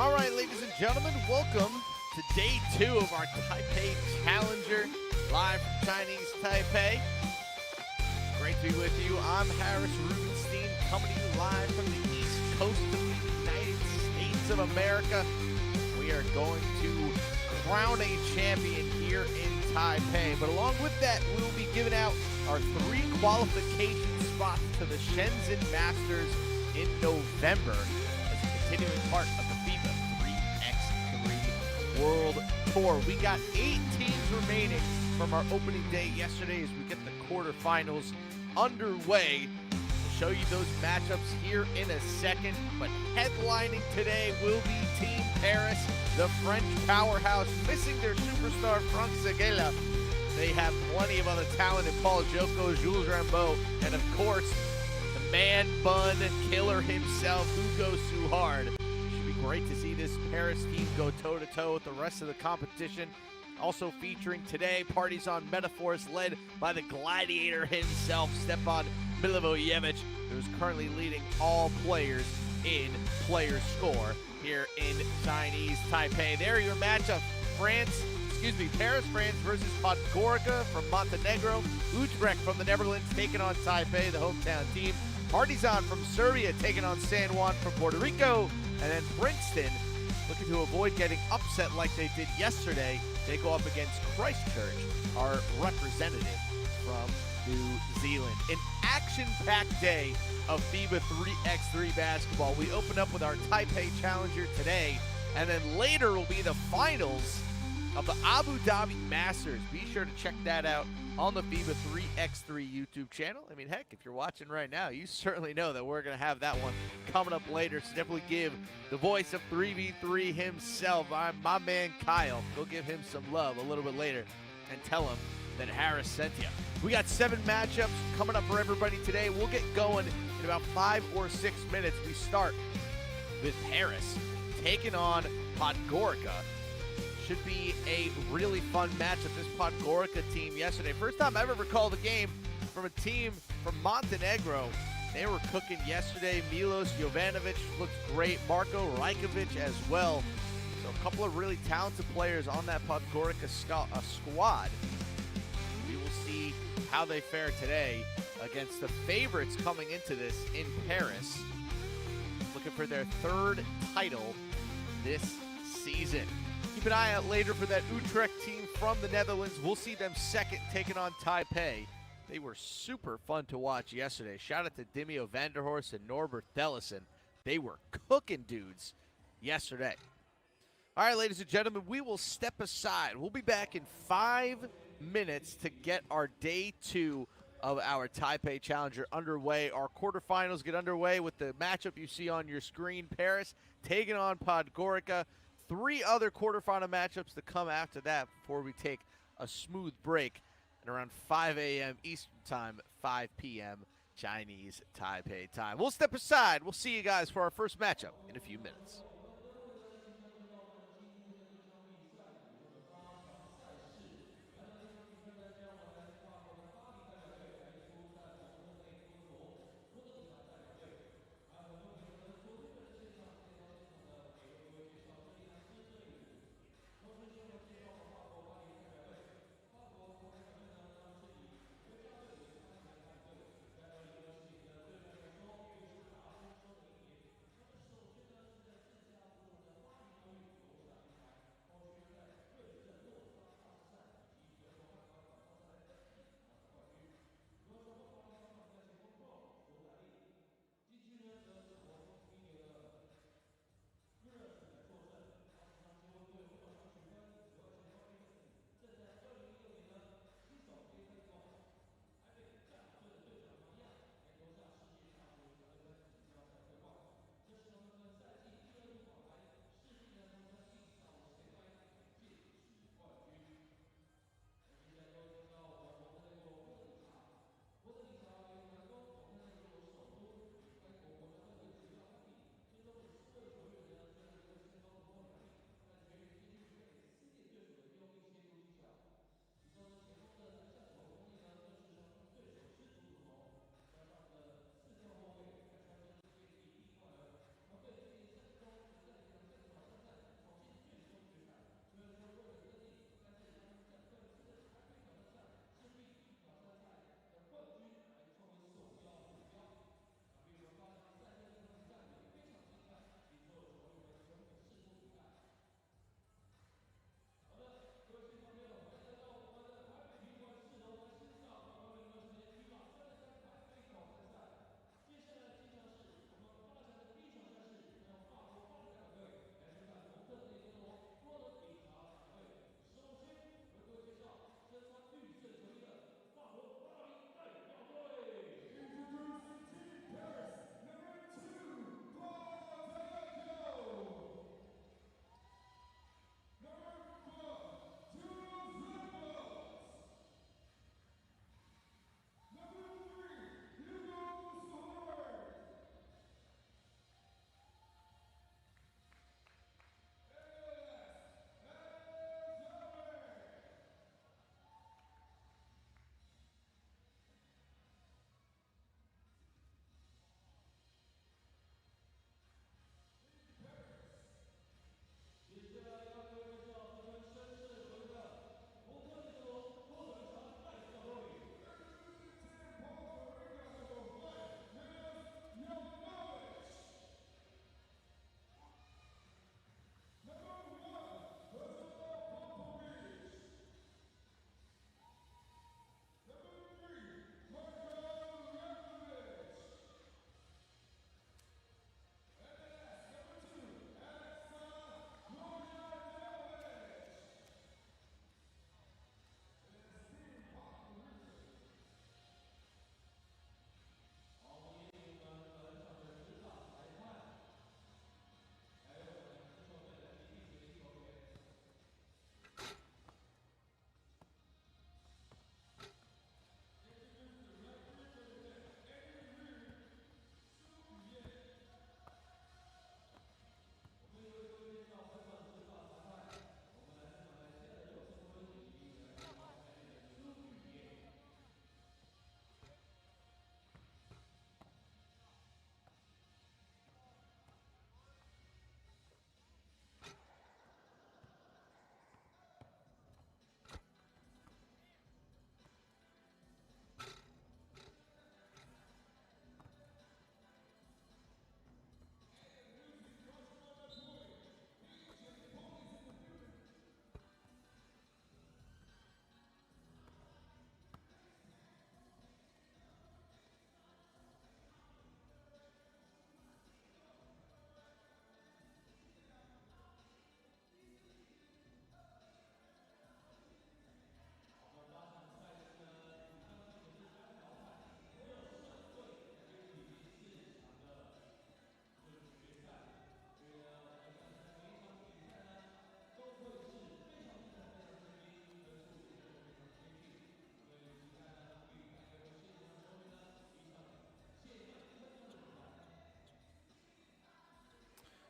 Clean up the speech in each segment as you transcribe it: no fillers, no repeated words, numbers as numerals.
All right, ladies and gentlemen, welcome to day 2 of our Taipei Challenger, live from Chinese Taipei. Great to be with you. I'm Harris Rubenstein, coming to you live from the East Coast of the United States of America. We are going to crown a champion here in Taipei. But along with that, we'll be giving out our 3 qualification spots to the Shenzhen Masters in November as a continuing part of the FIBA 3x3 World Tour. We got 8 teams remaining from our opening day yesterday as we get the quarterfinals underway. We'll show you those matchups here in a second, but headlining today will be Team Paris, the French powerhouse, missing their superstar Franck Seguela. They have plenty of other talent in Paul Joko, Jules Rambeau, and of course, the man bun killer himself, Hugo Suhard. Should be great to see this Paris team go toe-to-toe with the rest of the competition. Also featuring today, Partizan metaphors led by the gladiator himself, Stepan Milivojevic, who's currently leading all players in player score here in Chinese Taipei. There are your matchup. Paris, France versus Podgorica from Montenegro. Utrecht from the Netherlands taking on Taipei, the hometown team. Partizan from Serbia taking on San Juan from Puerto Rico. And then Princeton, looking to avoid getting upset like they did yesterday. They go up against Christchurch, our representative from New Zealand. An action-packed day of FIBA 3x3 basketball. We open up with our Taipei Challenger today, and then later will be the finals of the Abu Dhabi Masters. Be sure to check that out on the FIBA 3x3 YouTube channel. I mean, heck, if you're watching right now, you certainly know that we're going to have that one coming up later. So definitely give the voice of 3v3 himself, my man Kyle, go give him some love a little bit later and tell him that Harris sent you. We got 7 matchups coming up for everybody today. We'll get going in about 5 or 6 minutes. We start with Paris taking on Podgorica. Should be a really fun matchup. This Podgorica team yesterday, first time I ever recall the game from a team from Montenegro. They were cooking yesterday. Milos Jovanovic looked great. Marko Rajkovic as well. So a couple of really talented players on that Podgorica squad. We will see how they fare today against the favorites coming into this in Paris. Looking for their 3rd title this season. Keep an eye out later for that Utrecht team from the Netherlands. We'll see them second taking on Taipei. They were super fun to watch yesterday. Shout out to Dimio Vanderhorst and Norbert Thellesen. They were cooking dudes yesterday. All right, ladies and gentlemen, we will step aside. We'll be back in 5 minutes to get our day 2 of our Taipei Challenger underway. Our quarterfinals get underway with the matchup you see on your screen. Paris taking on Podgorica. 3 other quarterfinal matchups to come after that before we take a smooth break at around 5 a.m. Eastern Time, 5 p.m. Chinese Taipei time. We'll step aside. We'll see you guys for our first matchup in a few minutes.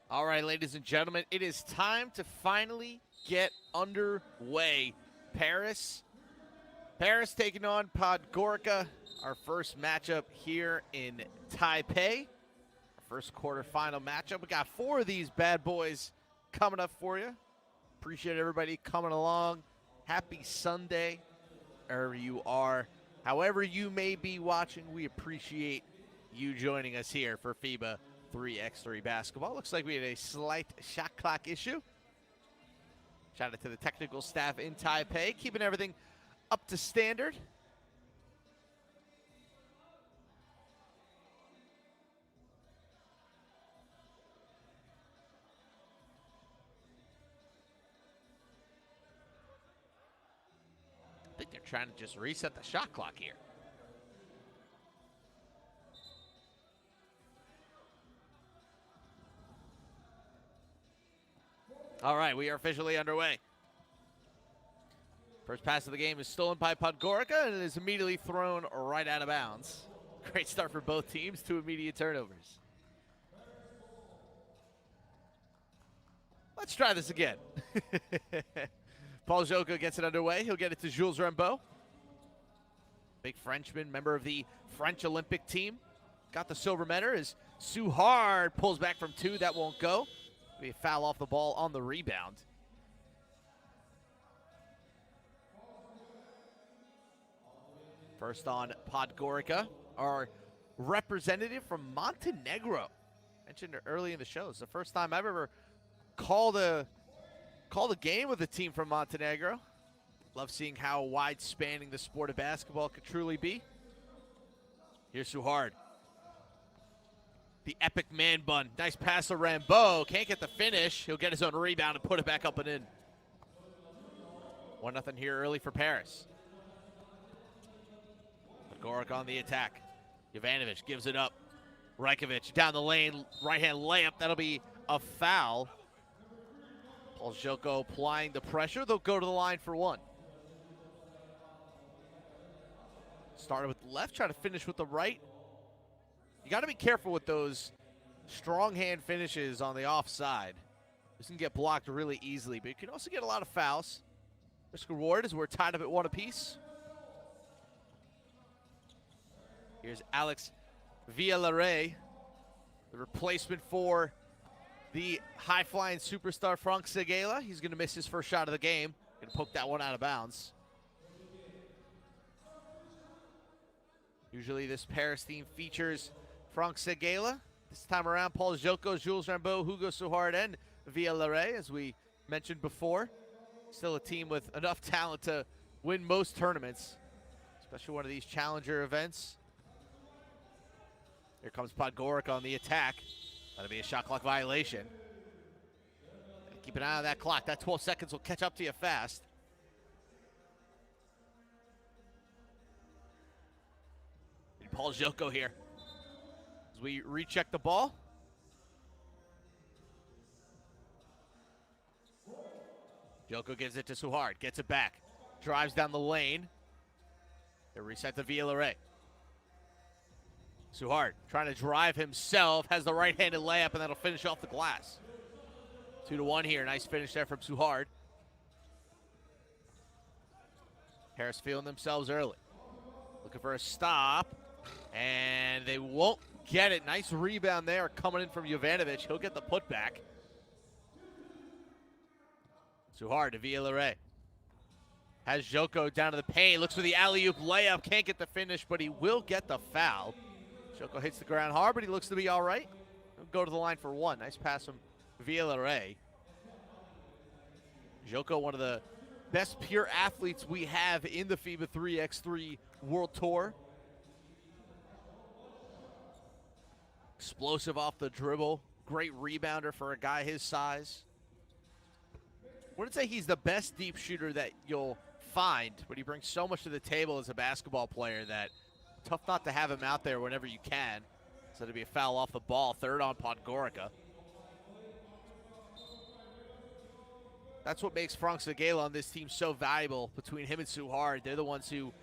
All right, ladies and gentlemen, it is time to finally get underway. Paris taking on Podgorica, our first matchup here in Taipei. Our first quarterfinal matchup. We got 4 of these bad boys coming up for you. Appreciate everybody coming along. Happy Sunday, wherever you are. However you may be watching, we appreciate you joining us here for FIBA 3x3 basketball. Looks like we had a slight shot clock issue. Shout out to the technical staff in Taipei, keeping everything up to standard. I think they're trying to just reset the shot clock here. All right, we are officially underway. First pass of the game is stolen by Podgorica, and it is immediately thrown right out of bounds. Great start for both teams, 2 immediate turnovers. Let's try this again. Paul Joko gets it underway. He'll get it to Jules WanBao. Big Frenchman, member of the French Olympic team. Got the silver medal as Suhard pulls back from 2. That won't go. Be a foul off the ball on the rebound. First on Podgorica, our representative from Montenegro. Mentioned early in the show. It's the first time I've ever called a game with a team from Montenegro. Love seeing how wide spanning the sport of basketball could truly be. Here's Suhard. The epic man bun. Nice pass to WanBao. Can't get the finish. He'll get his own rebound and put it back up and in. 1-0 here early for Paris. Podgorica on the attack. Jovanovic gives it up. Rajkovic down the lane. Right-hand layup. That'll be a foul. Paul Joko applying the pressure. They'll go to the line for 1. Started with the left. Try to finish with the right. You got to be careful with those strong hand finishes on the offside. This can get blocked really easily, but you can also get a lot of fouls. Risk reward is we're tied up at 1 apiece. Here's Alex Villarreal, the replacement for the high-flying superstar Frank Segela. He's going to miss his first shot of the game. Going to poke that one out of bounds. Usually this Paris team features Frank Segela. This time around, Paul Joko, Jules WanBao, Hugo Suhard, and Villarreal, as we mentioned before. Still a team with enough talent to win most tournaments, especially one of these challenger events. Here comes Podgorica on the attack. That'll be a shot clock violation. Keep an eye on that clock. That 12 seconds will catch up to you fast. And Paul Joko here. As we recheck the ball. Joko gives it to Suhard, gets it back, drives down the lane. They reset to Villarreal. Suhard trying to drive himself, has the right-handed layup, and that'll finish off the glass. 2-1 here. Nice finish there from Suhard. Paris feeling themselves early. Looking for a stop, and they won't get it. Nice rebound there coming in from Jovanovic. He'll get the putback. Suhard to Villarreal. Has Joko down to the paint. Looks for the alley-oop layup. Can't get the finish, but he will get the foul. Joko hits the ground hard, but he looks to be all right. He'll go to the line for 1. Nice pass from Villarreal. Joko, one of the best pure athletes we have in the FIBA 3x3 World Tour. Explosive off the dribble. Great rebounder for a guy his size. I wouldn't say he's the best deep shooter that you'll find, but he brings so much to the table as a basketball player that tough not to have him out there whenever you can. So it'll be a foul off the ball. 3rd on Podgorica. That's what makes Frank Segela on this team so valuable between him and Suhard. They're the ones who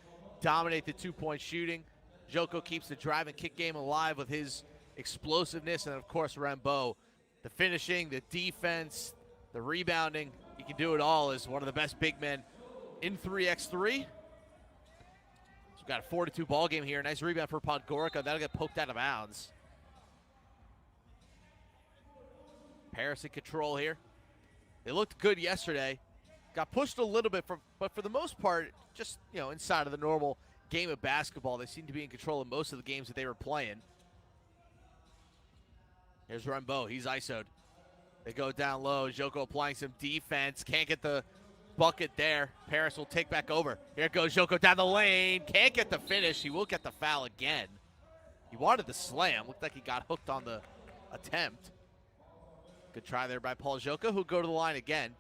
dominate the 2-point shooting. Joko keeps the drive and kick game alive with his explosiveness, and of course WanBao The finishing, the defense, the rebounding. He can do it all as one of the best big men in 3x3. So we've got a 4-2 ball game here. Nice rebound for Podgorica. That'll get poked out of bounds. Paris in control here. They looked good yesterday. Got pushed a little bit, but for the most part, just inside of the normal game of basketball, they seem to be in control of most of the games that they were playing. Here's WanBao. He's ISO'd. They go down low. Joko applying some defense. Can't get the bucket there. Paris will take back over. Here goes Joko down the lane. Can't get the finish. He will get the foul again. He wanted the slam. Looked like he got hooked on the attempt. Good try there by Paul Joko, who'll go to the line again.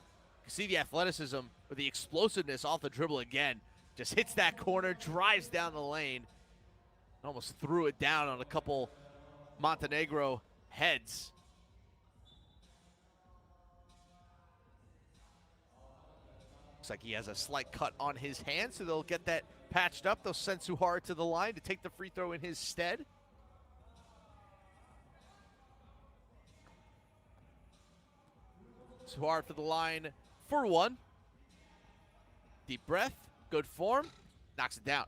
You see the athleticism or the explosiveness off the dribble again. Just hits that corner, drives down the lane. Almost threw it down on a couple Montenegro heads. Looks like he has a slight cut on his hand, so they'll get that patched up. They'll send Suhar to the line to take the free throw in his stead. Suhar for the line for one. Deep breath, good form, knocks it down.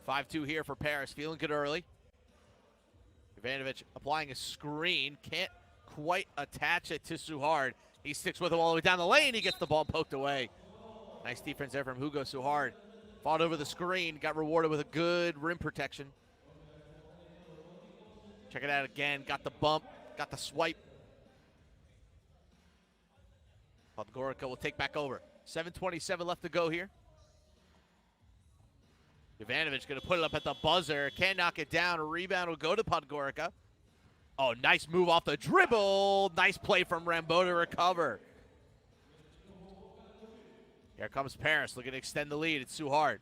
5-2 here for Paris, feeling good early. Ivanovic applying a screen, can't quite attach it to Suhar. He sticks with him all the way down the lane. He gets the ball poked away. Nice defense there from Hugo Suhar. Fought over the screen, got rewarded with a good rim protection. Check it out again, got the bump, got the swipe. Podgorica will take back over. 7:27 left to go here. Ivanovic going to put it up at the buzzer. Can't knock it down. A rebound will go to Podgorica. Oh, nice move off the dribble. Nice play from WanBao to recover. Here comes Paris looking to extend the lead. It's Suhar.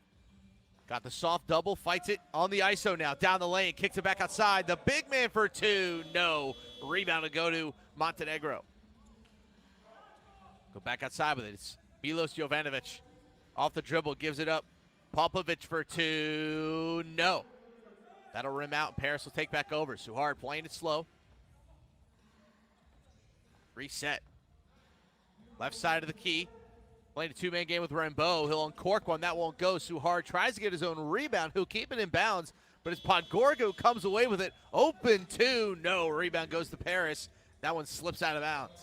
Got the soft double. Fights it on the ISO now. Down the lane. Kicks it back outside. The big man for two. No. Rebound to go to Montenegro. Go back outside with it. It's Milos Jovanovic. Off the dribble. Gives it up. Popovic for two. No. That'll rim out, and Paris will take back over. Suhar playing it slow. Reset. Left side of the key. Playing a two-man game with WanBao. He'll uncork one. That won't go. Suhar tries to get his own rebound. He'll keep it in bounds, but it's Podgorica who comes away with it. Open two. No. Rebound goes to Paris. That one slips out of bounds.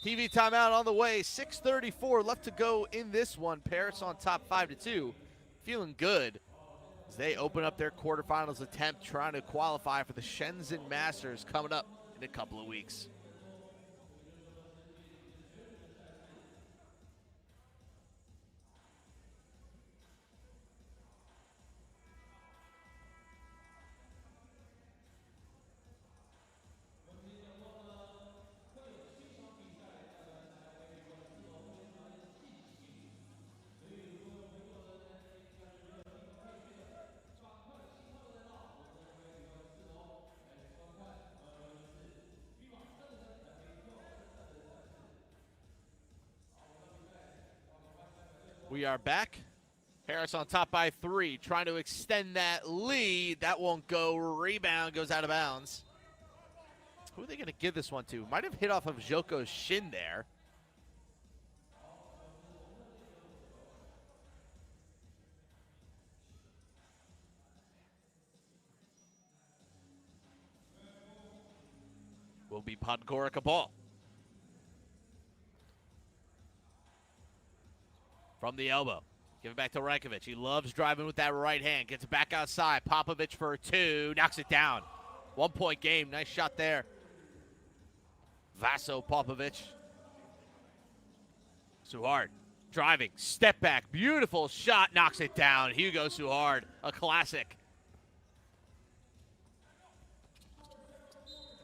TV timeout on the way. 6:34 left to go in this one. Paris on top 5-2. Feeling good as they open up their quarterfinals attempt, trying to qualify for the Shenzhen Masters coming up in a couple of weeks. We are back. Paris on top by 3, trying to extend that lead. That won't go. Rebound goes out of bounds. Who are they going to give this one to? Might have hit off of Joko's shin there. Will be Podgorica ball. From the elbow. Give it back to Rajkovic. He loves driving with that right hand. Gets it back outside. Popovic for two. Knocks it down. 1 point game. Nice shot there. Vaso Popovic. Suhar driving. Step back. Beautiful shot. Knocks it down. Hugo Suhar. A classic.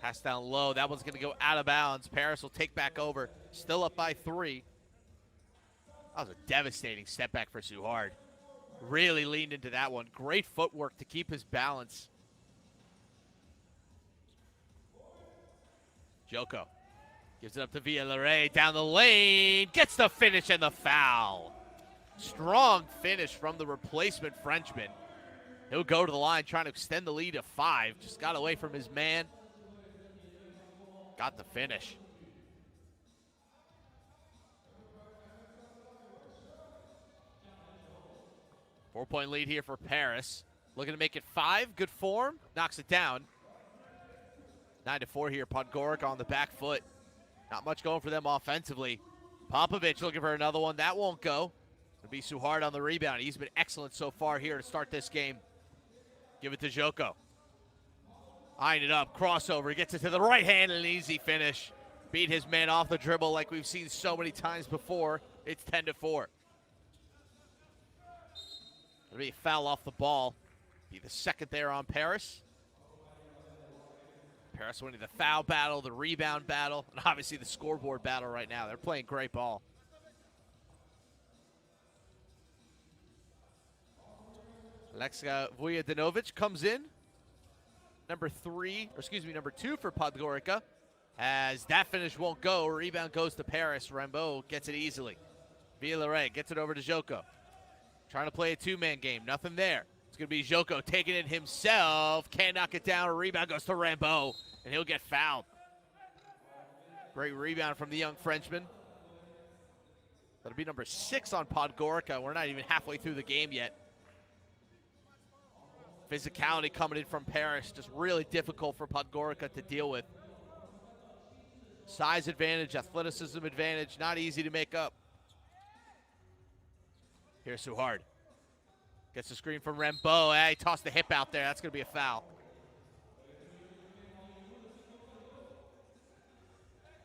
Pass down low. That one's going to go out of bounds. Paris will take back over. Still up by 3. That was a devastating step back for Suhar. Really leaned into that one. Great footwork to keep his balance. Joko gives it up to Villarreal down the lane. Gets the finish and the foul. Strong finish from the replacement Frenchman. He'll go to the line trying to extend the lead to 5. Just got away from his man. Got the finish. Four-point lead here for Paris. Looking to make it 5. Good form. Knocks it down. 9-4 here. Podgorica on the back foot. Not much going for them offensively. Popovich looking for another one. That won't go. It'll be Suhard on the rebound. He's been excellent so far here to start this game. Give it to Joko. Eyeing it up. Crossover. He gets it to the right hand and an easy finish. Beat his man off the dribble like we've seen so many times before. It's 10-4. It'll be a foul off the ball. Be the second there on Paris. Paris winning the foul battle, the rebound battle, and obviously the scoreboard battle right now. They're playing great ball. Aleksa Vujadinovic comes in. Number 2 for Podgorica. As that finish won't go, rebound goes to Paris. WanBao gets it easily. Villaray gets it over to Joko. Trying to play a two-man game. Nothing there. It's going to be Joko taking it himself. Can't knock it down. A rebound goes to WanBao, and he'll get fouled. Great rebound from the young Frenchman. That'll be number 6 on Podgorica. We're not even halfway through the game yet. Physicality coming in from Paris. Just really difficult for Podgorica to deal with. Size advantage, athleticism advantage. Not easy to make up. Here's Suhard. Gets the screen from WanBao. He tossed the hip out there. That's going to be a foul.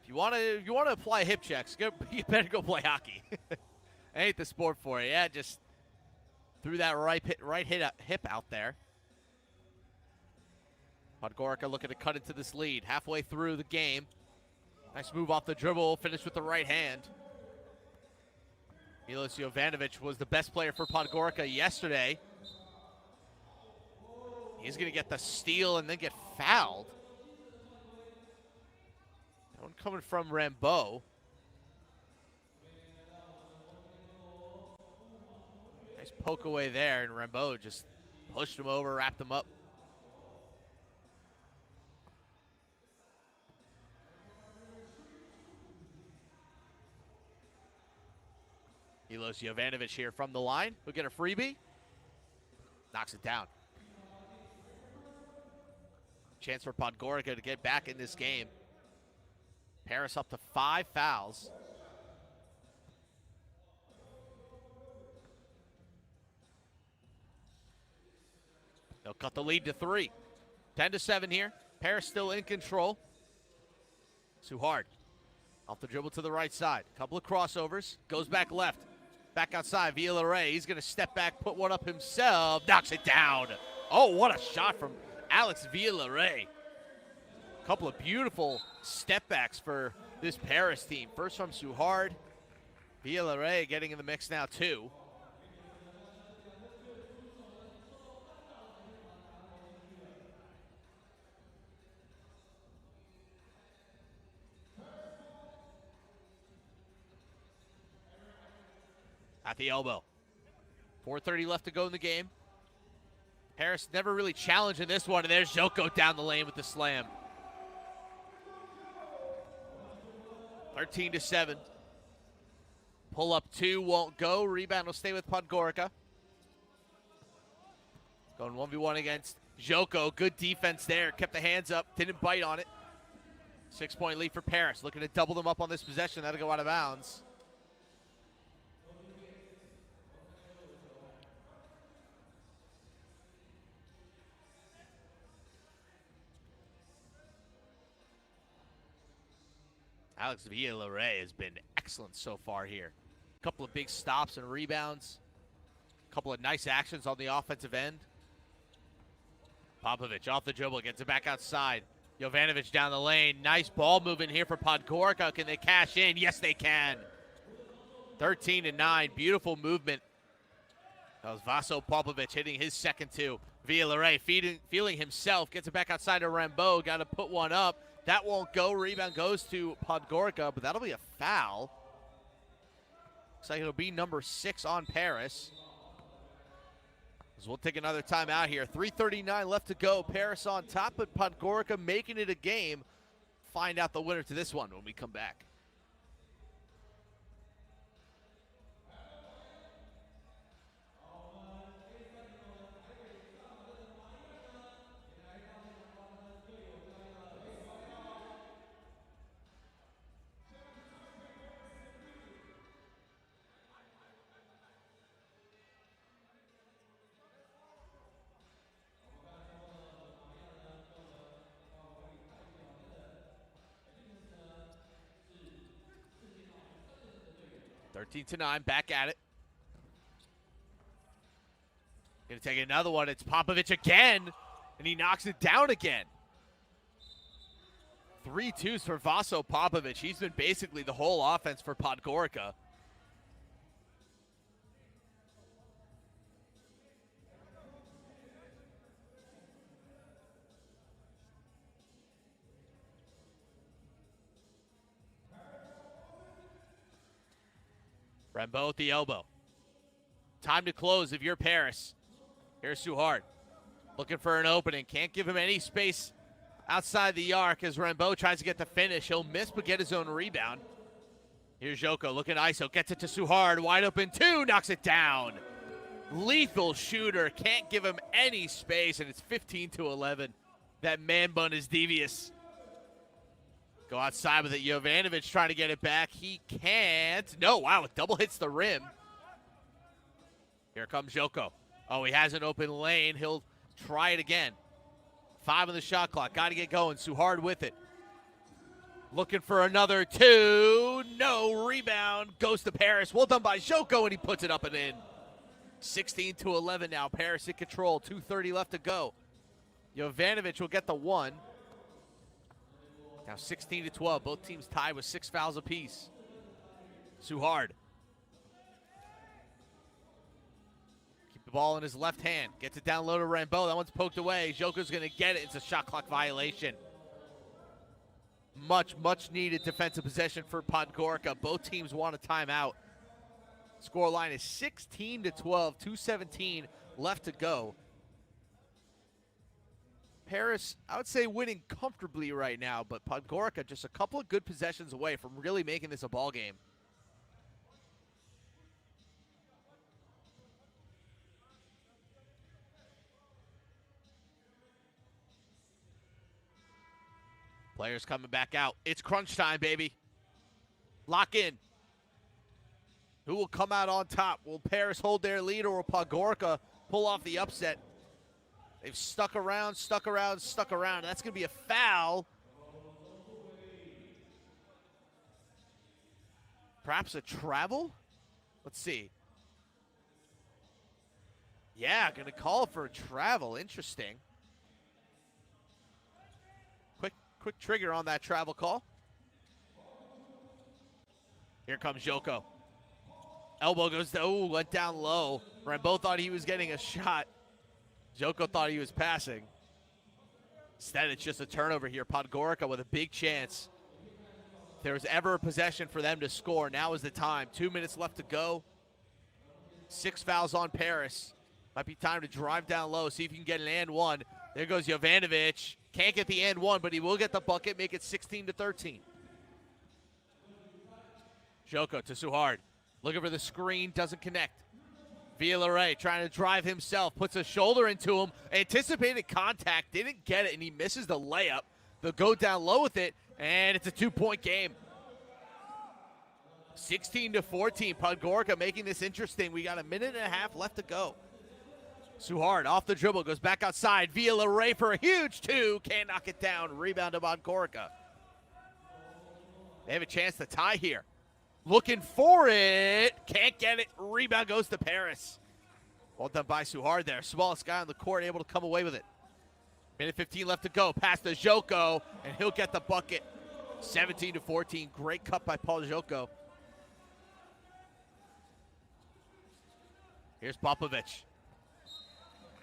If you want to apply hip checks, you better go play hockey. Ain't the sport for you. Yeah, just threw that right hip out there. Podgorica looking to cut into this lead. Halfway through the game. Nice move off the dribble. Finished with the right hand. Milos Jovanovic was the best player for Podgorica yesterday. He's going to get the steal and then get fouled. That one coming from WanBao. Nice poke away there, and WanBao just pushed him over, wrapped him up. Milos Jovanovic here from the line. We'll get a freebie. Knocks it down. Chance for Podgorica to get back in this game. Paris up to 5 fouls. They'll cut the lead to 3. 10-7 here. Paris still in control. Suhard. Off the dribble to the right side. Couple of crossovers. Goes back left. Back outside, Villaray. He's going to step back, put one up himself. Knocks it down. Oh, what a shot from Alex Villaray. Couple of beautiful step backs for this Paris team. First from Suhard. Villaray getting in the mix now, too. At the elbow. 4:30 left to go in the game. Paris never really challenging this one, and there's Joko down the lane with the slam. 13-7. Pull up 2 won't go. Rebound will stay with Podgorica. Going 1v1 against Joko. Good defense there. Kept the hands up. Didn't bite on it. 6-point lead for Paris. Looking to double them up on this possession. That'll go out of bounds. Alex Villaray has been excellent so far here. A couple of big stops and rebounds. A couple of nice actions on the offensive end. Popovich off the dribble, gets it back outside. Jovanovic down the lane. Nice ball movement here for Podgorica. Can they cash in? Yes, they can. 13-9. Beautiful movement. That was Vaso Popovich hitting his second 2. Villaray feeling himself. Gets it back outside to WanBao. Got to put one up. That won't go. Rebound goes to Podgorica, but that'll be a foul. Looks like it'll be number 6 on Paris. So we'll take another timeout here. 3:39 left to go. Paris on top, but Podgorica making it a game. Find out the winner to this one when we come back. Thirteen to 9, back at it. Gonna take another one. It's Popovich again, and he knocks it down again. 3-2s for Vaso Popovich. He's been basically the whole offense for Podgorica. WanBao at the elbow. Time to close if you're Paris. Here's Suhard. Looking for an opening. Can't give him any space outside the arc as WanBao tries to get the finish. He'll miss but get his own rebound. Here's Joko looking ISO. Gets it to Suhard. Wide open two. Knocks it down. Lethal shooter. Can't give him any space, and it's 15-11. That man bun is devious. Go outside with it. Jovanovic trying to get it back. He can't. No, wow, it double hits the rim. Here comes Joko. Oh, he has an open lane. He'll try it again. 5 on the shot clock. Got to get going. Suhard with it. Looking for another 2. No, rebound. Goes to Paris. Well done by Joko, and he puts it up and in. 16-11 now. Paris in control. 2:30 left to go. Jovanovic will get the 1. Now 16-12, both teams tied with 6 fouls apiece. Suhard. Keep the ball in his left hand. Gets it down low to WanBao. That one's poked away. Joko's going to get it. It's a shot clock violation. Much needed defensive possession for Podgorica. Both teams want a timeout. Score line is 16-12, 2:17 left to go. Paris, I would say, winning comfortably right now, but Podgorica just a couple of good possessions away from really making this a ball game. Players coming back out. It's crunch time, baby. Lock in. Who will come out on top? Will Paris hold their lead, or will Podgorica pull off the upset? They've stuck around. That's going to be a foul. Perhaps a travel? Let's see. Yeah, going to call for a travel. Interesting. Quick trigger on that travel call. Here comes Joko. Elbow goes to, went down low. WanBao thought he was getting a shot. Joko thought he was passing. Instead, it's just a turnover here. Podgorica with a big chance. If there was ever a possession for them to score, now is the time. 2 minutes left to go. 6 fouls on Paris. Might be time to drive down low, see if you can get an and one. There goes Jovanovic. Can't get the and one, but he will get the bucket, make it 16-13. Joko to Suhard. Looking for the screen, doesn't connect. Villaray trying to drive himself, puts a shoulder into him, anticipated contact, didn't get it, and he misses the layup. They'll go down low with it, and it's a 2-point game. 16-14, Podgorica making this interesting. We got a minute and a half left to go. Suhard off the dribble, goes back outside. Villaray for a huge 2, can't knock it down. Rebound to Podgorica. They have a chance to tie here. Looking for it. Can't get it. Rebound goes to Paris. Well done by Suhard there. Smallest guy on the court able to come away with it. Minute 15 left to go. Pass to Joko, and he'll get the bucket. 17-14. Great cut by Paul Joko. Here's Popovich.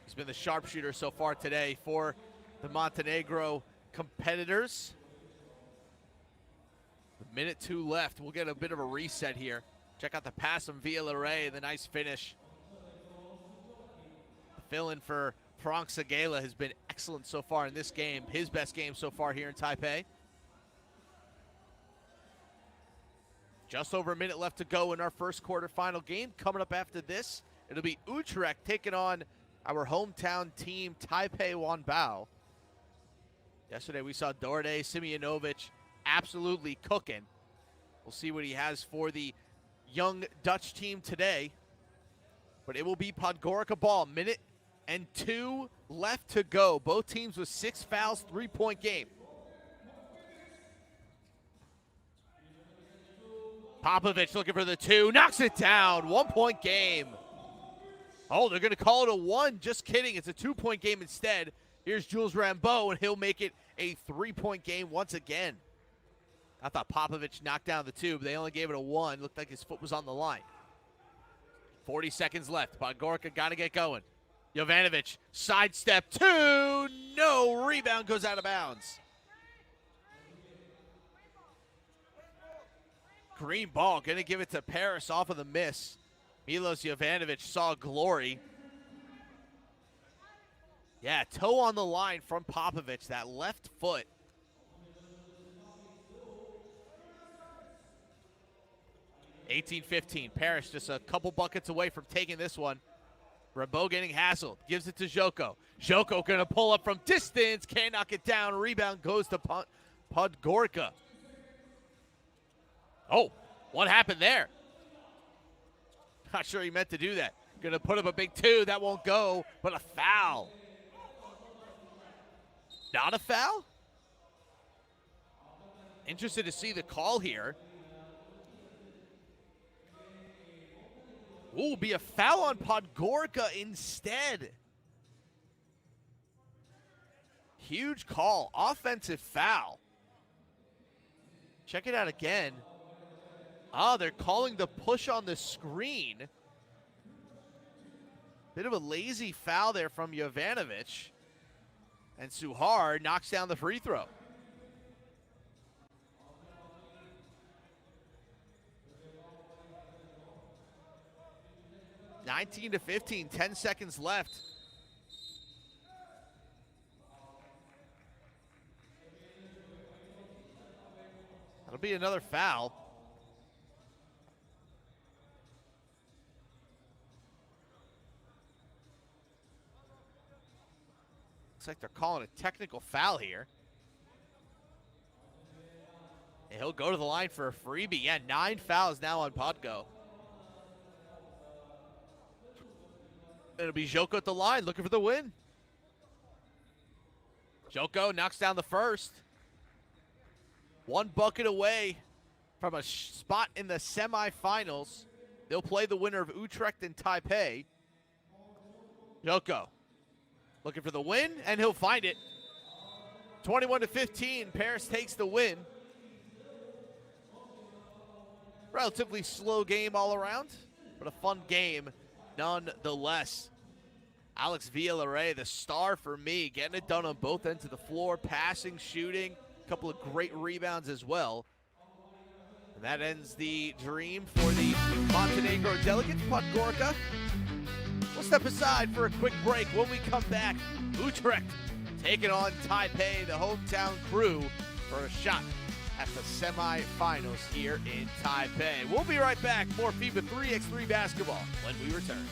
He's been the sharpshooter so far today for the Montenegro competitors. Minute 2 left. We'll get a bit of a reset here. Check out the pass from Villaray, the nice finish. fill-in for Frank Segala has been excellent so far in this game. His best game so far here in Taipei. Just over a minute left to go in our first quarterfinal game. Coming up after this, it'll be Utrecht taking on our hometown team, TaipeiWanBao. Yesterday we saw Dorday Simionovic absolutely cooking. We'll see what he has for the young Dutch team today. But it will be Podgorica ball. Minute and 2 left to go. Both teams with 6 fouls, 3-point game. Popovich looking for the 2, knocks it down, 1-point game. Oh, they're going to call it a 1. Just kidding, it's a 2-point game instead. Here's Jules Rambeau, and he'll make it a 3-point game once again. I thought Popovich knocked down the 2, but they only gave it a 1. Looked like his foot was on the line. 40 seconds left. Podgorica got to get going. Jovanovic, sidestep 2. No, rebound goes out of bounds. Green ball, going to give it to Paris off of the miss. Milos Jovanovic saw glory. Yeah, toe on the line from Popovich, that left foot. (18-15). Paris just a couple buckets away from taking this one. Rambeau getting hassled. Gives it to Joko. Joko going to pull up from distance. Can't knock it down. Rebound goes to Podgorica. Oh, what happened there? Not sure he meant to do that. Going to put up a big 2. That won't go, but a foul. Not a foul? Interested to see the call here. Ooh, be a foul on Podgorica instead. Huge call. Offensive foul. Check it out again. Ah, they're calling the push on the screen. Bit of a lazy foul there from Jovanovic. And Suhar knocks down the free throw. (19-15), 10 seconds left. That'll be another foul. Looks like they're calling a technical foul here. And he'll go to the line for a freebie. Yeah, 9 fouls now on Podgo. It'll be Joko at the line looking for the win. Joko knocks down the first. 1 bucket away from a spot in the semifinals. They'll play the winner of Utrecht and Taipei. Joko looking for the win, and he'll find it. 21-15, Paris takes the win. Relatively slow game all around, but a fun game nonetheless. Alex Villarreal, the star for me, getting it done on both ends of the floor, passing, shooting, a couple of great rebounds as well. And that ends the dream for the Montenegro delegates, Podgorica. We'll step aside for a quick break. When we come back, Utrecht taking on Taipei, the hometown crew, for a shot at the semifinals here in Taipei. We'll be right back. More FIBA 3x3 basketball when we return.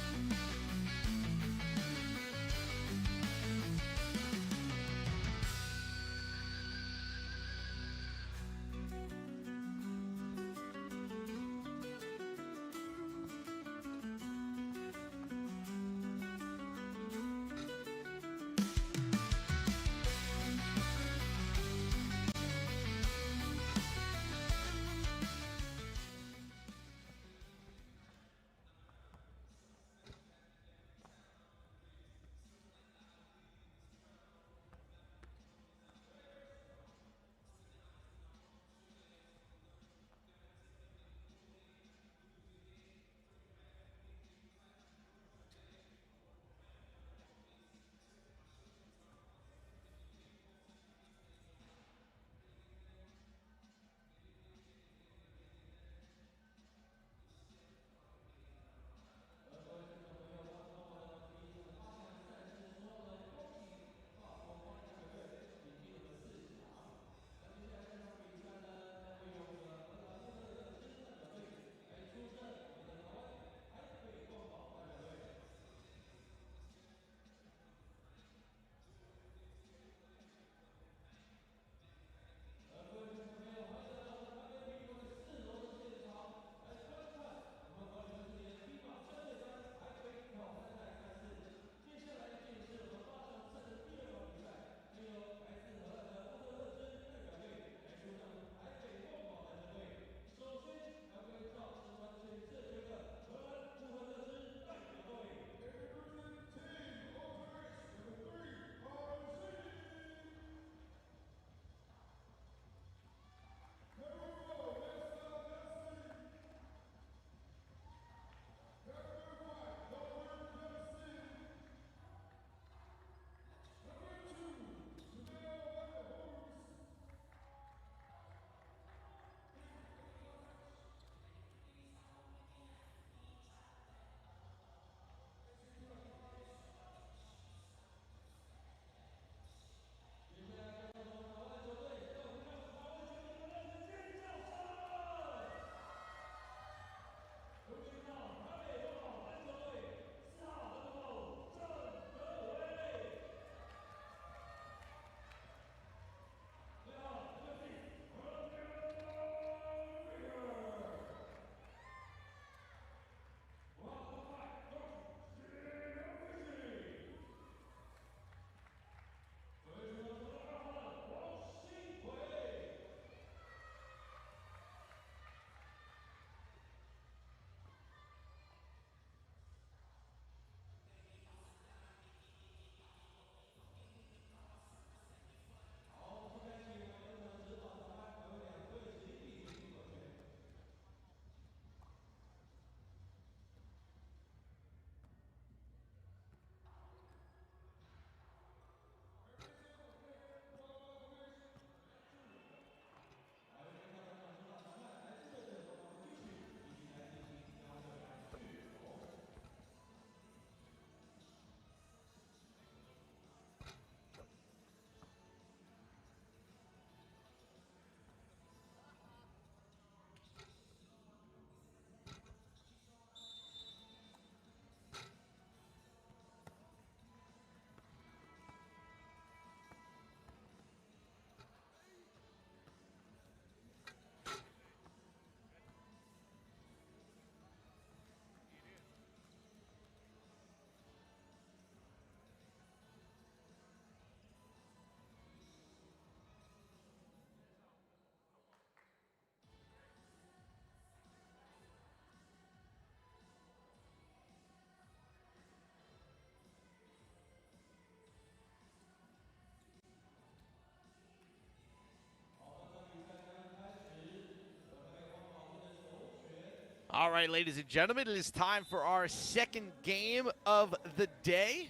All right, ladies and gentlemen, it is time for our second game of the day.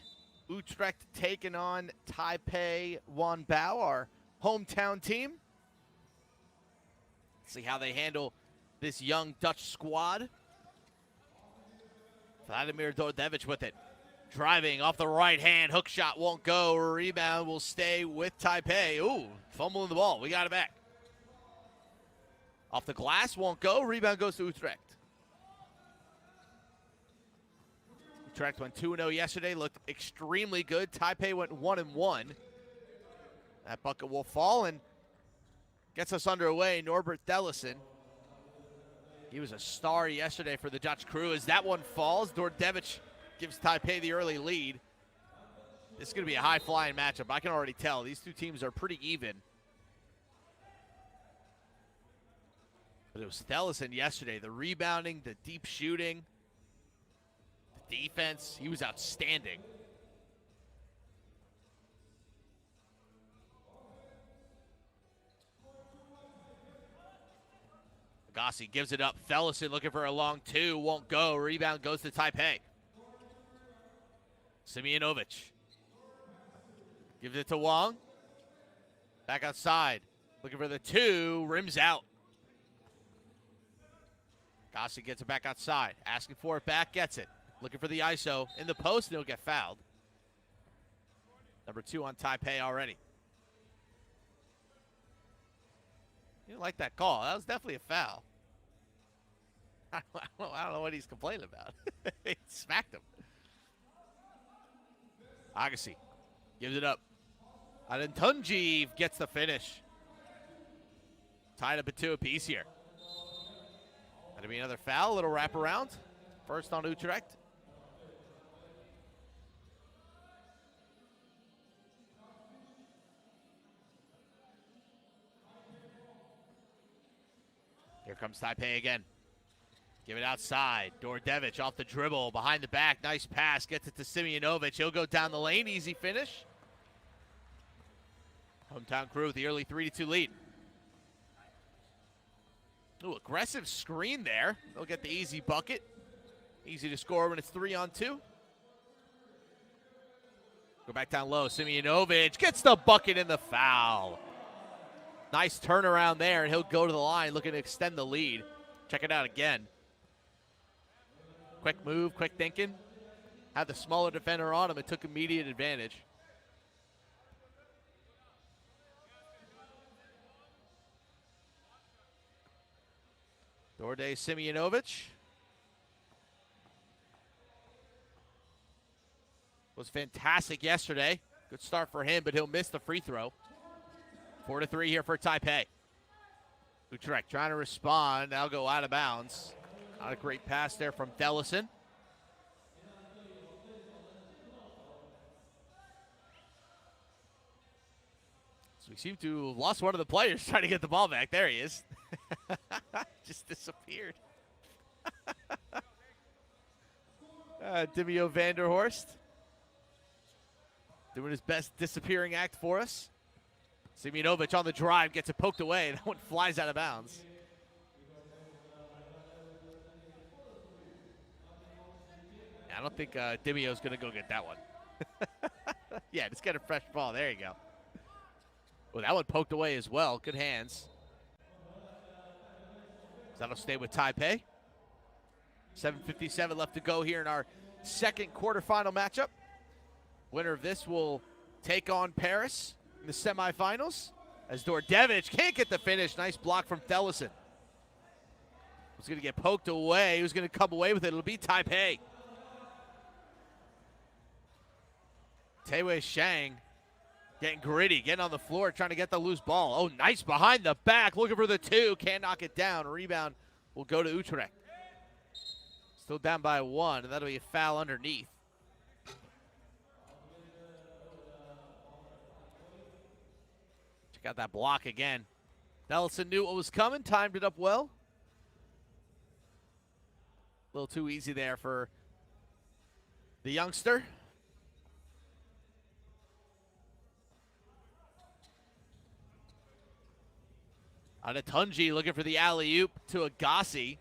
Utrecht taking on TaipeiWanBao, our hometown team. See how they handle this young Dutch squad. Vladimir Dordevic with it. Driving off the right hand. Hook shot won't go. Rebound will stay with Taipei. Ooh, fumbling the ball. We got it back. Off the glass, won't go. Rebound goes to Utrecht. Utrecht went 2-0 yesterday. Looked extremely good. Taipei went 1-1. That bucket will fall and gets us underway. Norbert Dellison. He was a star yesterday for the Dutch crew. As that one falls, Dordevic gives Taipei the early lead. This is going to be a high-flying matchup. I can already tell. These two teams are pretty even. But it was Dellison yesterday. The rebounding, the deep shooting, the defense. He was outstanding. Agassi gives it up. Dellison looking for a long two. Won't go. Rebound goes to Taipei. Simeonovic gives it to Wang. Back outside. Looking for the two. Rims out. Agassi gets it back outside. Asking for it back. Gets it. Looking for the ISO in the post, and he'll get fouled. Number 2 on Taipei already. You didn't like that call. That was definitely a foul. I don't know what he's complaining about. He smacked him. Agassi gives it up. Adentunji gets the finish. Tied up at 2 apiece here. That'll be another foul. A little wraparound. First on Utrecht. Here comes Taipei again. Give it outside. Dordevic off the dribble. Behind the back. Nice pass. Gets it to Simeonovic. He'll go down the lane. Easy finish. Hometown crew with the early 3-2 lead. Ooh, aggressive screen there. They'll get the easy bucket. Easy to score when it's 3-on-2. Go back down low. Simeonovic gets the bucket and the foul. Nice turnaround there, and he'll go to the line looking to extend the lead. Check it out again. Quick move, quick thinking. Had the smaller defender on him. It took immediate advantage. Dorde Simeonovic was fantastic yesterday. Good start for him, but he'll miss the free throw. 4-3 here for Taipei. Utrecht trying to respond. Now go out of bounds. Not a great pass there from Dellison. So we seem to have lost one of the players trying to get the ball back. There he is. Just disappeared. Dimio Vanderhorst doing his best disappearing act for us. Simeonovic on the drive, gets it poked away. That one flies out of bounds. I don't think Dimio's going to go get that one. Yeah, just get a fresh ball. There you go. Well, that one poked away as well. Good hands. That'll stay with Taipei. 7:57 left to go here in our second quarterfinal matchup. Winner of this will take on Paris in the semifinals, as Dordevic can't get the finish. Nice block from Dellison. Was going to get poked away. He was going to come away with it. It'll be Taipei. Taewei Shang getting gritty, getting on the floor, trying to get the loose ball. Oh, nice behind the back. Looking for the two. Can't knock it down. Rebound will go to Utrecht. Still down by 1, and that'll be a foul underneath. Got that block again. Dellison knew what was coming, timed it up well. A little too easy there for the youngster. Adetunji looking for the alley-oop to Agassi.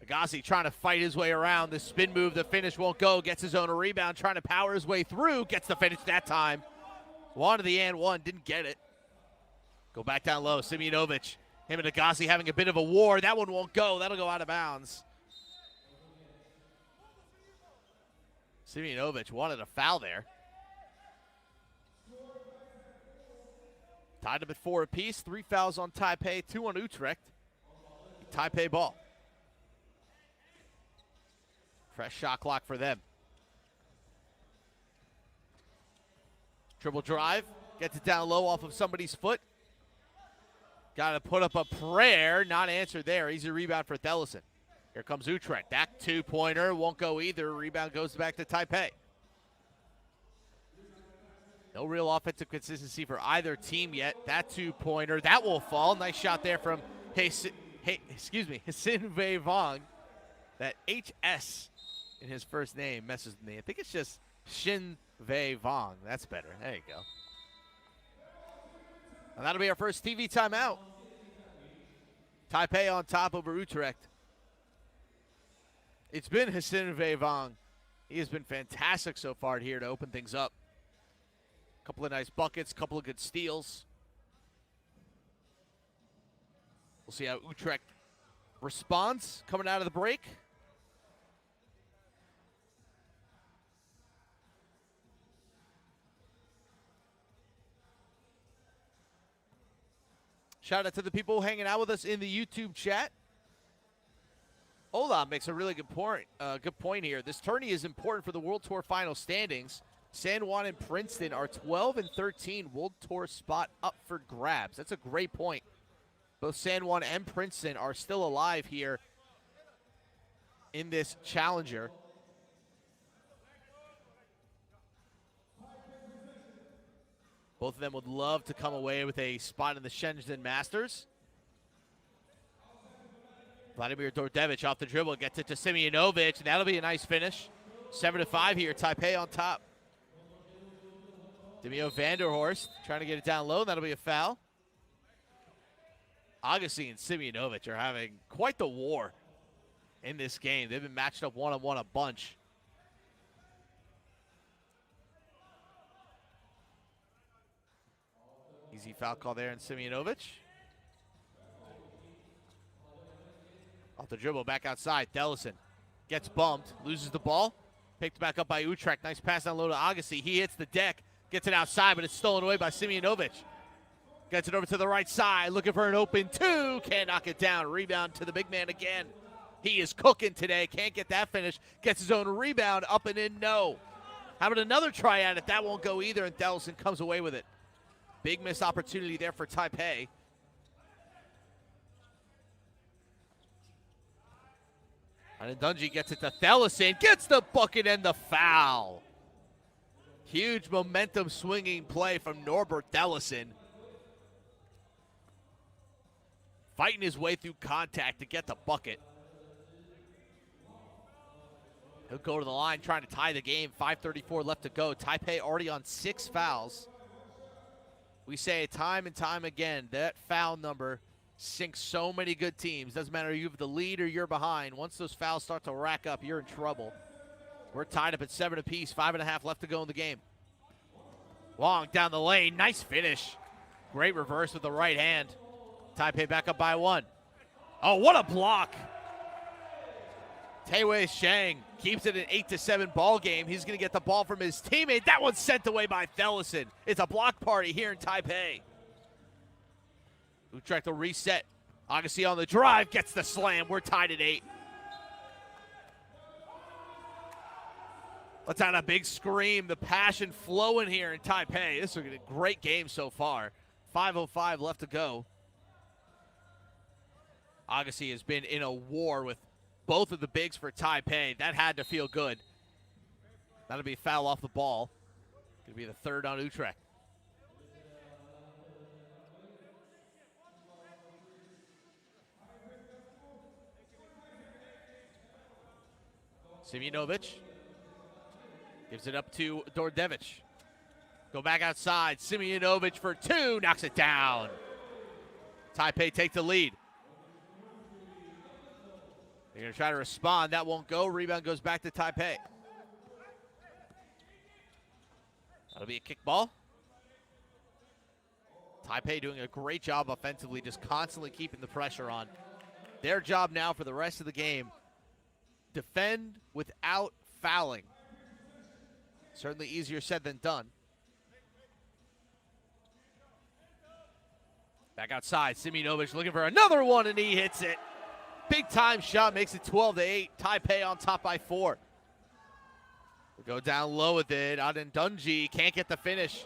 Agassi trying to fight his way around. The spin move, the finish won't go. Gets his own rebound, trying to power his way through. Gets the finish that time. Wanted the and one, didn't get it. Go back down low. Simeonovic, him and Agassi having a bit of a war. That one won't go. That'll go out of bounds. Simeonovic wanted a foul there. Tied up at 4 apiece. 3 fouls on Taipei, 2 on Utrecht. Taipei ball. Fresh shot clock for them. Dribble drive. Gets it down low off of somebody's foot. Got to put up a prayer. Not answered there. Easy rebound for Thellison. Here comes Utrecht. That two-pointer won't go either. Rebound goes back to Taipei. No real offensive consistency for either team yet. That two-pointer, that will fall. Nice shot there from Hsin-Wei Vong. That HS in his first name messes with me. I think it's just Shin-Wei Vong. That's better. There you go. And that'll be our first TV timeout. Taipei on top over Utrecht. It's been Hsin-Wei Vong. He has been fantastic so far here to open things up. Couple of nice buckets, couple of good steals. We'll see how Utrecht responds coming out of the break. Shout out to the people hanging out with us in the YouTube chat. Ola makes a really good point here. This tourney is important for the World Tour final standings. San Juan and Princeton are 12 and 13. World Tour spot up for grabs. That's a great point. Both San Juan and Princeton are still alive here in this Challenger. Both of them would love to come away with a spot in the Shenzhen Masters. Vladimir Dordevich off the dribble, gets it to Simeonovic, and that'll be a nice finish. 7-5 here, Taipei on top. Demio Vanderhorst trying to get it down low, that'll be a foul. Agassi and Simeonovic are having quite the war in this game. They've been matched up one-on-one a bunch. Easy foul call there in Simeonovic. Off the dribble, back outside. Thellison gets bumped, loses the ball. Picked back up by Utrecht. Nice pass down low to Agassi. He hits the deck, gets it outside, but it's stolen away by Simeonovic. Gets it over to the right side, looking for an open two. Can't knock it down. Rebound to the big man again. He is cooking today. Can't get that finish. Gets his own rebound, up and in, no. How about another try at it? That won't go either, and Thellison comes away with it. Big missed opportunity there for Taipei. And Dungy gets it to Thellison, gets the bucket and the foul. Huge momentum swinging play from Norbert Thellison. Fighting his way through contact to get the bucket. He'll go to the line trying to tie the game. 5:34 left to go. Taipei already on 6 fouls. We say it time and time again, that foul number sinks so many good teams. Doesn't matter if you have the lead or you're behind. Once those fouls start to rack up, you're in trouble. We're tied up at 7 apiece, 5.5 left to go in the game. Long down the lane, nice finish. Great reverse with the right hand. Taipei back up by 1. Oh, what a block. Taewei Shang keeps it an 8-7 ball game. He's going to get the ball from his teammate. That one's sent away by Thellison. It's a block party here in Taipei. Utrecht will reset. Agassi on the drive, gets the slam. We're tied at 8. Let's add a big scream. The passion flowing here in Taipei. This is a great game so far. 5:05 left to go. Agassi has been in a war with both of the bigs for Taipei. That had to feel good. That'll be a foul off the ball. Gonna be the 3rd on Utrecht. Simeonovic gives it up to Dordevich. Go back outside. Simeonovic for 2, knocks it down. Taipei take the lead. They're going to try to respond. That won't go. Rebound goes back to Taipei. That'll be a kick ball. Taipei doing a great job offensively, just constantly keeping the pressure on. Their job now for the rest of the game, defend without fouling. Certainly easier said than done. Back outside, Simionovic looking for another one, and he hits it. Big time shot, makes it 12-8. Taipei on top by 4. We go down low with it. Adendunji can't get the finish.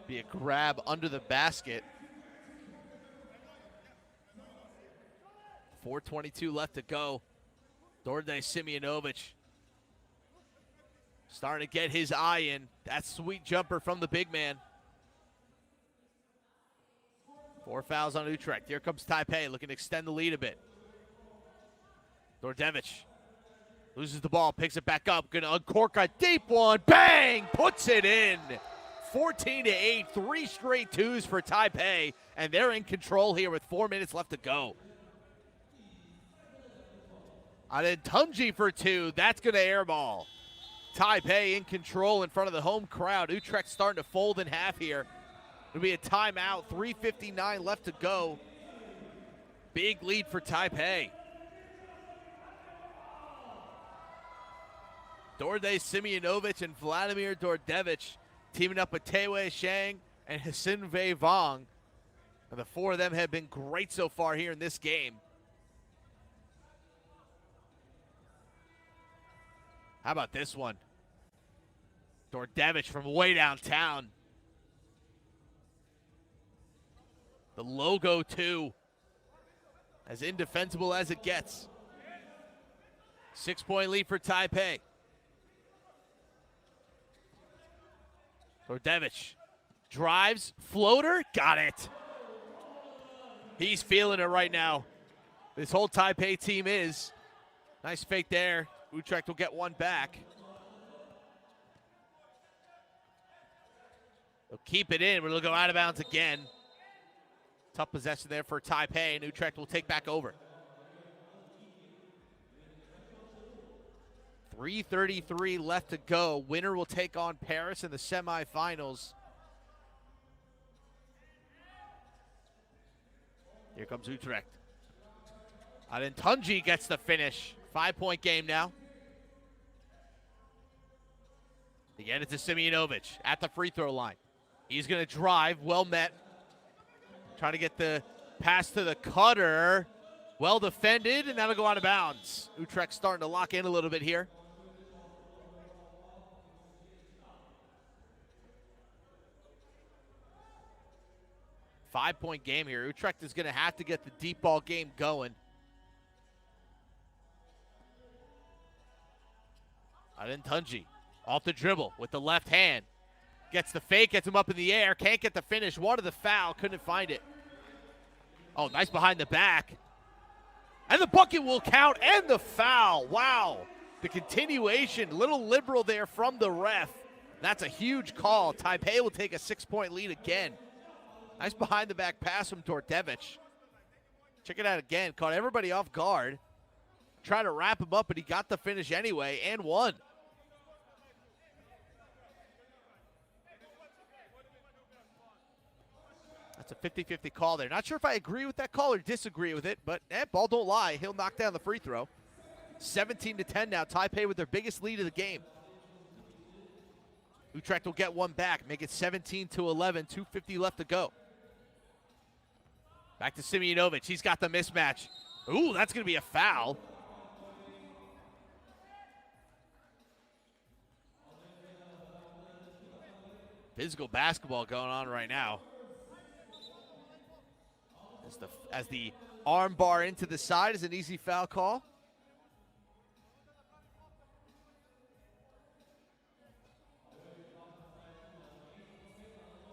Be a grab under the basket. 4:22 left to go. Dorde Simionovic starting to get his eye in. That sweet jumper from the big man. 4 fouls on Utrecht. Here comes Taipei looking to extend the lead a bit. Dordevic loses the ball, picks it back up, gonna uncork a deep one, bang, puts it in. 14-8, 3 straight twos for Taipei, and they're in control here with 4 minutes left to go. Adendunji for 2, that's gonna airball. Taipei in control in front of the home crowd. Utrecht starting to fold in half here. It'll be a timeout, 3:59 left to go. Big lead for Taipei. Dorde Simionovic and Vladimir Dordevic teaming up with Taewei Shang and Hasinvei Vong. And the 4 of them have been great so far here in this game. How about this one? Dordevic from way downtown. The logo, too. As indefensible as it gets. 6-point lead for Taipei. Dordevic drives, floater, got it. He's feeling it right now. This whole Taipei team is. Nice fake there. Utrecht will get one back. They'll keep it in, but it'll go out of bounds again. Tough possession there for Taipei, and Utrecht will take back over. 3:33 left to go. Winner will take on Paris in the semifinals. Here comes Utrecht. Adendunji gets the finish. 5-point game now. Again, it's to Simionovic at the free throw line. He's going to drive, well met. Trying to get the pass to the cutter. Well defended, and that'll go out of bounds. Utrecht starting to lock in a little bit here. Five-point game here. Utrecht is going to have to get the deep ball game going. Adendunji off the dribble with the left hand. Gets the fake, gets him up in the air. Can't get the finish. Wanted the foul, couldn't find it. Oh, nice behind the back. And the bucket will count, and the foul. Wow. The continuation, a little liberal there from the ref. That's a huge call. Taipei will take a 6-point lead again. Nice behind the back pass from Dordevic. Check it out again. Caught everybody off guard. Tried to wrap him up, but he got the finish anyway and won. That's a 50-50 call there. Not sure if I agree with that call or disagree with it, but ball don't lie. He'll knock down the free throw. 17-10 now. Taipei with their biggest lead of the game. Utrecht will get one back, make it 17-11, 2:50 left to go. Back to Simionovic. He's got the mismatch. Ooh, that's going to be a foul. Physical basketball going on right now. As the arm bar into the side is an easy foul call.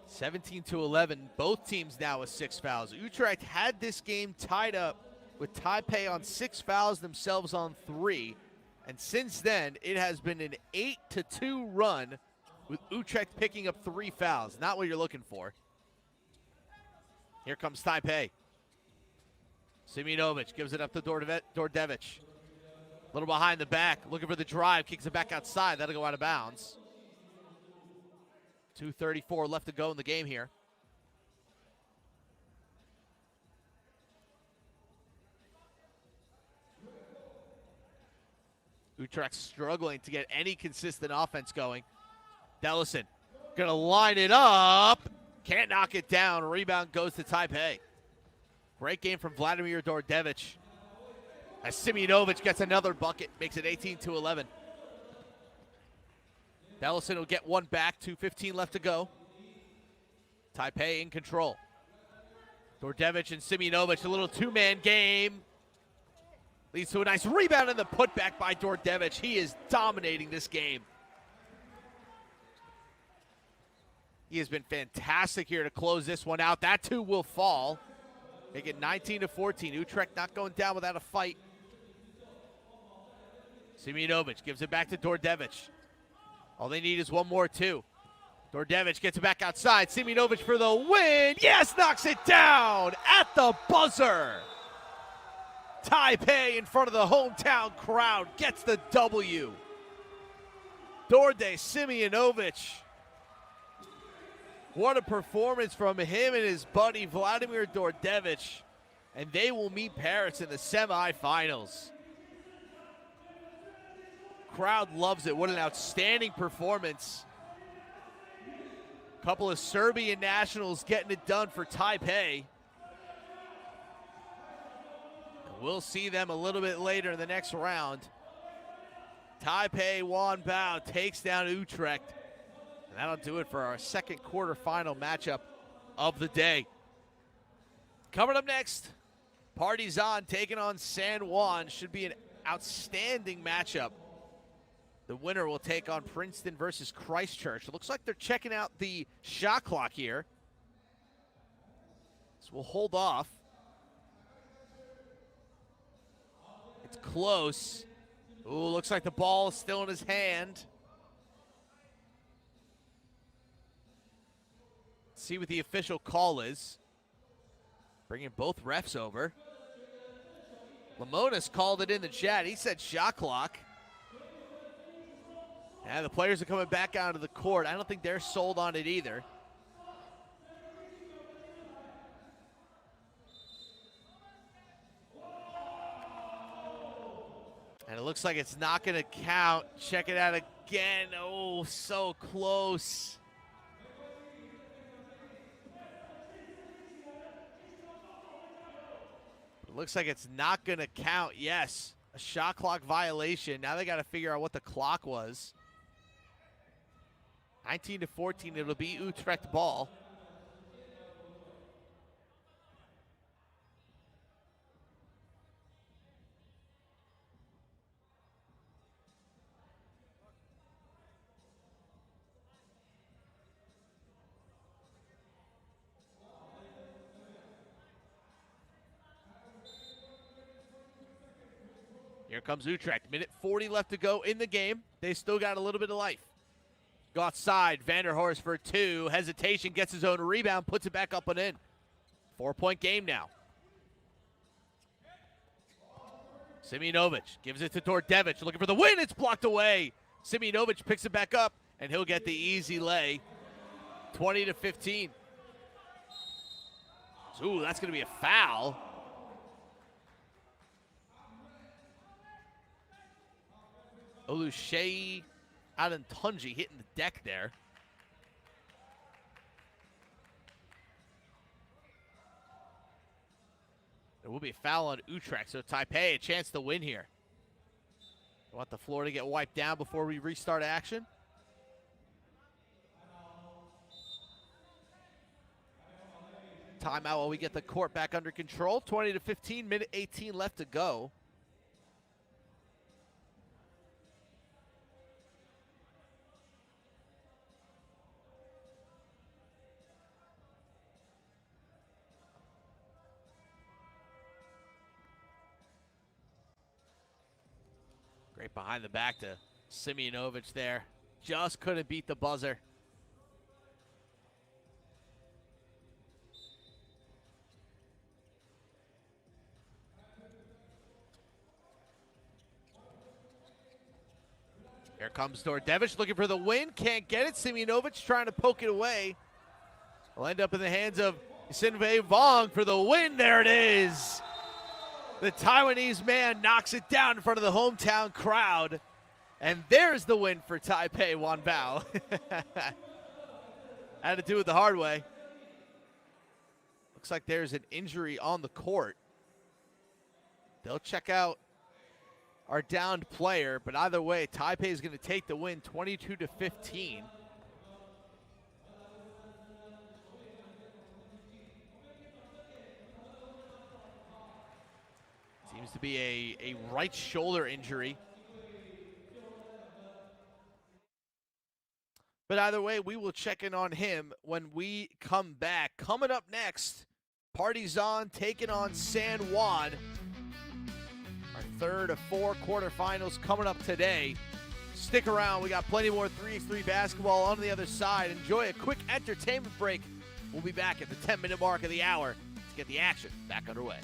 (17-11). Both teams now with 6 fouls. Utrecht had this game tied up with Taipei on 6 fouls, themselves on 3. And since then, it has been an 8-2 run with Utrecht picking up 3 fouls. Not what you're looking for. Here comes Taipei. Simionovic gives it up to Dordevich. A little behind the back, looking for the drive, kicks it back outside. That'll go out of bounds. 2:34 left to go in the game here. Utrecht struggling to get any consistent offense going. Dellison gonna line it up. Can't knock it down. Rebound goes to Taipei. Great game from Vladimir Dordevich. As Simionovic gets another bucket, makes it 18-11. Dellison will get one back, 2:15 left to go. Taipei in control. Dordevich and Simionovic, a little two-man game. Leads to a nice rebound and the putback by Dordevich. He is dominating this game. He has been fantastic here to close this one out. That too will fall. Make it 19-14. Utrecht not going down without a fight. Simionovic gives it back to Dordevich. All they need is one more, too. Dordevich gets it back outside. Simionovic for the win. Yes, knocks it down at the buzzer. Taipei in front of the hometown crowd gets the W. Simionovic. What a performance from him and his buddy Vladimir Dordevich. And they will meet Paris in the semifinals. Crowd loves it. What an outstanding performance. Couple of Serbian nationals getting it done for Taipei. We'll see them a little bit later in the next round. TaipeiWanBao takes down Utrecht. And that'll do it for our second quarterfinal matchup of the day. Coming up next, Partizan taking on San Juan. Should be an outstanding matchup. The winner will take on Princeton versus Christchurch. It looks like they're checking out the shot clock here. So we'll hold off. It's close. Ooh, looks like the ball is still in his hand. Let's see what the official call is. Bringing both refs over. Lamona's called it in the chat. He said shot clock. And the players are coming back out of the court. I don't think they're sold on it either. And it looks like it's not going to count. Check it out again. Oh, so close. It looks like it's not going to count. Yes, a shot clock violation. Now they got to figure out what the clock was. 19-14, it'll be Utrecht ball. Here comes Utrecht. Minute 40 left to go in the game. They still got a little bit of life. Go outside. Vanderhorst for two. Hesitation, gets his own rebound, puts it back up and in. 4-point game now. Simionovic gives it to Dordevich. Looking for the win. It's blocked away. Simionovic picks it back up, and he'll get the easy lay. 20-15. Ooh, that's going to be a foul. Oluseyi Adentunji hitting the deck there. There will be a foul on Utrecht, so Taipei a chance to win here. I want the floor to get wiped down before we restart action. Timeout while we get the court back under control. 20-15, minute 18 left to go. Great behind the back to Simionovic there. Just couldn't beat the buzzer. comes Dordevich looking for the win. Can't get it. Simionovic trying to poke it away. Will end up in the hands of Sinvei Vong for the win. There it is. The Taiwanese man knocks it down in front of the hometown crowd. And there's the win for TaipeiWanBao. Had to do it the hard way. Looks like there's an injury on the court. They'll check out our downed player, but either way, Taipei is going to take the win 22-15. Seems to be a right shoulder injury. But either way, we will check in on him when we come back. Coming up next, Partizan taking on San Juan. Our third of 4 quarterfinals coming up today. Stick around. We got plenty more 3x3 basketball on the other side. Enjoy a quick entertainment break. We'll be back at the 10-minute mark of the hour to get the action back underway.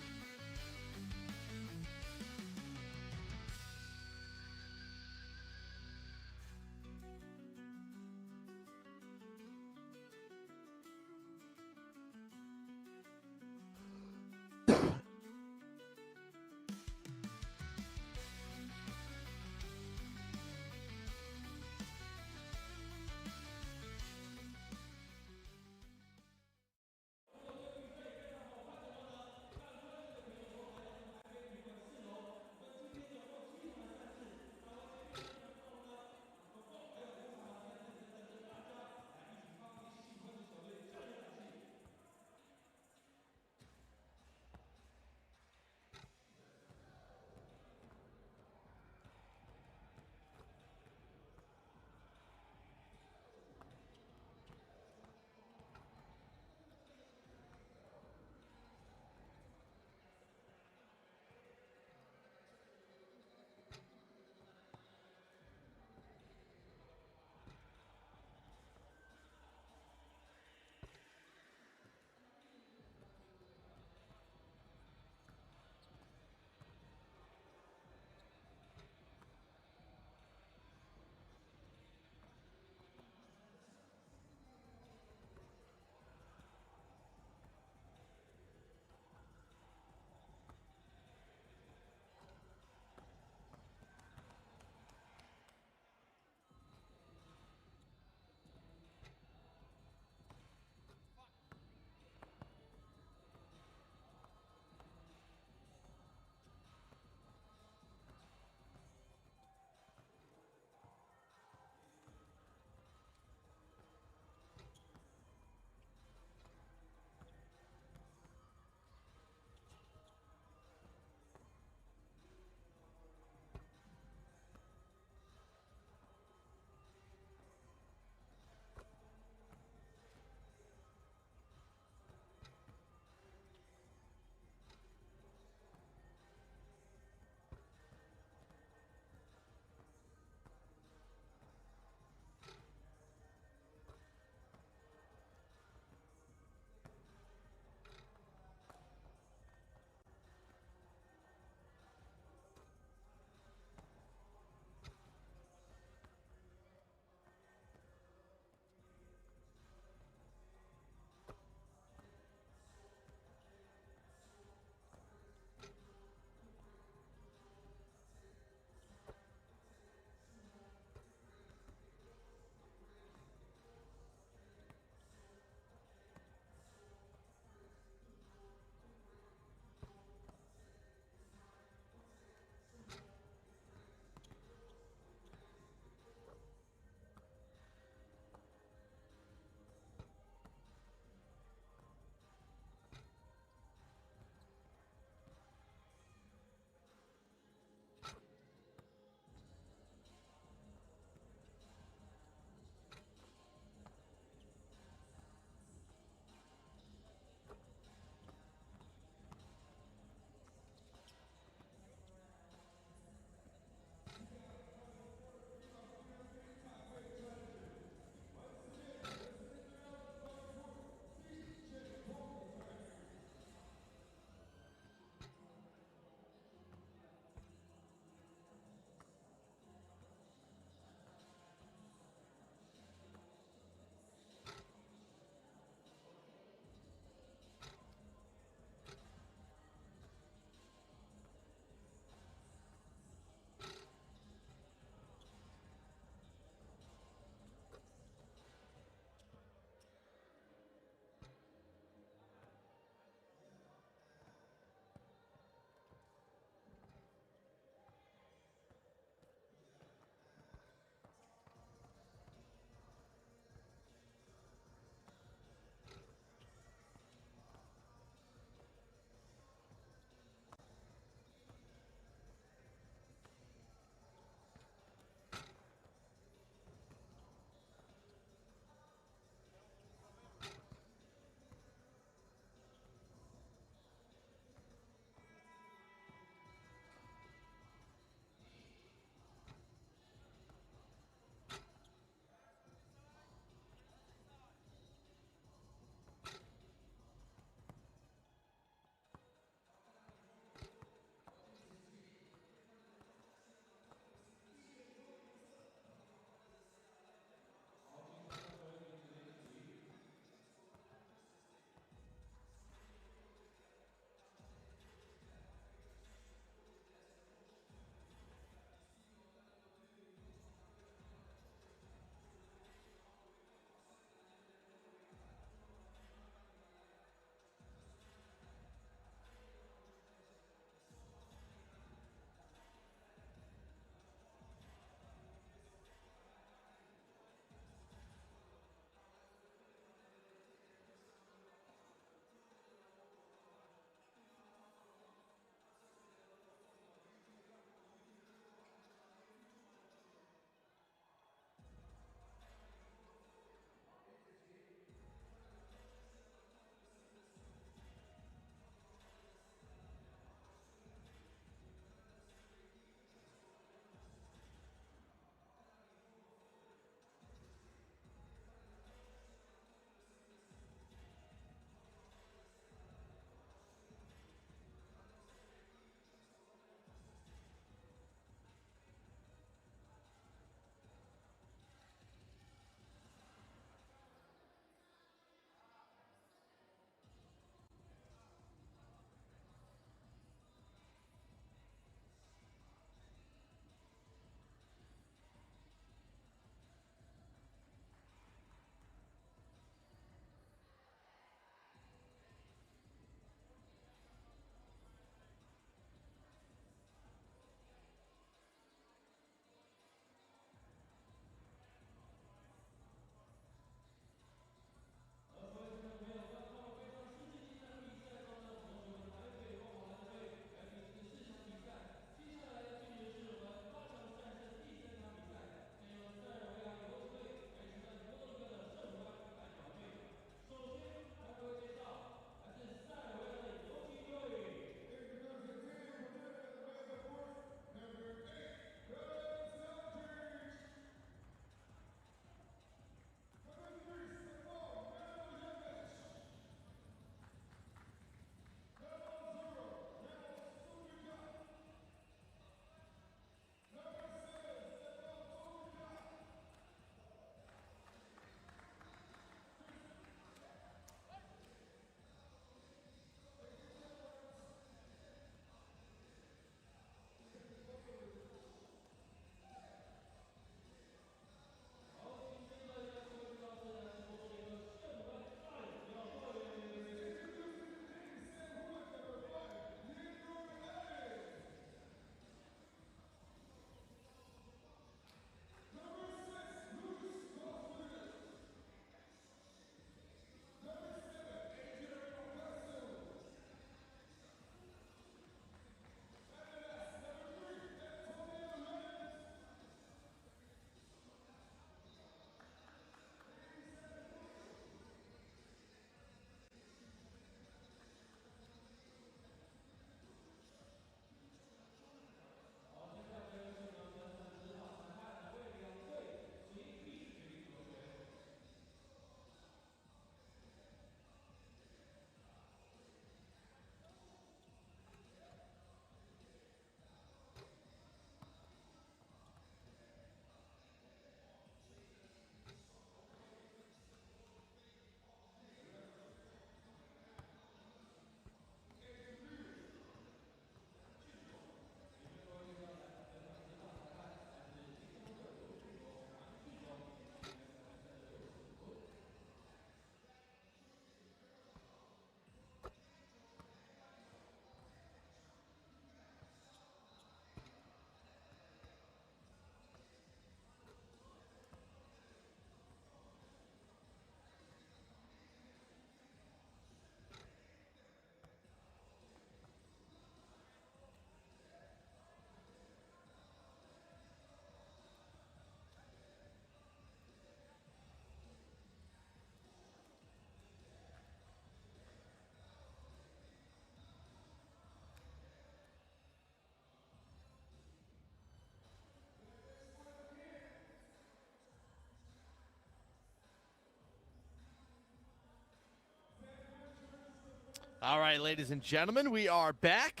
All right, ladies and gentlemen, we are back.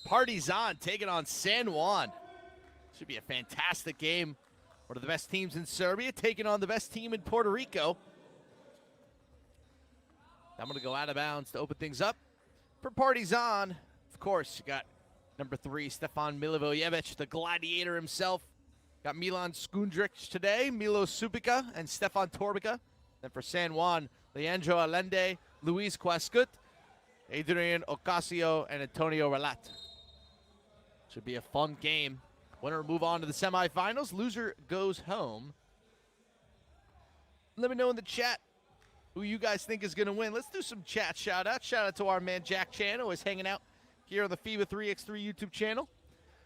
Partizan taking on San Juan. Should be a fantastic game. One of the best teams in Serbia taking on the best team in Puerto Rico. I'm going to go out of bounds to open things up. For Partizan, of course, you got number 3, Stefan Milivojevic, the gladiator himself. Got Milan Skundric today, Milo Supica, and Stefan Torbica. Then for San Juan, Leandro Allende, Luis Quascut, Adrian Ocasio, and Antonio Relat. Should be a fun game. Winner will move on to the semifinals. Loser goes home. Let me know in the chat who you guys think is going to win. Let's do some chat shout-outs. Shout-out to our man Jack Chan, who is hanging out here on the FIBA 3x3 YouTube channel.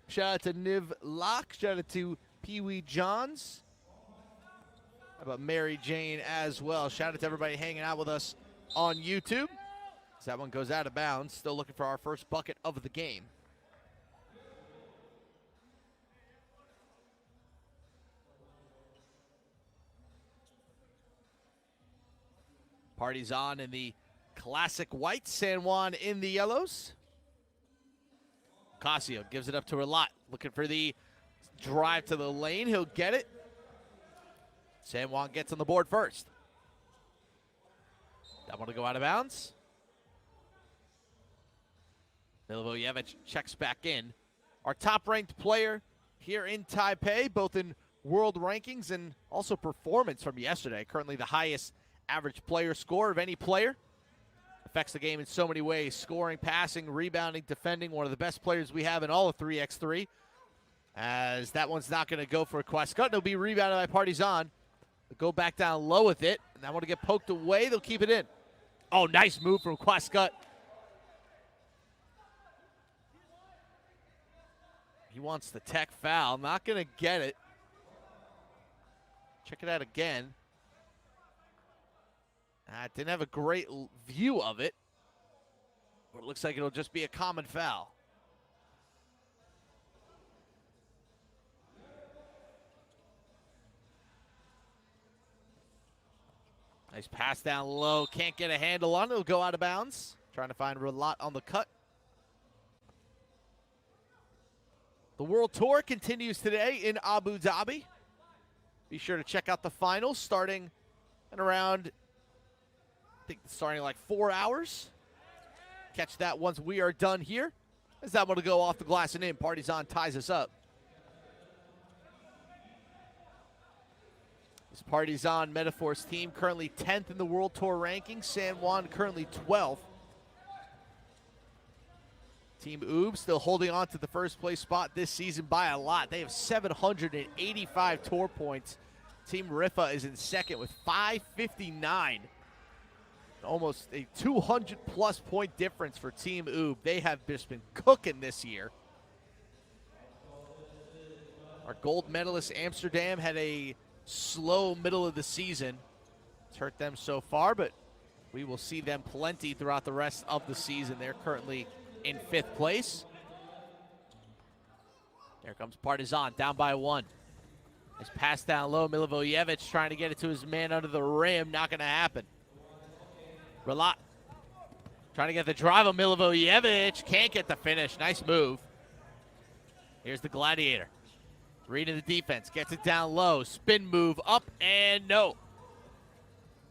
Shout-out to Niv Locke. Shout-out to Pee-wee Johns. How about Mary Jane as well? Shout-out to everybody hanging out with us on YouTube. As that one goes out of bounds. Still looking for our first bucket of the game. Partizan in the classic white, San Juan in the yellows. Ocasio gives it up to Relat, looking for the drive to the lane. He'll get it. San Juan gets on the board first. That one to go out of bounds. Milivojevic checks back in. Our top-ranked player here in Taipei, both in world rankings and also performance from yesterday. Currently the highest average player score of any player. Affects the game in so many ways. Scoring, passing, rebounding, defending. One of the best players we have in all of 3x3. As that one's not going to go for Quascut. It'll be rebounded by Partizan. They'll go back down low with it. And that one to get poked away. They'll keep it in. Oh, nice move from Quascut. He wants the tech foul. Not going to get it. Check it out again. Didn't have a great view of it. But it looks like it'll just be a common foul. Nice pass down low. Can't get a handle on it. It'll go out of bounds. Trying to find Relat on the cut. The World Tour continues today in Abu Dhabi. Be sure to check out the finals starting in around, I think starting like 4 hours. Catch that once we are done here. As that one to go off the glass and in. Partizan ties us up. This Partizan Metaphors team currently 10th in the World Tour rankings. San Juan currently 12th. Team Oob still holding on to the first place spot this season by a lot. They have 785 tour points. Team Rifa is in second with 559. Almost a 200-plus point difference for Team Oob. They have just been cooking this year. Our gold medalist Amsterdam had a slow middle of the season. It's hurt them so far, but we will see them plenty throughout the rest of the season. They're currently in 5th place. There comes Partizan, down by 1. Nice pass down low. Milivojevic trying to get it to his man under the rim. Not going to happen. Relat trying to get the drive on Milivojevic. Can't get the finish. Nice move. Here's the Gladiator. Reading the defense. Gets it down low. Spin move up and no.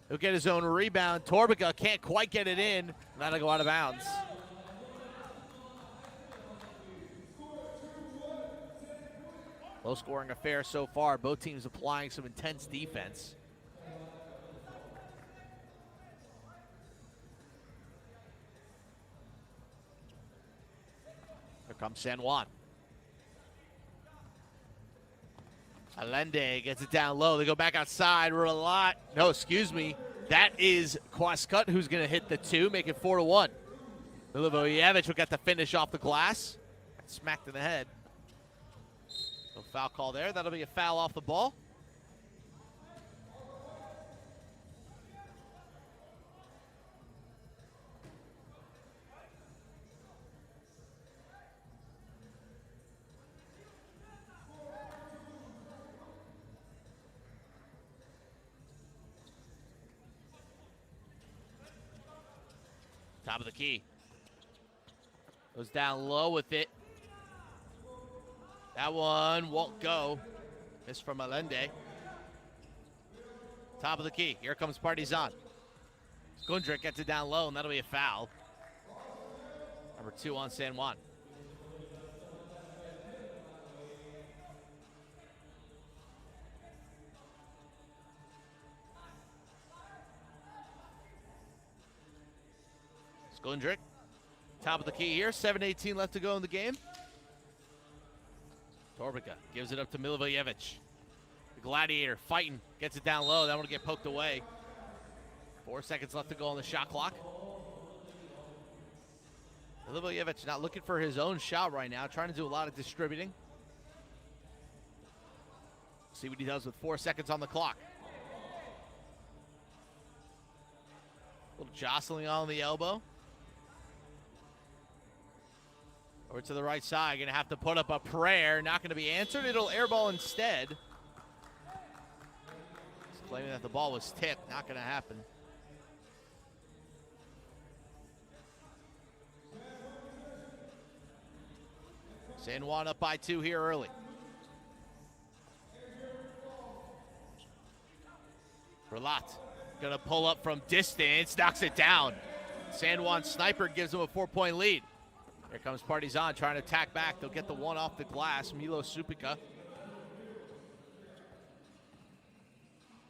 He'll get his own rebound. Torbica can't quite get it in. That'll go out of bounds. Low-scoring affair so far. Both teams applying some intense defense. Here comes San Juan. Allende gets it down low. They go back outside. Relat. No, excuse me. That is Quascut who's going to hit the 2, make it 4-1. Milivojevic will get the finish off the glass. Smacked in the head. No foul call there. That'll be a foul off the ball. Top of the key. Goes down low with it. That one won't go. Miss from Allende. Top of the key. Here comes Partizan. Skundrick gets it down low, and that'll be a foul. Number 2 on San Juan. Skundrick. Top of the key here. 7:18 left to go in the game. Podgorica gives it up to Milivojevic. The Gladiator fighting. Gets it down low. That one will get poked away. 4 seconds left to go on the shot clock. Milivojevic not looking for his own shot right now. Trying to do a lot of distributing. See what he does with 4 seconds on the clock. A little jostling on the elbow. Over to the right side, gonna have to put up a prayer. Not gonna be answered, it'll airball instead. He's claiming that the ball was tipped, not gonna happen. San Juan up by 2 here early. Relat, gonna pull up from distance, knocks it down. San Juan sniper gives him a 4-point lead. Here comes Partizan trying to attack back. They'll get the one off the glass. Milo Supica.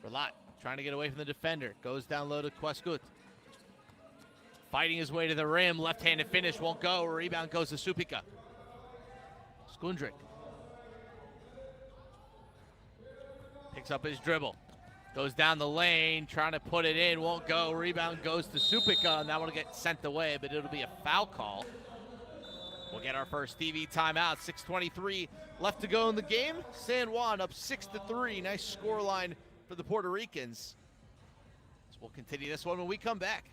Relat trying to get away from the defender. Goes down low to Queskut. Fighting his way to the rim. Left-handed finish won't go. Rebound goes to Supica. Skundrick. Picks up his dribble. Goes down the lane. Trying to put it in. Won't go. Rebound goes to Supica. And that one will get sent away, but it'll be a foul call. We'll get our first TV timeout. 6:23 left to go in the game. San Juan up 6-3. Nice score line for the Puerto Ricans. So we'll continue this one when we come back.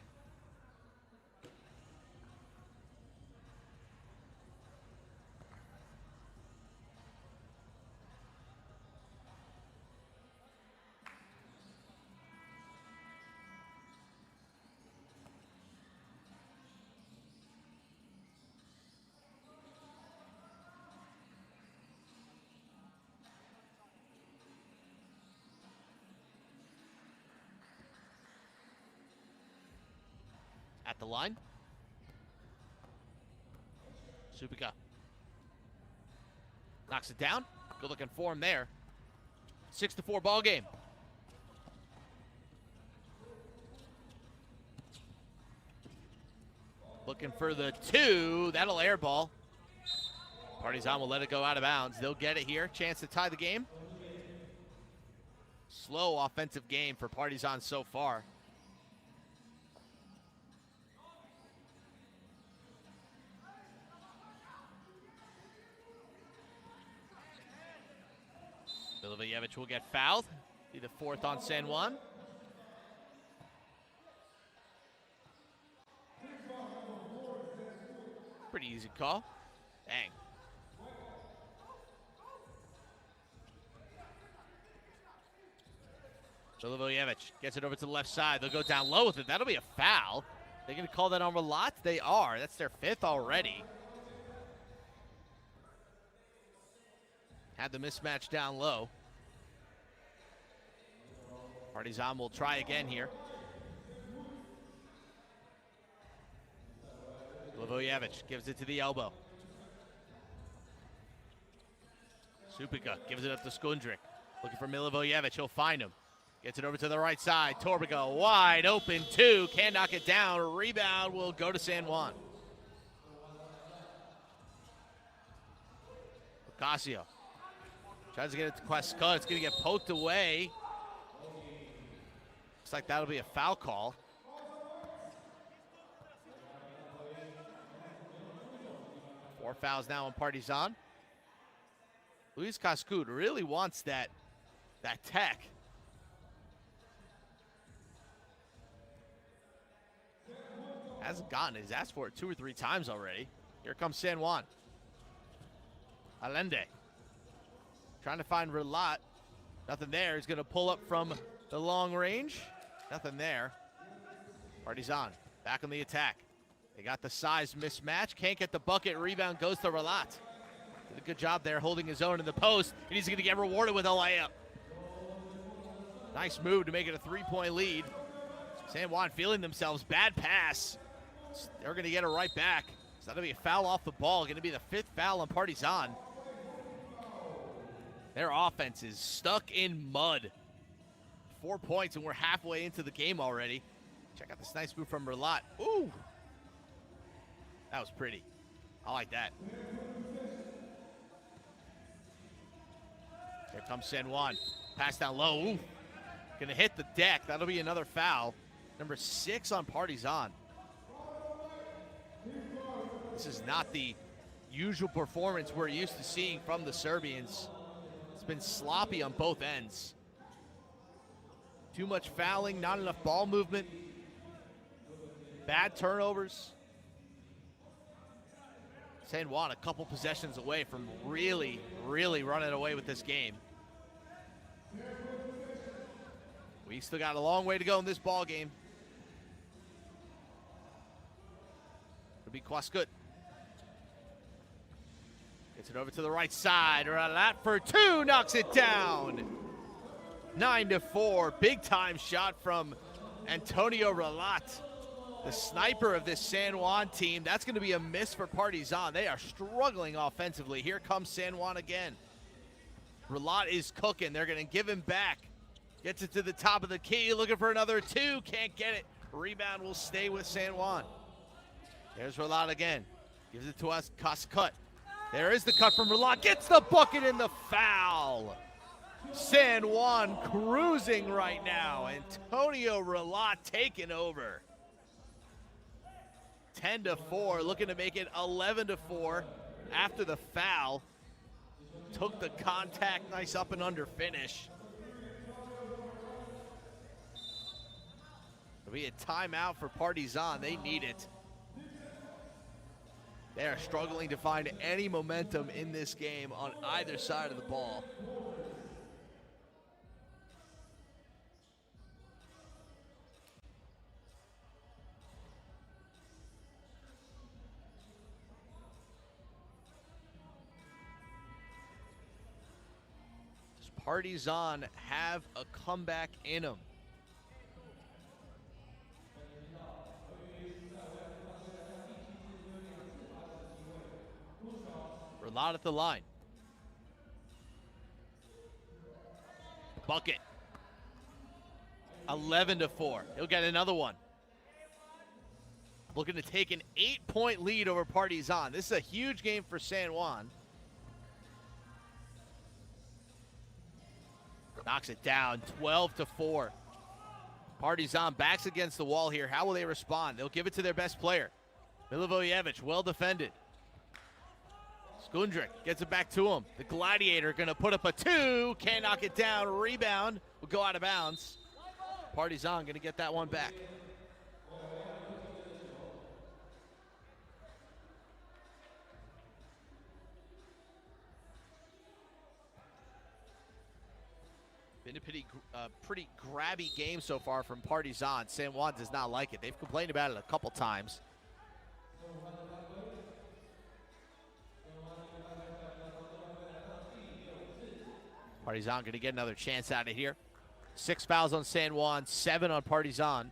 At the line. Supica knocks it down. Good looking form there. 6-4 ball game. Looking for the 2. That'll airball. Partizan will let it go out of bounds. They'll get it here. Chance to tie the game. Slow offensive game for Partizan so far. Milivojevic will get fouled. Be the 4th on San Juan. Pretty easy call. Dang. Milivojevic gets it over to the left side. They'll go down low with it. That'll be a foul. They're going to call that on Relat? They are. That's their 5th already. Had the mismatch down low. Partizan will try again here. Milivojevic gives it to the elbow. Supica gives it up to Skundrick. Looking for Milivojevic. He'll find him. Gets it over to the right side. Podgorica wide open 2. Can't knock it down. Rebound will go to San Juan. Ocasio tries to get it to Queskut. It's going to get poked away. Looks like that'll be a foul call. Four fouls now on Partizan. Luis Queskut really wants that tech. Hasn't gotten it. He's asked for it 2 or 3 times already. Here comes San Juan. Allende. Trying to find Relat. Nothing there. He's going to pull up from the long range. Nothing there. Partizan back on the attack. They got the size mismatch. Can't get the bucket. Rebound goes to Relat. Did a good job there holding his own in the post. And he's going to get rewarded with a layup. Nice move to make it a 3-point lead. San Juan feeling themselves. Bad pass. They're going to get it right back. It's not going to be a foul off the ball. Going to be the 5th foul on Partizan. Their offense is stuck in mud. 4 points, and we're halfway into the game already. Check out this nice move from Relat. Ooh. That was pretty. I like that. Here comes San Juan. Pass down low. Ooh. Gonna hit the deck. That'll be another foul. Number 6 on Partizan. This is not the usual performance we're used to seeing from the Serbians. It's been sloppy on both ends. Too much fouling, not enough ball movement. Bad turnovers. San Juan a couple possessions away from really, really running away with this game. We still got a long way to go in this ball game. It'll be Quascut. Gets it over to the right side. Relat for 2, knocks it down. 9-4, big time shot from Antonio Relat, the sniper of this San Juan team. That's going to be a miss for Partizan. They are struggling offensively. Here comes San Juan again. Relat is cooking. They're going to give him back. Gets it to the top of the key, looking for another 2. Can't get it. Rebound will stay with San Juan. There's Relat again. Gives it to us. Cut. There is the cut from Relat. Gets the bucket and the foul. San Juan cruising right now. Antonio Relat taking over. 10-4, looking to make it 11-4 after the foul. Took the contact, nice up and under finish. It'll be a timeout for Partizan. They need it. They are struggling to find any momentum in this game on either side of the ball. Does Partizan have a comeback in them? Relat at the line. Bucket. 11-4. He'll get another one. Looking to take an 8-point lead over Partizan. This is a huge game for San Juan. Knocks it down, 12-4. Partizan backs against the wall here. How will they respond? They'll give it to their best player. Milivojevic, well defended. Skundrick gets it back to him. The Gladiator gonna put up a 2. Can't knock it down. Rebound will go out of bounds. Partizan gonna get that one back. Been a pretty grabby game so far from Partizan. San Juan does not like it. They've complained about it a couple times. Partizan going to get another chance out of here. 6 fouls on San Juan, 7 on Partizan.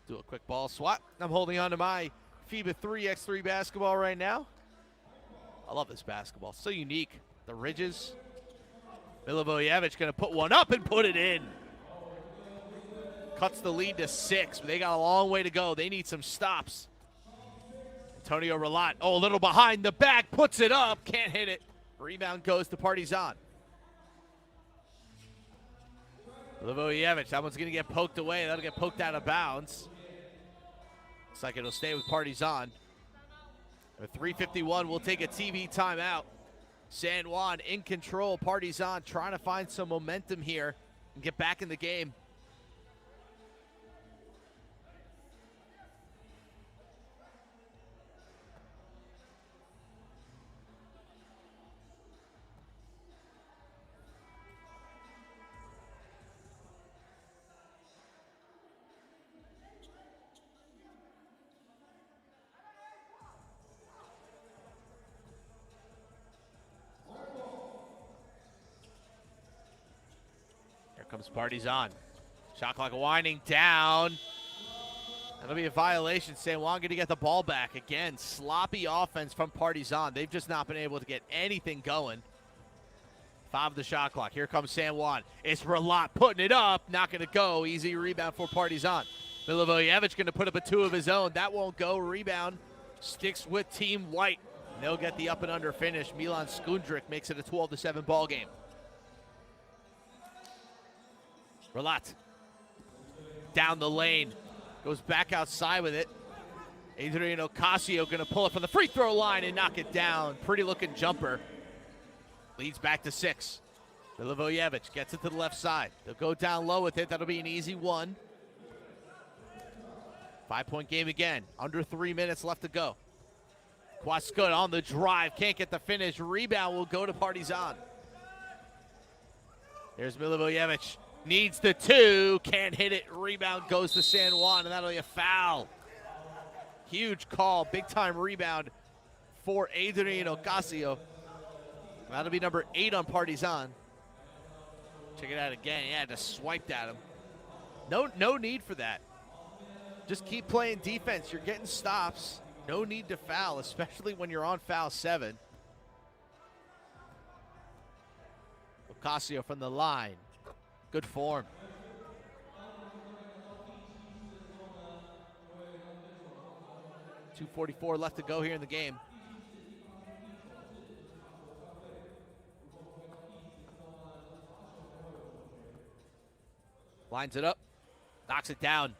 Do a quick ball swat. I'm holding on to my FIBA 3x3 basketball right now. I love this basketball. So unique. The ridges. Milivojevic going to put one up and put it in. Cuts the lead to 6, but they got a long way to go. They need some stops. Antonio Relat, a little behind the back, puts it up, can't hit it. Rebound goes to Partizan. Milivojevic, that one's going to get poked away. That'll get poked out of bounds. Looks like it'll stay with Partizan. At 3:51, we'll take a TV timeout. San Juan in control. Partizan trying to find some momentum here and get back in the game. comes Partizan. Shot clock winding down. That'll be a violation. San Juan going to get the ball back. Again, sloppy offense from Partizan. They've just not been able to get anything going. 5 of the shot clock. Here comes San Juan. It's Relat putting it up. Not going to go. Easy rebound for Partizan. Milivojevic going to put up a 2 of his own. That won't go. Rebound sticks with Team White. And they'll get the up and under finish. Milan Skundrick makes it a 12-7 ball game. Relat down the lane. Goes back outside with it. Adrian Ocasio going to pull it from the free throw line and knock it down. Pretty looking jumper. Leads back to 6. Milivojevic gets it to the left side. They'll go down low with it. That'll be an easy 1. 5-point game again. Under 3 minutes left to go. Quascud on the drive. Can't get the finish. Rebound will go to Partizan. There's Milivojevic. Needs the 2. Can't hit it. Rebound goes to San Juan, and that'll be a foul. Huge call. Big-time rebound for Adrian Ocasio. That'll be number 8 on Partizan. Check it out again. Yeah, just swiped at him. No need for that. Just keep playing defense. You're getting stops. No need to foul, especially when you're on foul 7. Ocasio from the line. Good form. .244 left to go here in the game. Lines it up, knocks it down.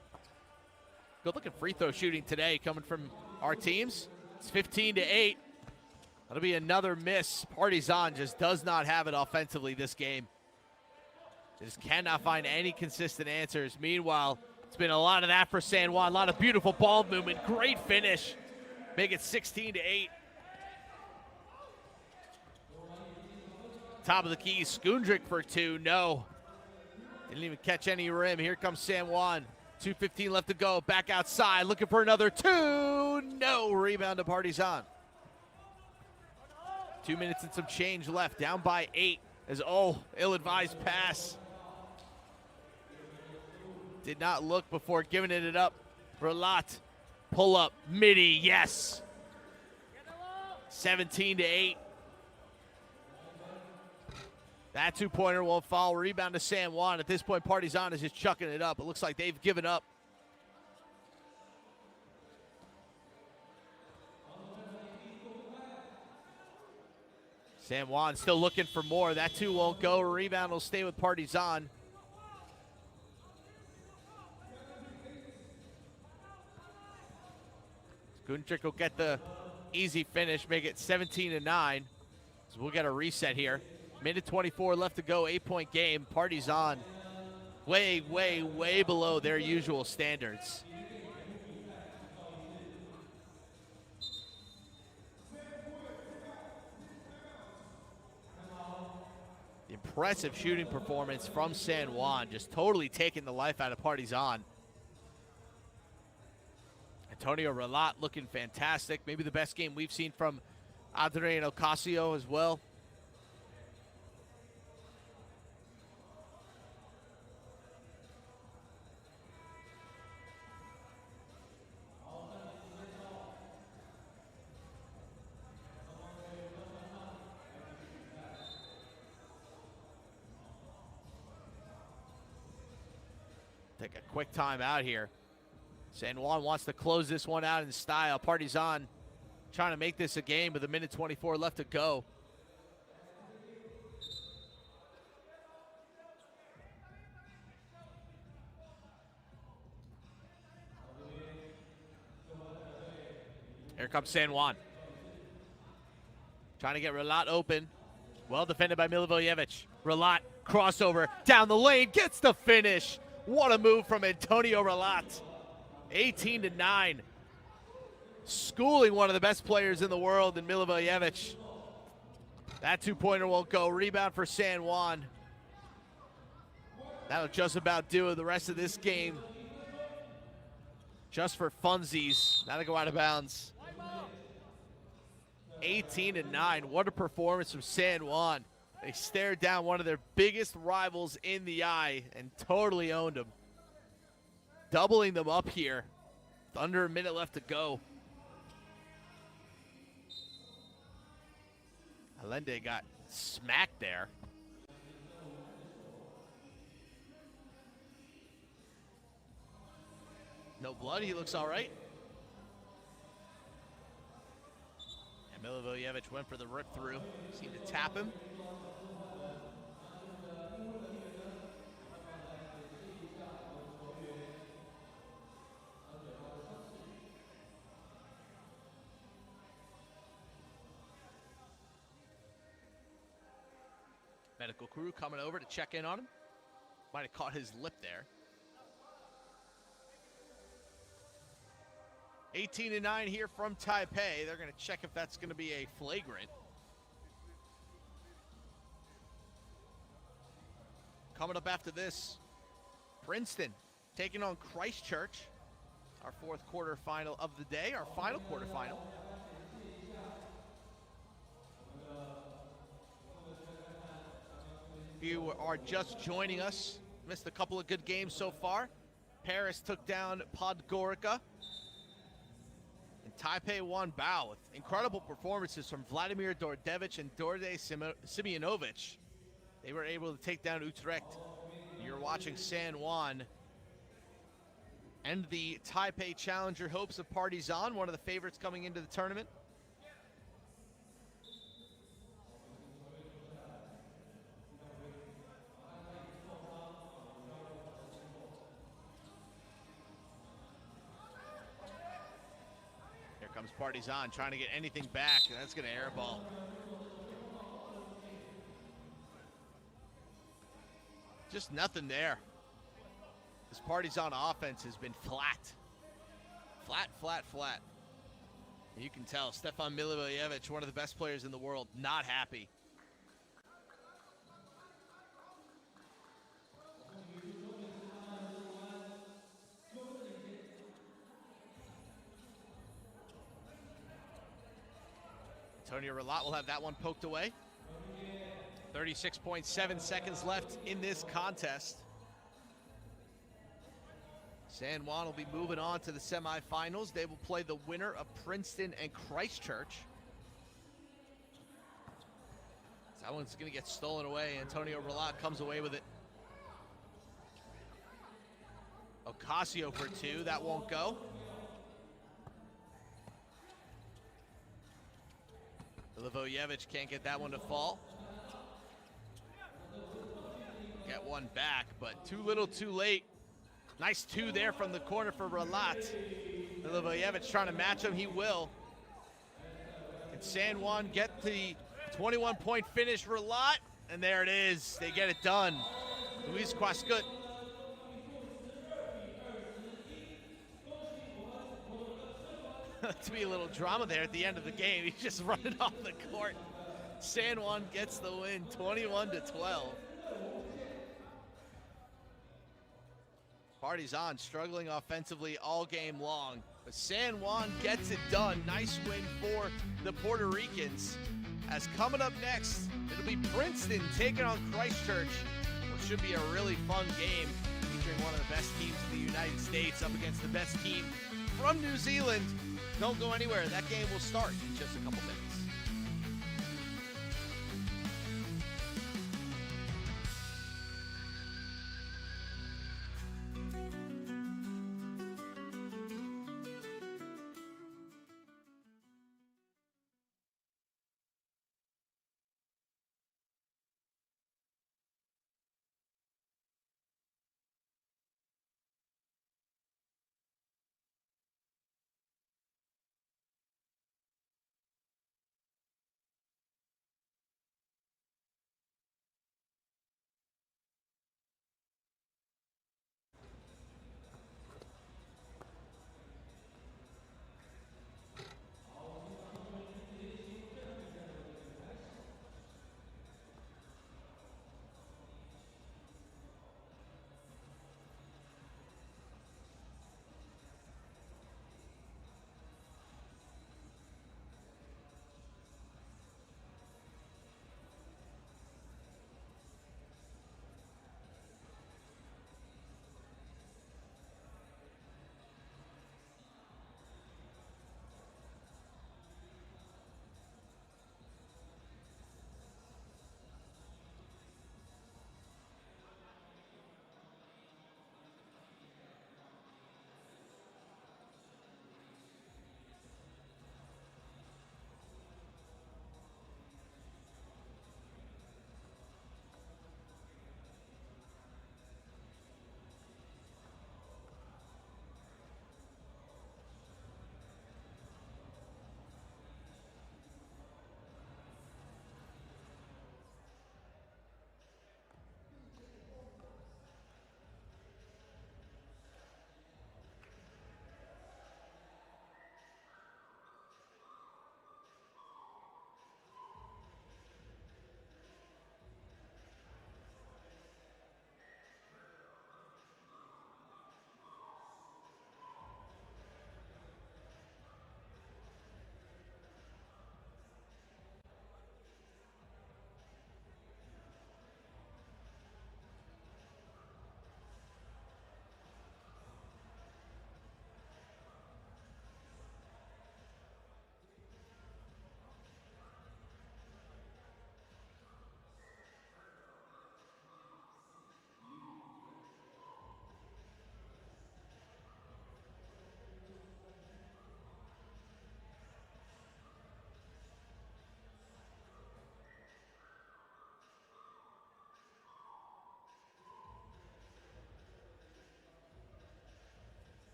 Good looking free throw shooting today coming from our teams. It's 15-8. That'll be another miss. Partizan just does not have it offensively this game. They just cannot find any consistent answers. Meanwhile, it's been a lot of that for San Juan. A lot of beautiful ball movement. Great finish. Make it 16-8. Top of the key, Skundrick for 2. No. Didn't even catch any rim. Here comes San Juan. 2:15 left to go. Back outside. Looking for another 2. No. Rebound to Partizan. 2 minutes and some change left. Down by 8. As ill-advised pass. Did not look before giving it up. Relat, pull up, midi, yes. 17-8. That 2-pointer won't fall. Rebound to San Juan. At this point, Partizan is just chucking it up. It looks like they've given up. San Juan still looking for more. That 2 won't go. Rebound will stay with Partizan. Skundrick will get the easy finish, make it 17-9. So we'll get a reset here. Minute 24 left to go, 8-point game. Partizan way, way, way below their usual standards. Impressive shooting performance from San Juan, just totally taking the life out of Partizan. Antonio Relat looking fantastic. Maybe the best game we've seen from Adrian Ocasio as well. Take a quick time out here. San Juan wants to close this one out in style. Partizan trying to make this a game with 1:24 left to go. Here comes San Juan. Trying to get Relat open. Well defended by Milivojevic. Relat crossover down the lane, gets the finish. What a move from Antonio Relat. 18-9. Schooling one of the best players in the world in Milivojevic. That 2-pointer won't go. Rebound for San Juan. That'll just about do it the rest of this game. Just for funsies. That'll go out of bounds. 18-9. What a performance from San Juan. They stared down one of their biggest rivals in the eye and totally owned them. Doubling them up here. Under a minute left to go. Allende got smacked there. No blood, he looks all right. And Milivojevic went for the rip through. Seemed to tap him. Medical crew coming over to check in on him. Might have caught his lip there. 18-9 here from Taipei. They're going to check if that's going to be a flagrant. Coming up after this, Princeton taking on Christchurch. Our fourth quarterfinal of the day, our final quarterfinal. If you are just joining us, missed a couple of good games so far. Paris took down Podgorica. And TaipeiWanBao with incredible performances from Vladimir Dordevich and Dorde Simionovic. They were able to take down Utrecht. You're watching San Juan and the Taipei Challenger hopes of Partizan, one of the favorites coming into the tournament. Here comes Partizan trying to get anything back, and that's going to airball. Just nothing there. This Partizan offense has been flat. Flat, flat, flat. And you can tell Stefan Milivojevic, one of the best players in the world, not happy. Antonio Relat will have that one poked away. 36.7 seconds left in this contest. San Juan will be moving on to the semifinals. They will play the winner of Princeton and Christchurch. That one's going to get stolen away. Antonio Relat comes away with it. Ocasio for two. That won't go. Milivojevic can't get that one to fall. Get one back, but too little too late. Nice two there from the corner for Relat. Milivojevic trying to match him, he will. Can San Juan get the 21-point finish? Relat, and there it is. They get it done. Luis Quascut. To be a little drama there at the end of the game. He's just running off the court. San Juan gets the win, 21-12. Partizan struggling offensively all game long, but San Juan gets it done. Nice win for the Puerto Ricans. As coming up next, it'll be Princeton taking on Christchurch, which should be a really fun game, featuring one of the best teams in the United States up against the best team from New Zealand. Don't go anywhere. That game will start in just a couple minutes.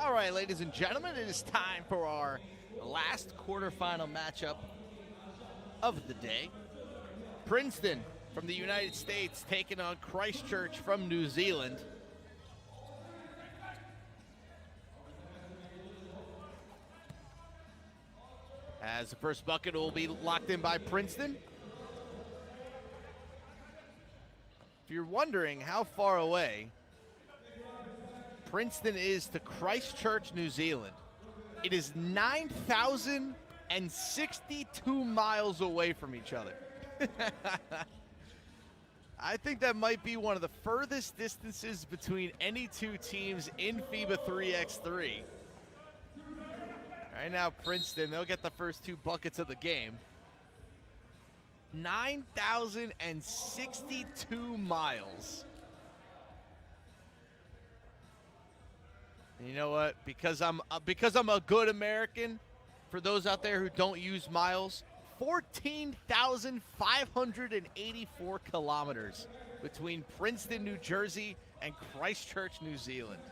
All right, ladies and gentlemen, it is time for our last quarterfinal matchup of the day. Princeton from the United States taking on Christchurch from New Zealand. As the first bucket will be locked in by Princeton. If you're wondering how far away Princeton is to Christchurch, New Zealand, it is 9,062 miles away from each other. I think that might be one of the furthest distances between any two teams in FIBA 3x3. Right now, Princeton, they'll get the first two buckets of the game. 9,062 miles. And you know what? Because I'm a good American, for those out there who don't use miles, 14,584 kilometers between Princeton, New Jersey, and Christchurch, New Zealand.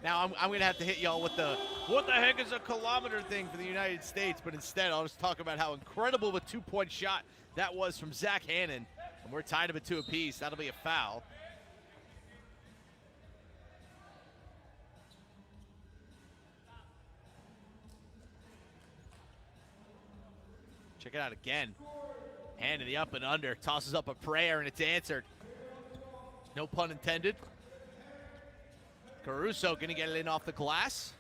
Now, I'm going to have to hit y'all with the what the heck is a kilometer thing for the United States, but instead I'll just talk about how incredible of a two-point shot that was from Zach Hannon. And we're tied up at 2 apiece. That'll be a foul. Check it out again. Hand in the up and under. Tosses up a prayer, and it's answered. No pun intended. Caruso going to get it in off the glass.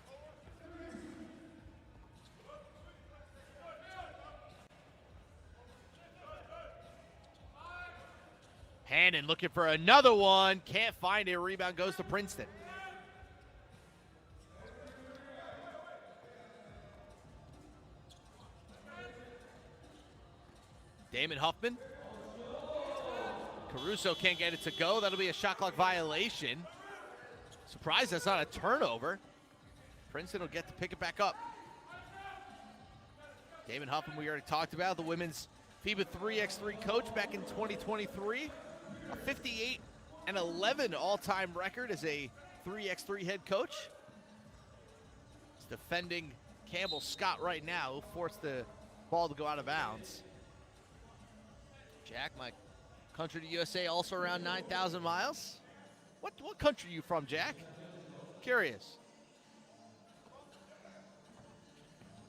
Hannon looking for another one. Can't find it. Rebound goes to Princeton. Damon Huffman. Caruso can't get it to go. That'll be a shot clock violation. Surprised that's not a turnover. Princeton will get to pick it back up. Damon Huffman, we already talked about, the women's FIBA 3x3 coach back in 2023. A 58-11 all-time record as a 3x3 head coach. He's defending Campbell Scott right now, who forced the ball to go out of bounds. Jack, my country to USA, also around 9,000 miles. What country are you from, Jack? Curious.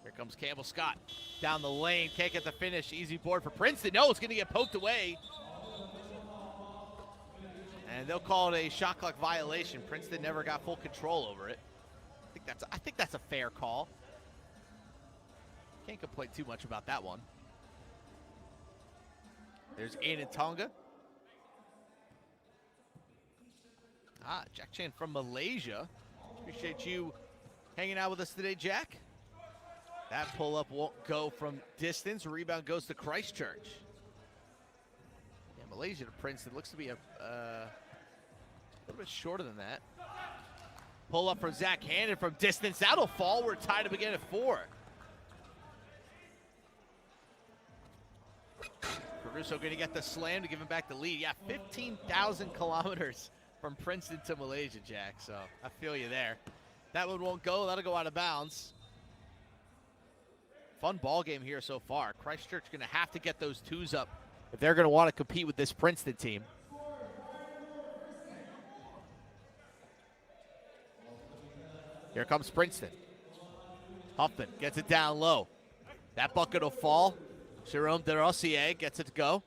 Here comes Campbell Scott down the lane. Can't get the finish. Easy board for Princeton. No, it's going to get poked away. And they'll call it a shot clock violation. Princeton never got full control over it. I think that's a fair call. Can't complain too much about that one. There's Aiden Tonga. Jack Chan from Malaysia. Appreciate you hanging out with us today, Jack. That pull-up won't go from distance. Rebound goes to Christchurch. Yeah, Malaysia to Princeton looks to be a little bit shorter than that. Pull-up from Zach Hannon from distance. That'll fall. We're tied up again at 4. Caruso going to get the slam to give him back the lead. Yeah, 15,000 kilometers from Princeton to Malaysia, Jack, so I feel you there. That one won't go. That'll go out of bounds. Fun ball game here so far. Christchurch going to have to get those twos up if they're going to want to compete with this Princeton team. Here comes Princeton. Huffman gets it down low. That bucket will fall. Jerome DeRossier gets it to go.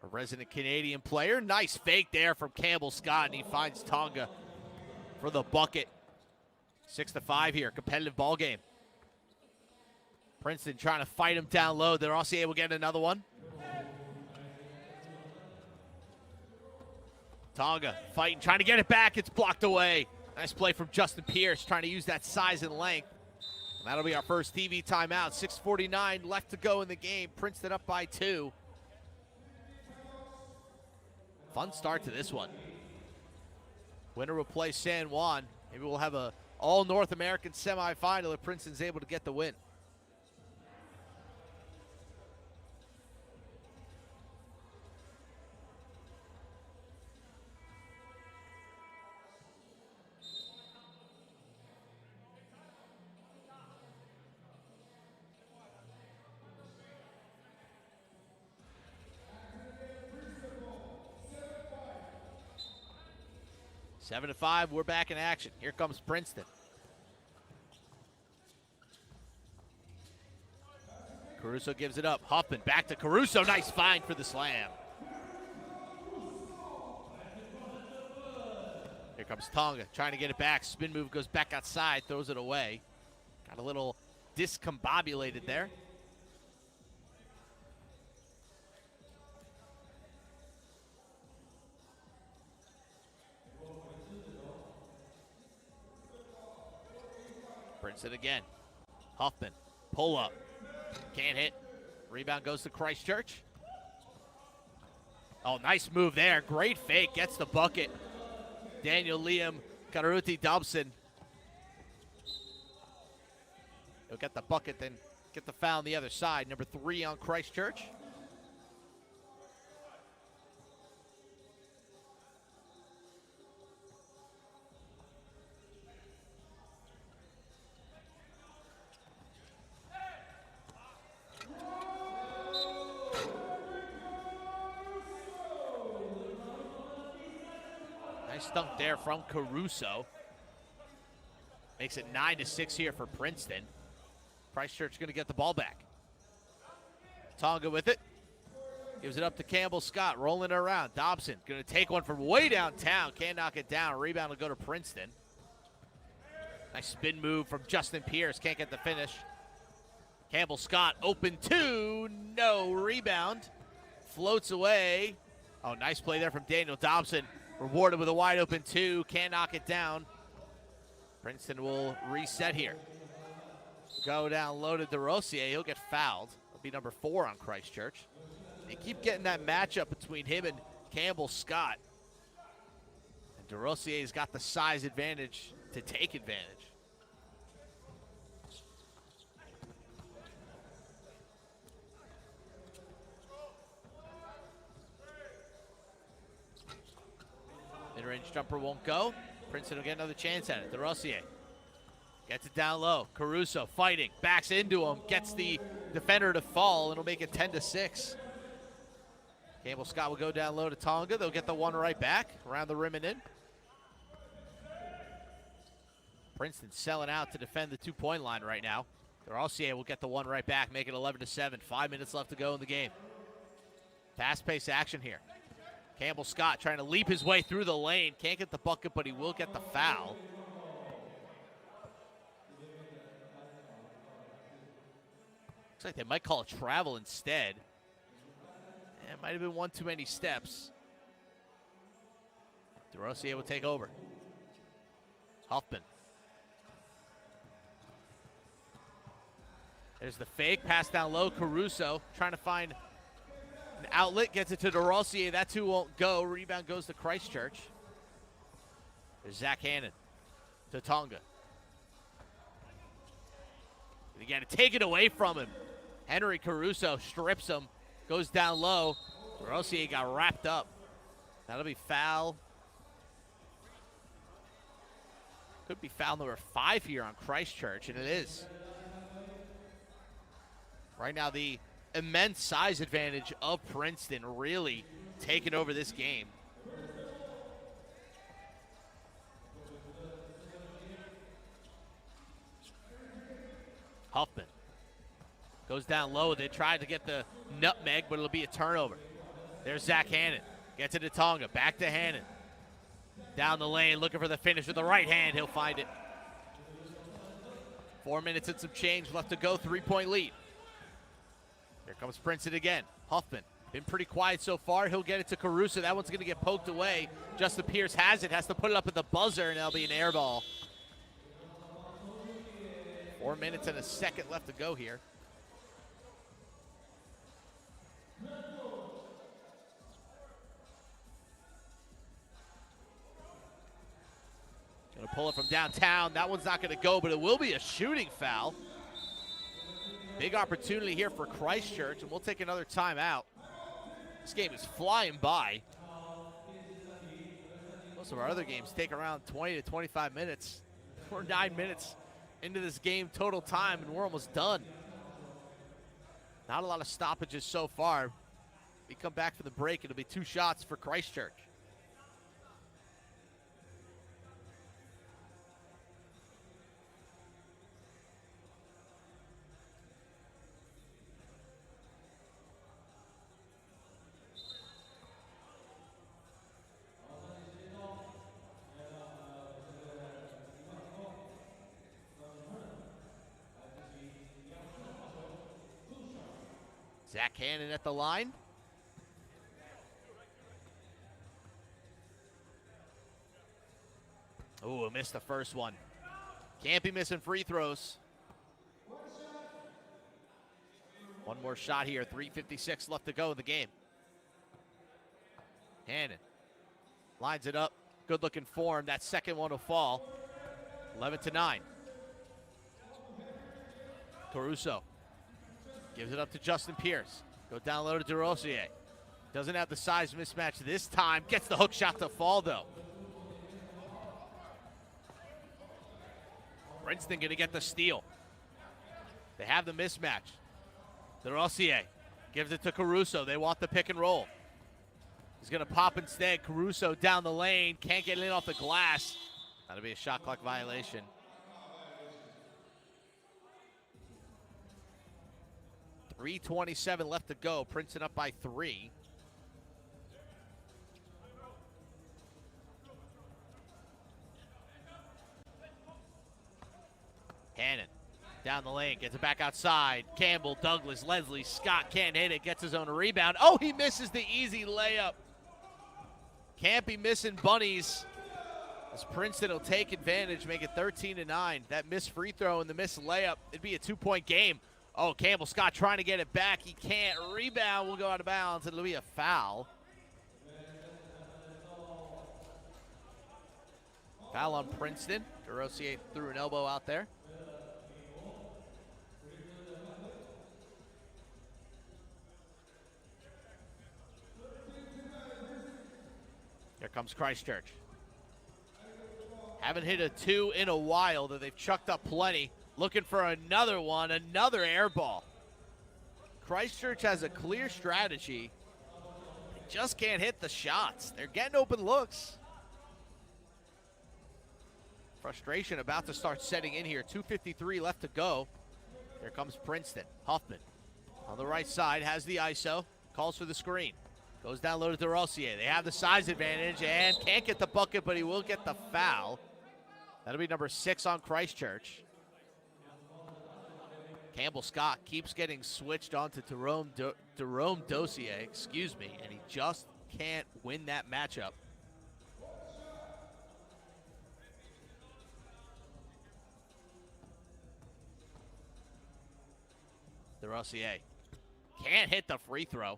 A resident Canadian player. Nice fake there from Campbell Scott, and he finds Tonga for the bucket. 6-5 here, competitive ball game. Princeton trying to fight him down low. DeRossier will get another one. Tonga fighting, trying to get it back. It's blocked away. Nice play from Justin Pierce, trying to use that size and length. And that'll be our first TV timeout. 6:49 left to go in the game. Princeton up by 2. Fun start to this one. Winner will play San Juan. Maybe we'll have a all-North American semifinal if Princeton's able to get the win. 7-5, we're back in action. Here comes Princeton. Caruso gives it up. Huffman back to Caruso. Nice find for the slam. Here comes Tonga trying to get it back. Spin move goes back outside, throws it away. Got a little discombobulated there. Princeton again. Huffman, pull up. Can't hit. Rebound goes to Christchurch. Oh, nice move there. Great fake. Gets the bucket. Daniel Liam Kararuti Dobson. He'll get the bucket, then get the foul on the other side. Number 3 on Christchurch. Nice dunk there from Caruso. Makes it 9-6 here for Princeton. Christchurch going to get the ball back. Tonga with it. Gives it up to Campbell Scott, rolling it around. Dobson going to take one from way downtown. Can't knock it down. Rebound will go to Princeton. Nice spin move from Justin Pierce. Can't get the finish. Campbell Scott open 2. No rebound. Floats away. Oh, nice play there from Daniel Dobson. Rewarded with a wide open 2. Can't knock it down. Princeton will reset here. Go down low to DeRosier. He'll get fouled. It'll be number 4 on Christchurch. They keep getting that matchup between him and Campbell Scott. And DeRosier's got the size advantage to take advantage. Mid-range jumper won't go. Princeton will get another chance at it. DeRosier gets it down low. Caruso fighting, backs into him, gets the defender to fall, and it'll make it 10-6. Campbell Scott will go down low to Tonga. They'll get the one right back, around the rim and in. Princeton selling out to defend the 2-point line right now. DeRosier will get the one right back, make it 11-7. 5 minutes left to go in the game. Fast-paced action here. Campbell Scott trying to leap his way through the lane. Can't get the bucket, but he will get the foul. Looks like they might call a travel instead. Yeah, it might have been one too many steps. DeRosier will take over. Huffman. There's the fake, pass down low. Caruso trying to find an outlet, gets it to DeRosier. That 2 won't go. Rebound goes to Christchurch. There's Zach Hannon to Tonga. They got to take it away from him. Henry Caruso strips him, goes down low. DeRosier got wrapped up. That'll be foul. Could be foul number 5 here on Christchurch, and it is. Right now, the immense size advantage of Princeton really taking over this game. Huffman goes down low. They tried to get the nutmeg, but it'll be a turnover. There's Zach Hannon. Gets it to Tonga. Back to Hannon. Down the lane, looking for the finish with the right hand. He'll find it. 4 minutes and some change left to go. 3-point lead. Here comes Princeton again. Huffman, been pretty quiet so far. He'll get it to Caruso. That one's going to get poked away. Justin Pierce has it. Has to put it up at the buzzer, and that'll be an air ball. 4 minutes and a second left to go here. Going to pull it from downtown. That one's not going to go, but it will be a shooting foul. Big opportunity here for Christchurch, and we'll take another timeout. This game is flying by. Most of our other games take around 20 to 25 minutes. We're 9 minutes into this game total time, and we're almost done. Not a lot of stoppages so far. We come back from the break, it'll be 2 shots for Christchurch. Zach Hannon at the line. Ooh, missed the first one. Can't be missing free throws. One more shot here, 3:56 left to go in the game. Hannon lines it up, good looking form. That second one will fall. 11-9. Caruso gives it up to Justin Pierce. Go down low to DeRosier. Doesn't have the size mismatch this time. Gets the hook shot to fall though. Princeton gonna get the steal. They have the mismatch. DeRosier gives it to Caruso. They want the pick and roll. He's gonna pop instead. Caruso down the lane. Can't get it in off the glass. That'll be a shot clock violation. .327 left to go. Princeton up by 3. Hannon down the lane, gets it back outside. Campbell, Douglas, Leslie, Scott can't hit it, gets his own rebound. Oh, he misses the easy layup. Can't be missing bunnies as Princeton will take advantage, make it 13-9. That missed free throw and the missed layup, it'd be a 2-point game. Oh, Campbell Scott trying to get it back. He can't. Rebound will go out of bounds. It'll be a foul. Foul on Princeton. DeRosier threw an elbow out there. Here comes Christchurch. Haven't hit a 2 in a while, though they've chucked up plenty. Looking for another one, another air ball. Christchurch has a clear strategy. They just can't hit the shots. They're getting open looks. Frustration about to start setting in here. 2:53 left to go. Here comes Princeton. Huffman on the right side has the ISO. Calls for the screen. Goes down low to DeRosier. They have the size advantage and can't get the bucket, but he will get the foul. That'll be number 6 on Christchurch. Campbell Scott keeps getting switched onto Jerome Dossier, and he just can't win that matchup. DeRosier can't hit the free throw.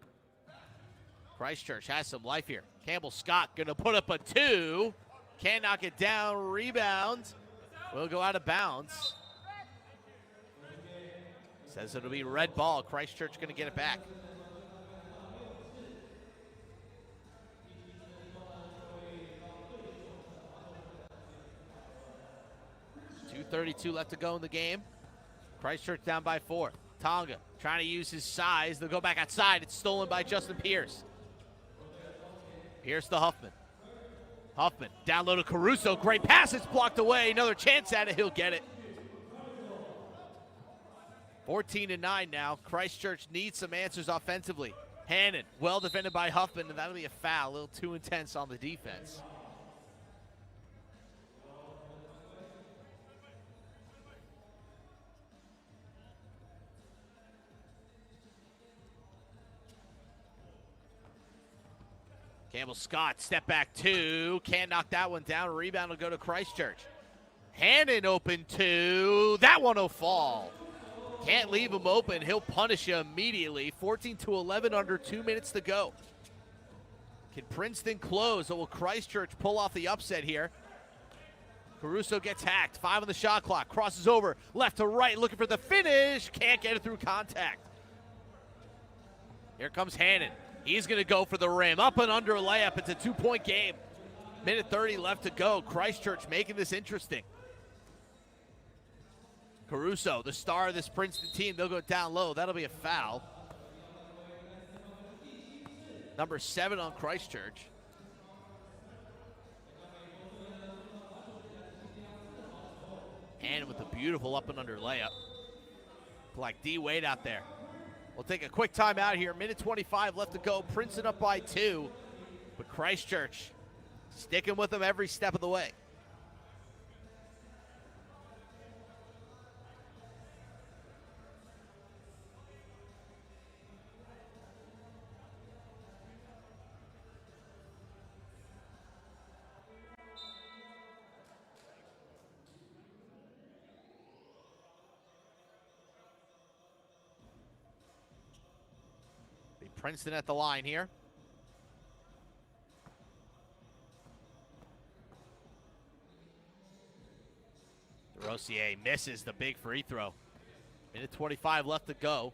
Christchurch has some life here. Campbell Scott gonna put up a 2. Can't knock it down. Rebound will go out of bounds. Says it'll be red ball. Christchurch gonna get it back. .232 left to go in the game. Christchurch down by 4. Tonga trying to use his size. They'll go back outside. It's stolen by Justin Pierce. Pierce to Huffman. Huffman down low to Caruso. Great pass. It's blocked away. Another chance at it. He'll get it. 14-9 now. Christchurch needs some answers offensively. Hannon, well defended by Huffman, and that'll be a foul. A little too intense on the defense. Campbell Scott, step back 2. Can't knock that one down. Rebound will go to Christchurch. Hannon open 2. That one will fall. Can't leave him open. He'll punish you immediately. 14-11 under 2 minutes to go. Can Princeton close, or will Christchurch pull off the upset here? Caruso gets hacked. 5 on the shot clock. Crosses over left to right, looking for the finish. Can't get it through contact. Here comes Hannon. He's going to go for the rim. Up and under a layup. It's a 2-point game. Minute 30 left to go. Christchurch making this interesting. Caruso, the star of this Princeton team, they'll go down low. That'll be a foul. Number 7 on Christchurch. And with a beautiful up and under layup. Like D Wade out there. We'll take a quick timeout here. Minute 25 left to go. Princeton up by 2. But Christchurch sticking with them every step of the way. Princeton at the line here. Rossier misses the big free throw. Minute 25 left to go.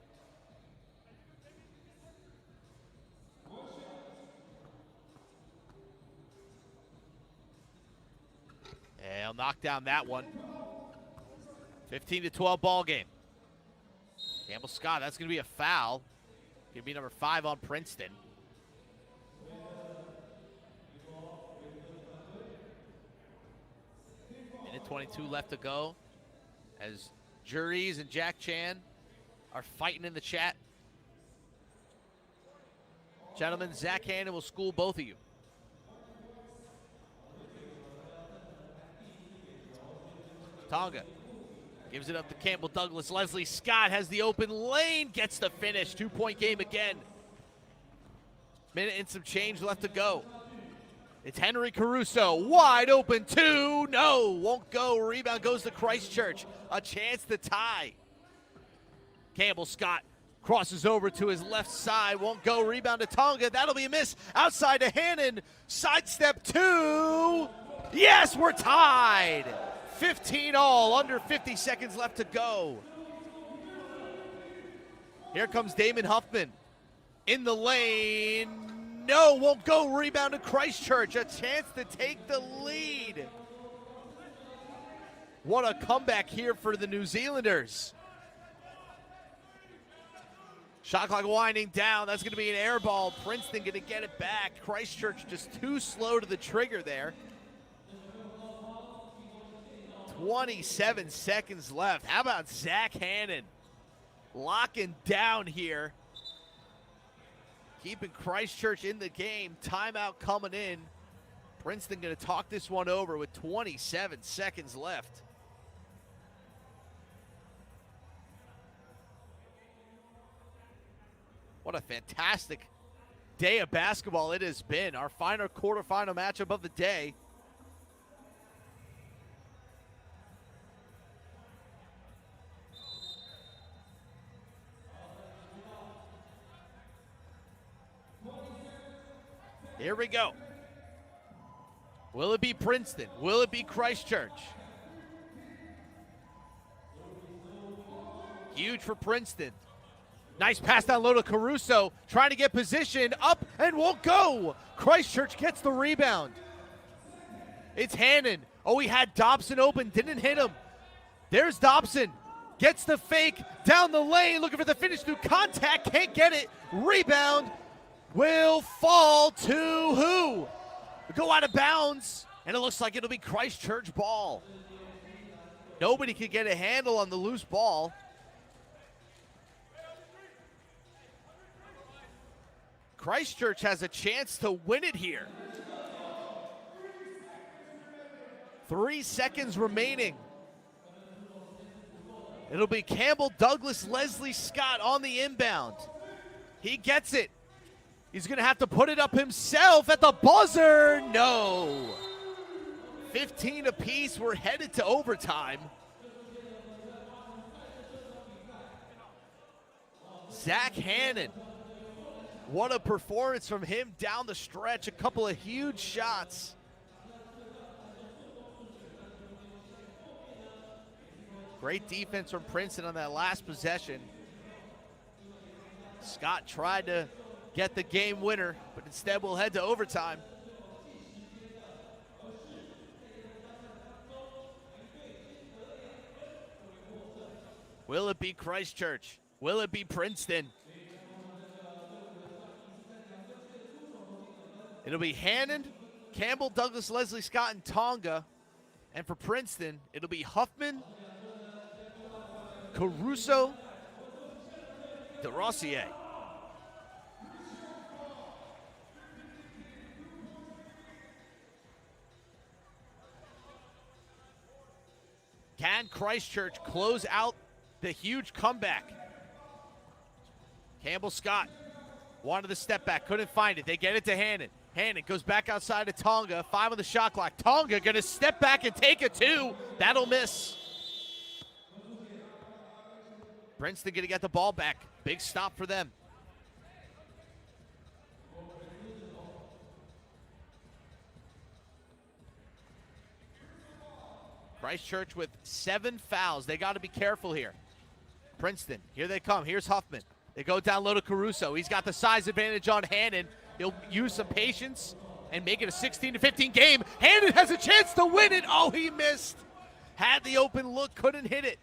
And he'll knock down that one. 15-12 ball game. Campbell Scott, that's going to be a foul. Going to be number 5 on Princeton. Minute 22 left to go as Juries and Jack Chan are fighting in the chat. Gentlemen, Zach Hannon will school both of you. Tonga gives it up to Campbell Douglas. Leslie Scott has the open lane, gets the finish. 2-point game again. Minute and some change left to go. It's Henry Caruso, wide open, 2, no, won't go. Rebound goes to Christchurch, a chance to tie. Campbell Scott crosses over to his left side, won't go. Rebound to Tonga, that'll be a miss. Outside to Hannon, sidestep 2. Yes, we're tied. 15 all, under 50 seconds left to go. Here comes Damon Huffman in the lane. No, won't go. Rebound to Christchurch. A chance to take the lead. What a comeback here for the New Zealanders. Shot clock winding down. That's going to be an air ball. Princeton going to get it back. Christchurch just too slow to the trigger there. 27 seconds left. How about Zach Hannon locking down here? Keeping Christchurch in the game. Timeout coming in. Princeton going to talk this one over with 27 seconds left. What a fantastic day of basketball it has been. Our final quarterfinal matchup of the day. Here we go. Will it be Princeton? Will it be Christchurch? Huge for Princeton. Nice pass down low to Caruso. Trying to get position. Up and won't go. Christchurch gets the rebound. It's Hannon. Oh, he had Dobson open. Didn't hit him. There's Dobson. Gets the fake. Down the lane. Looking for the finish through contact. Can't get it. Rebound. Will fall to who? Go out of bounds, and it looks like it'll be Christchurch ball. Nobody can get a handle on the loose ball. Christchurch has a chance to win it here. 3 seconds remaining. It'll be Campbell Douglas, Leslie Scott on the inbound. He gets it. He's going to have to put it up himself at the buzzer. No. 15 apiece. We're headed to overtime. Zach Hannon. What a performance from him down the stretch. A couple of huge shots. Great defense from Princeton on that last possession. Scott tried to get the game winner, but instead we'll head to overtime. Will it be Christchurch? Will it be Princeton? It'll be Hannon, Campbell, Douglas, Leslie Scott, and Tonga. And for Princeton, it'll be Huffman, Caruso, DeRossier. Can Christchurch close out the huge comeback? Campbell Scott wanted the step back, couldn't find it. They get it to Hannon. Hannon goes back outside to Tonga. 5 on the shot clock. Tonga gonna step back and take a 2. That'll miss. Princeton gonna get the ball back. Big stop for them. Christchurch with 7 fouls. They got to be careful here. Princeton, here they come. Here's Huffman. They go down low to Caruso. He's got the size advantage on Hannon. He'll use some patience and make it a 16-15 game. Hannon has a chance to win it. Oh, he missed. Had the open look, couldn't hit it.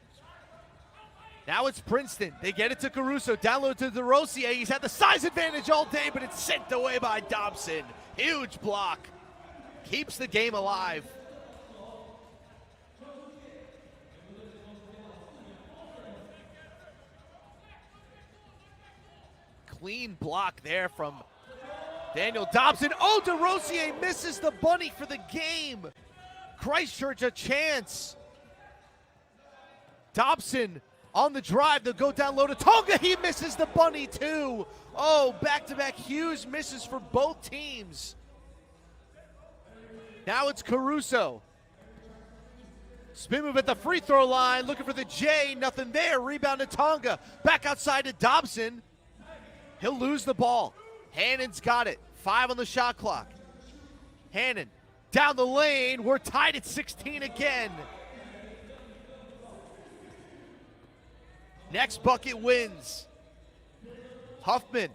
Now it's Princeton. They get it to Caruso. Down low to DeRosier. He's had the size advantage all day, but it's sent away by Dobson. Huge block. Keeps the game alive. Clean block there from Daniel Dobson. Oh, DeRosier misses the bunny for the game. Christchurch a chance. Dobson on the drive. They'll go down low to Tonga. He misses the bunny too. Oh, back-to-back huge misses for both teams. Now it's Caruso. Spin move at the free throw line. Looking for the J. Nothing there. Rebound to Tonga. Back outside to Dobson. He'll lose the ball. Hannon's got it. 5 on the shot clock. Hannon down the lane. We're tied at 16 again. Next bucket wins. Huffman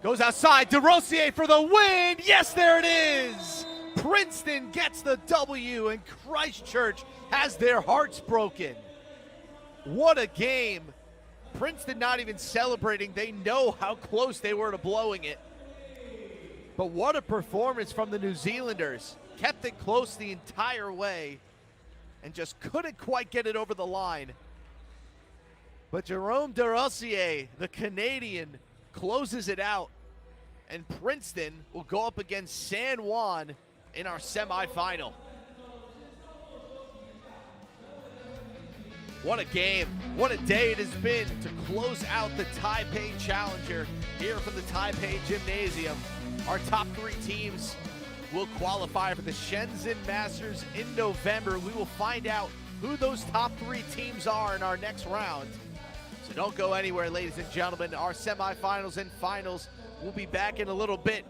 goes outside. DeRosier for the win. Yes, there it is. Princeton gets the W, and Christchurch has their hearts broken. What a game. Princeton not even celebrating. They know how close they were to blowing it. But what a performance from the New Zealanders. Kept it close the entire way and just couldn't quite get it over the line. But Jerome DeRosier, the Canadian, closes it out. And Princeton will go up against San Juan in our semifinal. What a game. What a day it has been to close out the Taipei Challenger here from the Taipei Gymnasium. Our top 3 teams will qualify for the Shenzhen Masters in November. We will find out who those top 3 teams are in our next round. So don't go anywhere, ladies and gentlemen. Our semifinals and finals will be back in a little bit.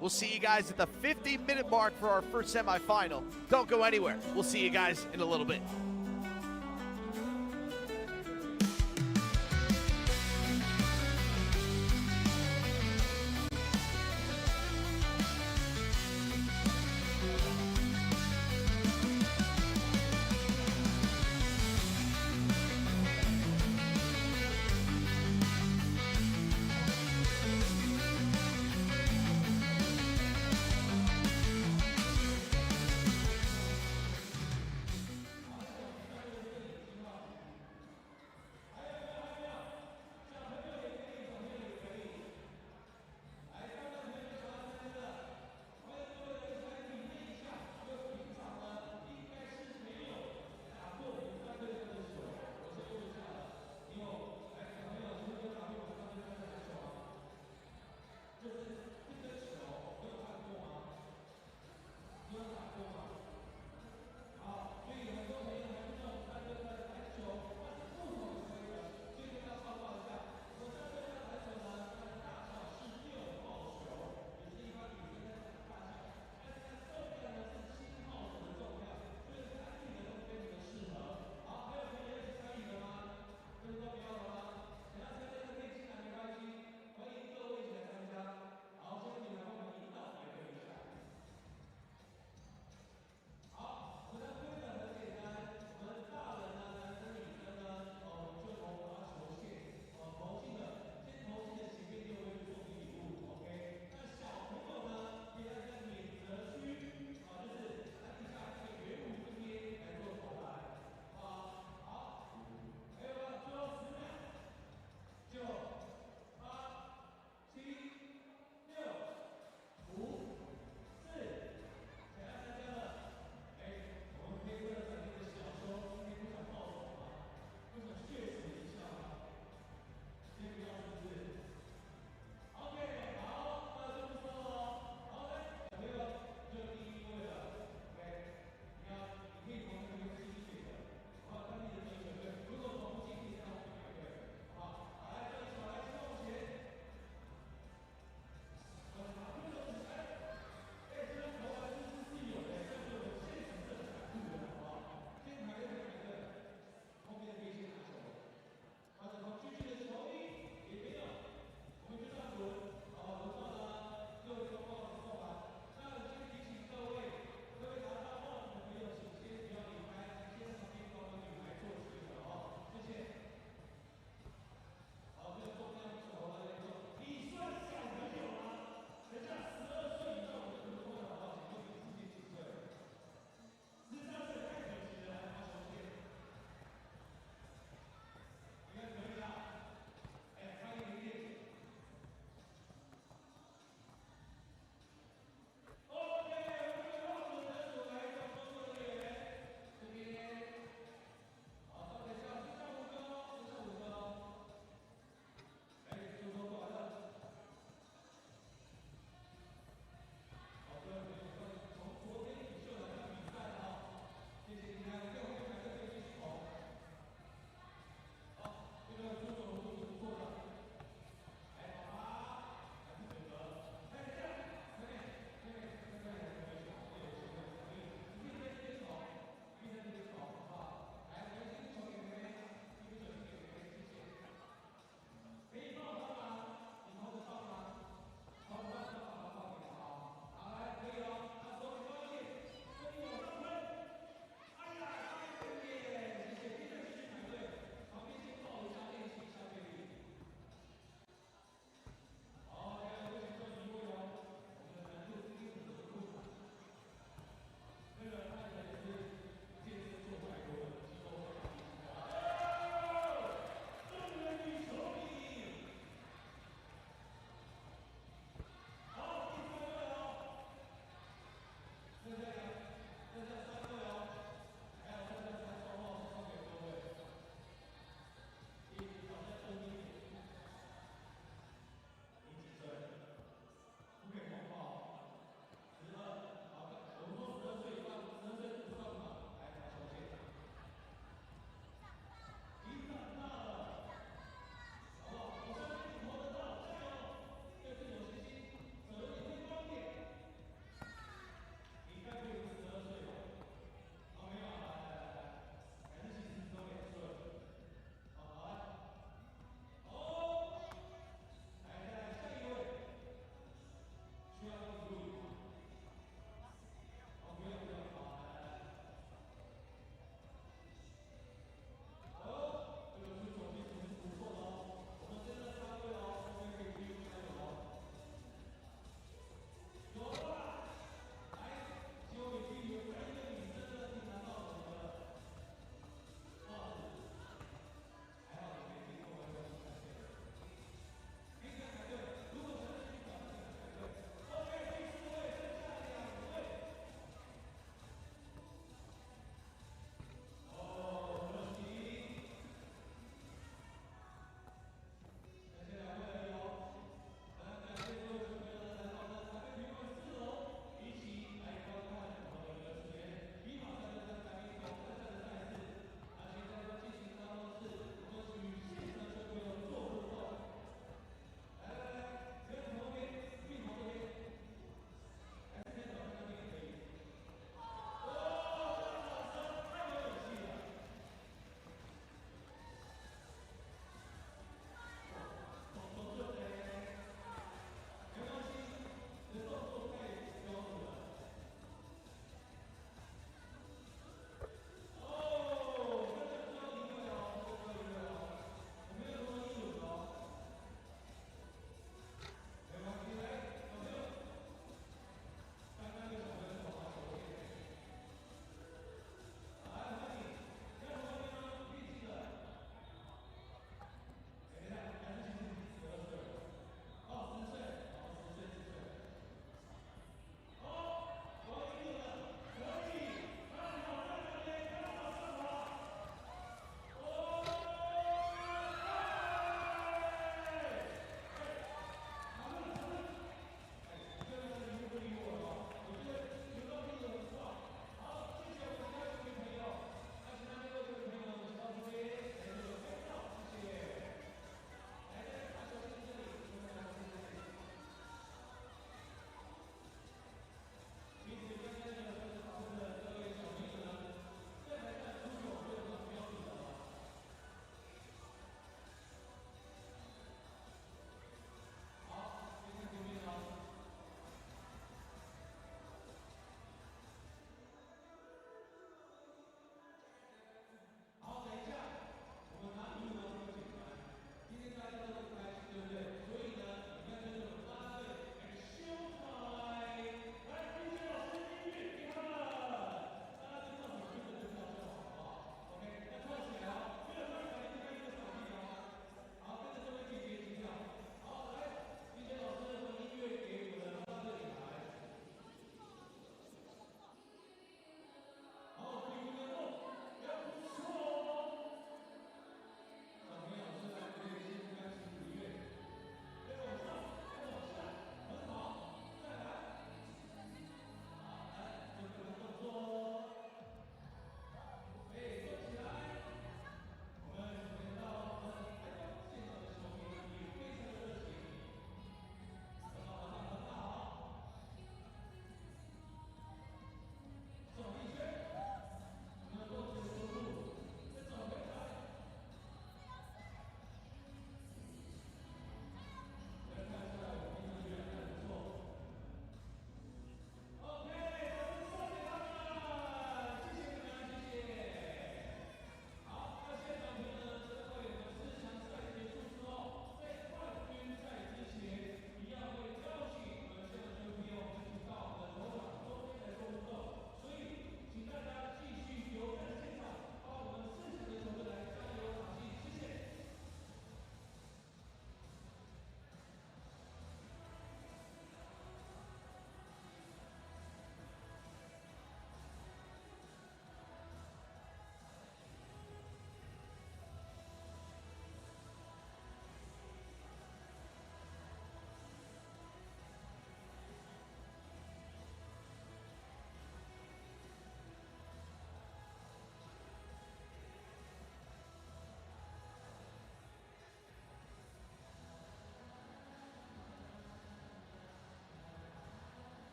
We'll see you guys at the 50-minute mark for our first semifinal. Don't go anywhere. We'll see you guys in a little bit.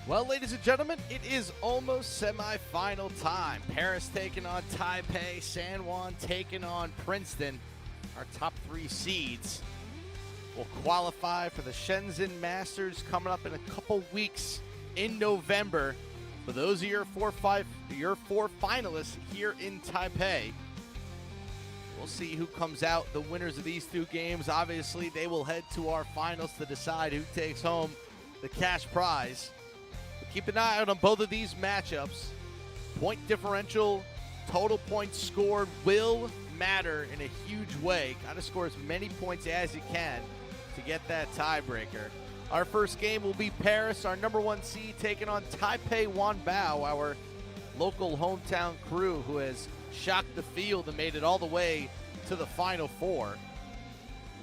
Well, ladies and gentlemen, it is almost semifinal time. Paris taking on Taipei, San Juan taking on Princeton. Our top 3 seeds will qualify for the Shenzhen Masters coming up in a couple weeks in November. For those of your four finalists here in Taipei, we'll see who comes out the winners of these 2 games. Obviously, they will head to our finals to decide who takes home the cash prize. Keep an eye out on both of these matchups. Point differential, total points scored will matter in a huge way. Got to score as many points as you can to get that tiebreaker. Our first game will be Paris, our number 1 seed, taking on TaipeiWanBao, our local hometown crew who has shocked the field and made it all the way to the Final Four.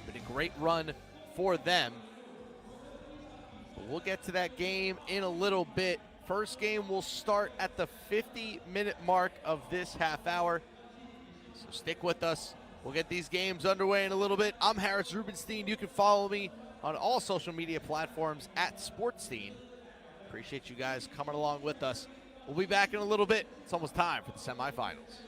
Been a great run for them. We'll get to that game in a little bit. First game will start at the 50-minute mark of this half hour. So stick with us. We'll get these games underway in a little bit. I'm Harris Rubenstein. You can follow me on all social media platforms at Sportstein. Appreciate you guys coming along with us. We'll be back in a little bit. It's almost time for the semifinals.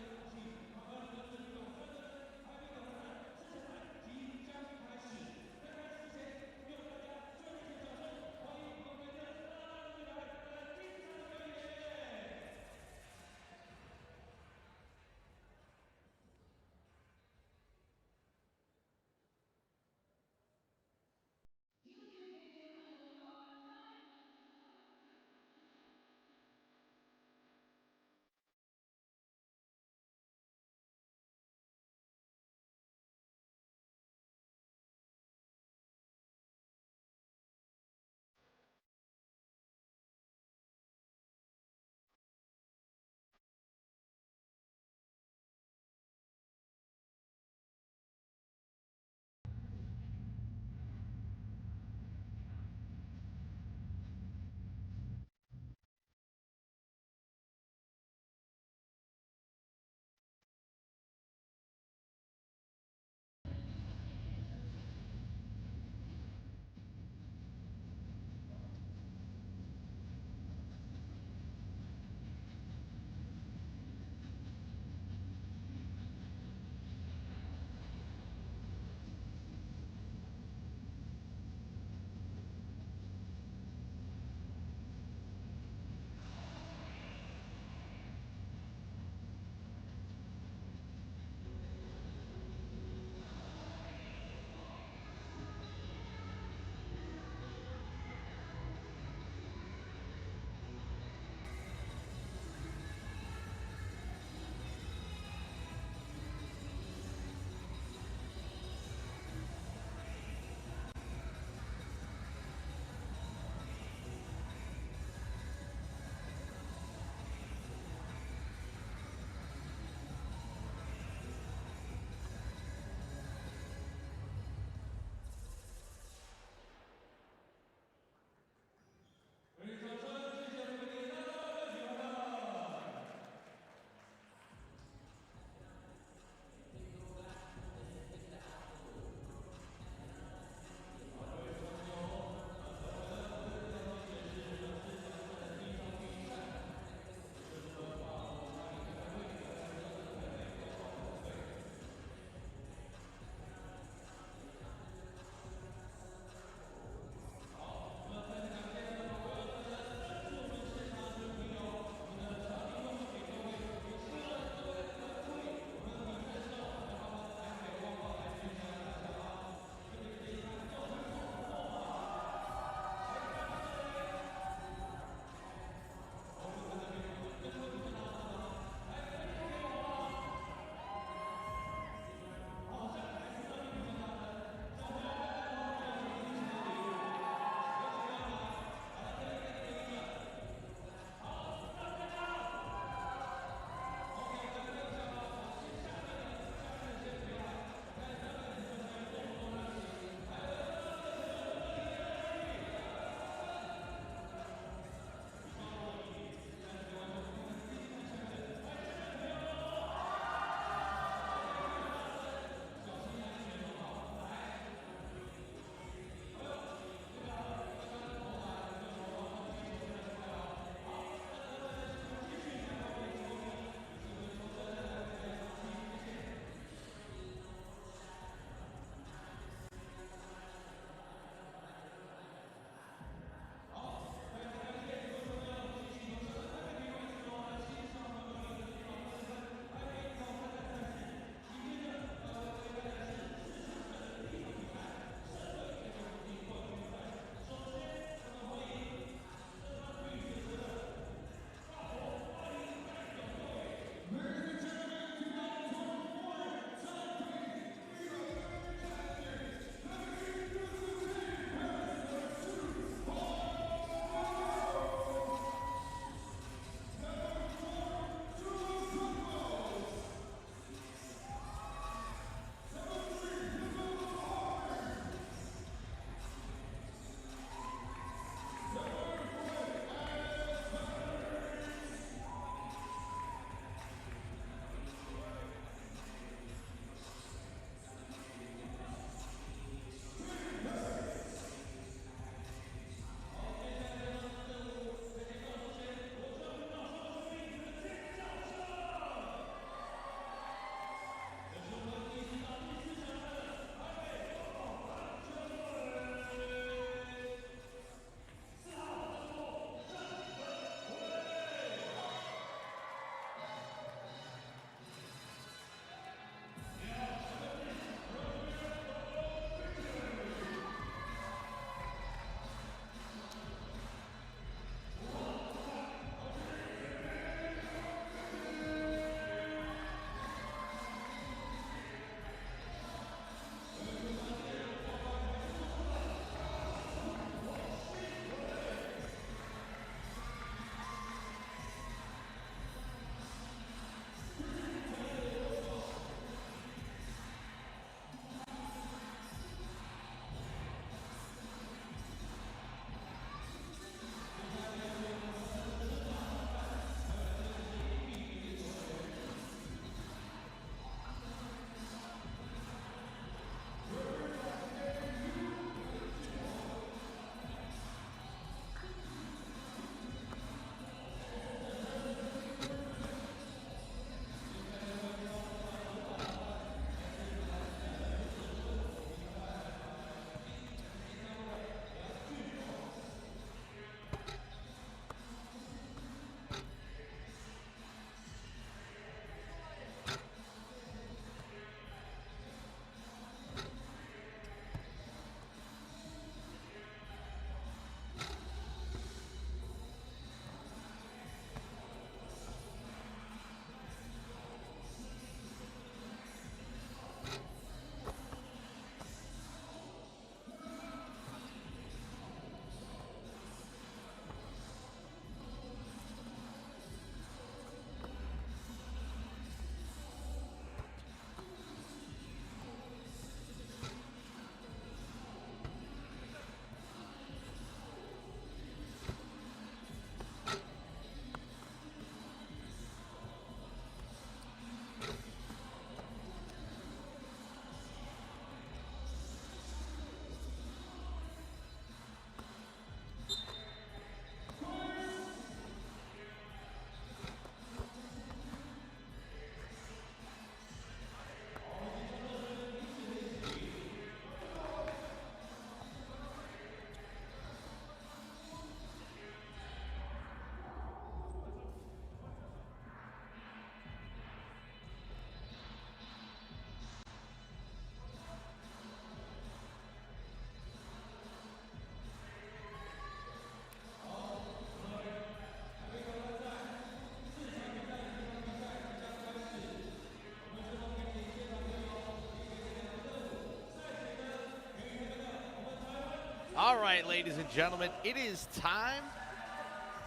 All right, ladies and gentlemen, it is time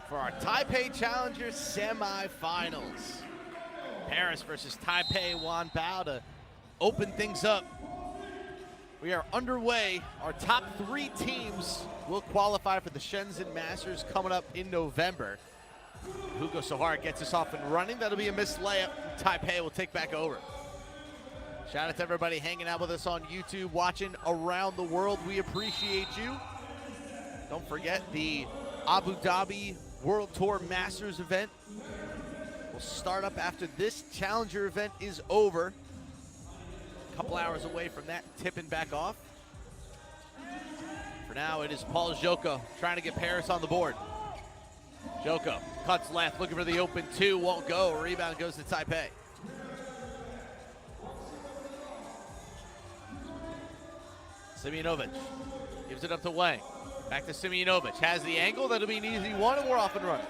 for our Taipei Challenger semifinals. Paris versus TaipeiWanBao to open things up. We are underway. Our top 3 teams will qualify for the Shenzhen Masters coming up in November. Hugo Sohar gets us off and running. That'll be a missed layup. Taipei will take back over. Shout out to everybody hanging out with us on YouTube, watching around the world. We appreciate you. Don't forget the Abu Dhabi World Tour Masters event will start up after this Challenger event is over. A couple hours away from that tipping back off. For now, it is Paul Joko trying to get Paris on the board. Joko cuts left, looking for the open 2, won't go. Rebound goes to Taipei. Simeonovic gives it up to Wang. Back to Simeonovic. Has the angle. That'll be an easy one, and we're off and running.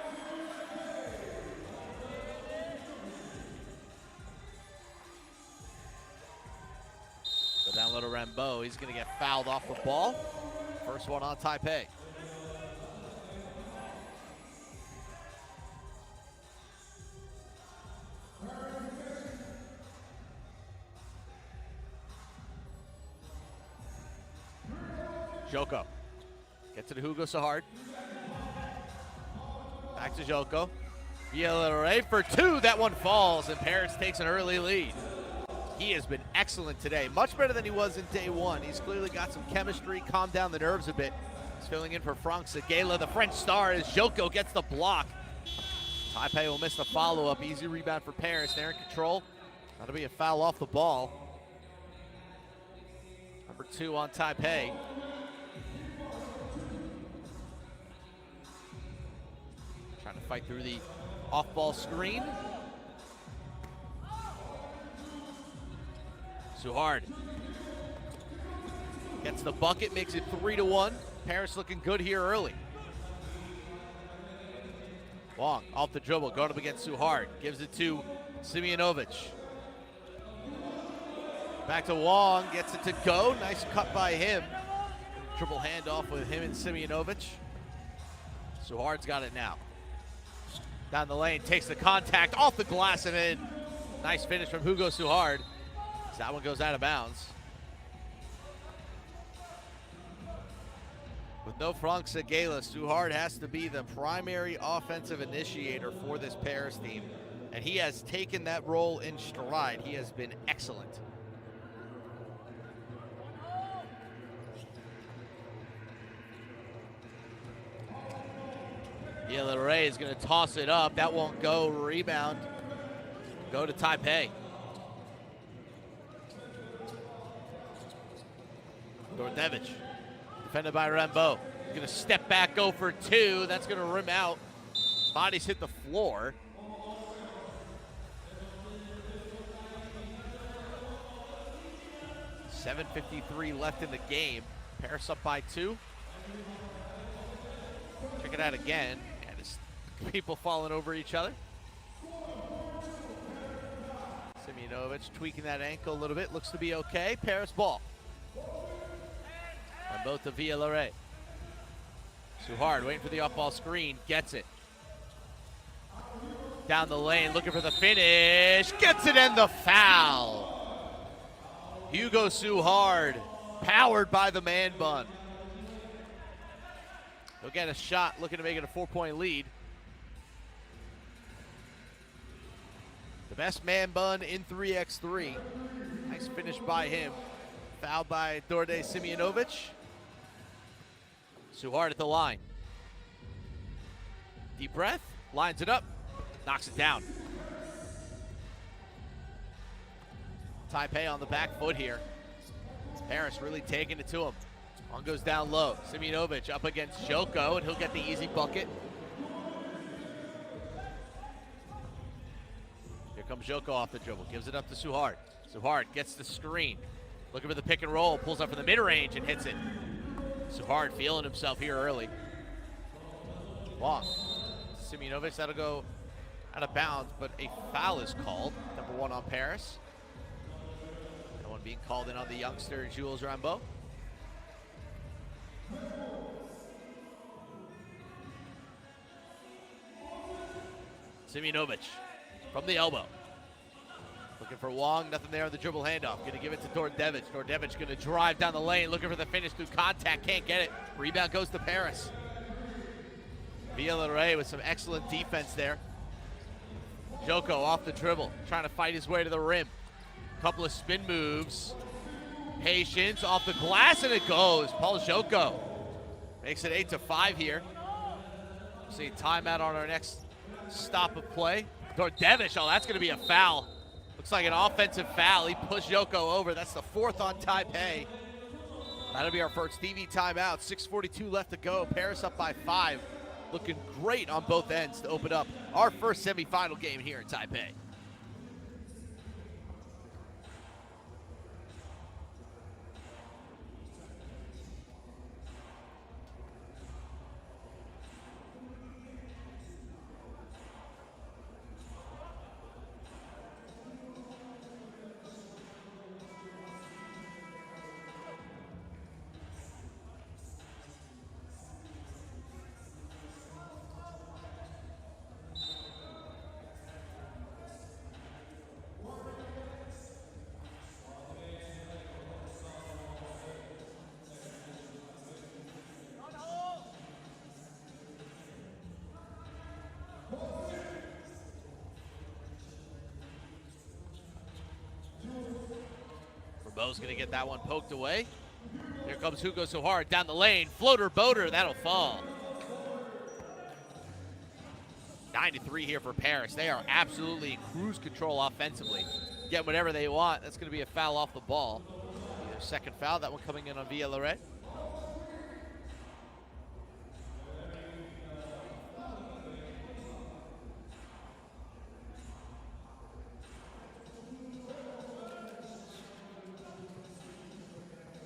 Go down low to WanBao. He's going to get fouled off the ball. First one on Taipei. Joko gets it to Hugo Sohar. Back to Joko. Villarreal for 2. That one falls, and Paris takes an early lead. He has been excellent today. Much better than he was in day 1. He's clearly got some chemistry, calmed down the nerves a bit. He's filling in for Franck Seguela, the French star, as Joko gets the block. Taipei will miss the follow-up. Easy rebound for Paris. They're in control. That'll be a foul off the ball. Number 2 on Taipei. Trying to fight through the off-ball screen. Suhard gets the bucket, makes it 3-1. Paris looking good here early. Wong off the dribble, going up against Suhard. Gives it to Simeonovic. Back to Wong, gets it to go. Nice cut by him. Triple handoff with him and Simeonovic. Suhard's got it now. Down the lane, takes the contact off the glass and in. Nice finish from Hugo Suhard. That one goes out of bounds. With no Franck Seguela, Suhard has to be the primary offensive initiator for this Paris team, and he has taken that role in stride. He has been excellent. Villarreal is going to toss it up. That won't go. Rebound. Go to Taipei. Dordevic, defended by WanBao. He's going to step back, go for 2. That's going to rim out. Bodies hit the floor. $7:53 left in the game. Paris up by 2. Check it out again. And it's people falling over each other. Simeonovic tweaking that ankle a little bit. Looks to be okay. Paris ball. And both to Villarreal. Suhard waiting for the off-ball screen. Gets it. Down the lane, looking for the finish. Gets it and the foul. Hugo Suhard, powered by the man bun. He'll get a shot, looking to make it a 4-point lead. The best man bun in 3x3. Nice finish by him. Fouled by Dorde Simeonovic. Suhard at the line. Deep breath, lines it up, knocks it down. Taipei on the back foot here. Paris really taking it to him. One goes down low. Simeonovic up against Joko, and he'll get the easy bucket. Here comes Joko off the dribble, gives it up to Suhard. Suhard gets the screen. Looking for the pick and roll, pulls up from the mid-range and hits it. Suhard feeling himself here early. Wong. Simeonovic, that'll go out of bounds, but a foul is called. Number 1 on Paris. That one being called in on the youngster, Jules WanBao. Simjanovic from the elbow. Looking for Wong, nothing there on the dribble handoff. Gonna give it to Dordevic. Dordevic gonna drive down the lane, looking for the finish through contact, can't get it. Rebound goes to Paris. Villaray with some excellent defense there. Joko off the dribble, trying to fight his way to the rim. Couple of spin moves. Patience off the glass, and it goes. Paul Joko makes it 8-5 here. See timeout on our next stop of play. Dordevic, oh, that's gonna be a foul. Looks like an offensive foul. He pushed Joko over. That's the 4th on Taipei. That'll be our first TV timeout. 6:42 left to go. Paris up by 5. Looking great on both ends to open up our first semifinal game here in Taipei. Bo's gonna get that one poked away. Here comes Hugo so hard down the lane. Floater boater, that'll fall. 9-3 here for Paris. They are absolutely in cruise control offensively. Get whatever they want. That's gonna be a foul off the ball. Their second foul, that one coming in on Villaray.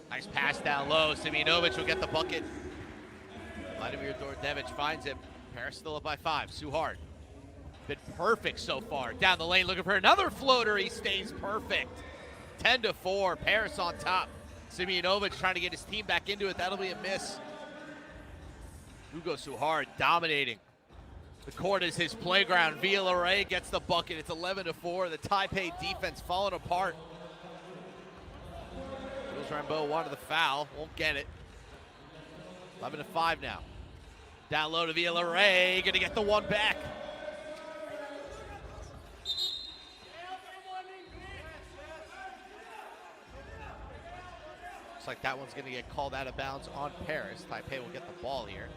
Nice pass down low. Simjanovic will get the bucket. Vladimir Dordevic finds him. Paris still up by 5. Suhard. Been perfect so far. Down the lane looking for another floater. He stays perfect. 10-4. Paris on top. Simjanovic trying to get his team back into it. That'll be a miss. Hugo Suhard dominating. The court is his playground. Villaray gets the bucket. It's 11-4. The Taipei defense falling apart. WanBao wanted the foul, won't get it. 11-5 now. Down low to Villaray, gonna get the one back. Looks like that one's gonna get called out of bounds on Paris. Taipei will get the ball here.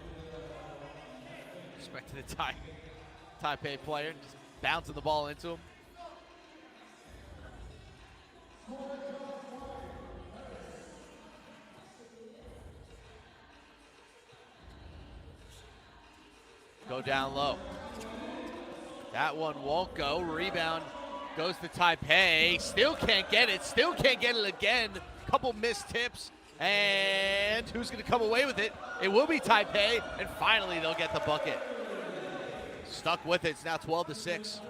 Respect to the Taipei player, just bouncing the ball into him. Go down low. That one won't go. Rebound goes to Taipei. Still can't get it. Still can't get it again. Couple missed tips. And who's going to come away with it? It will be Taipei. And finally, they'll get the bucket. Stuck with it. It's now 12-6.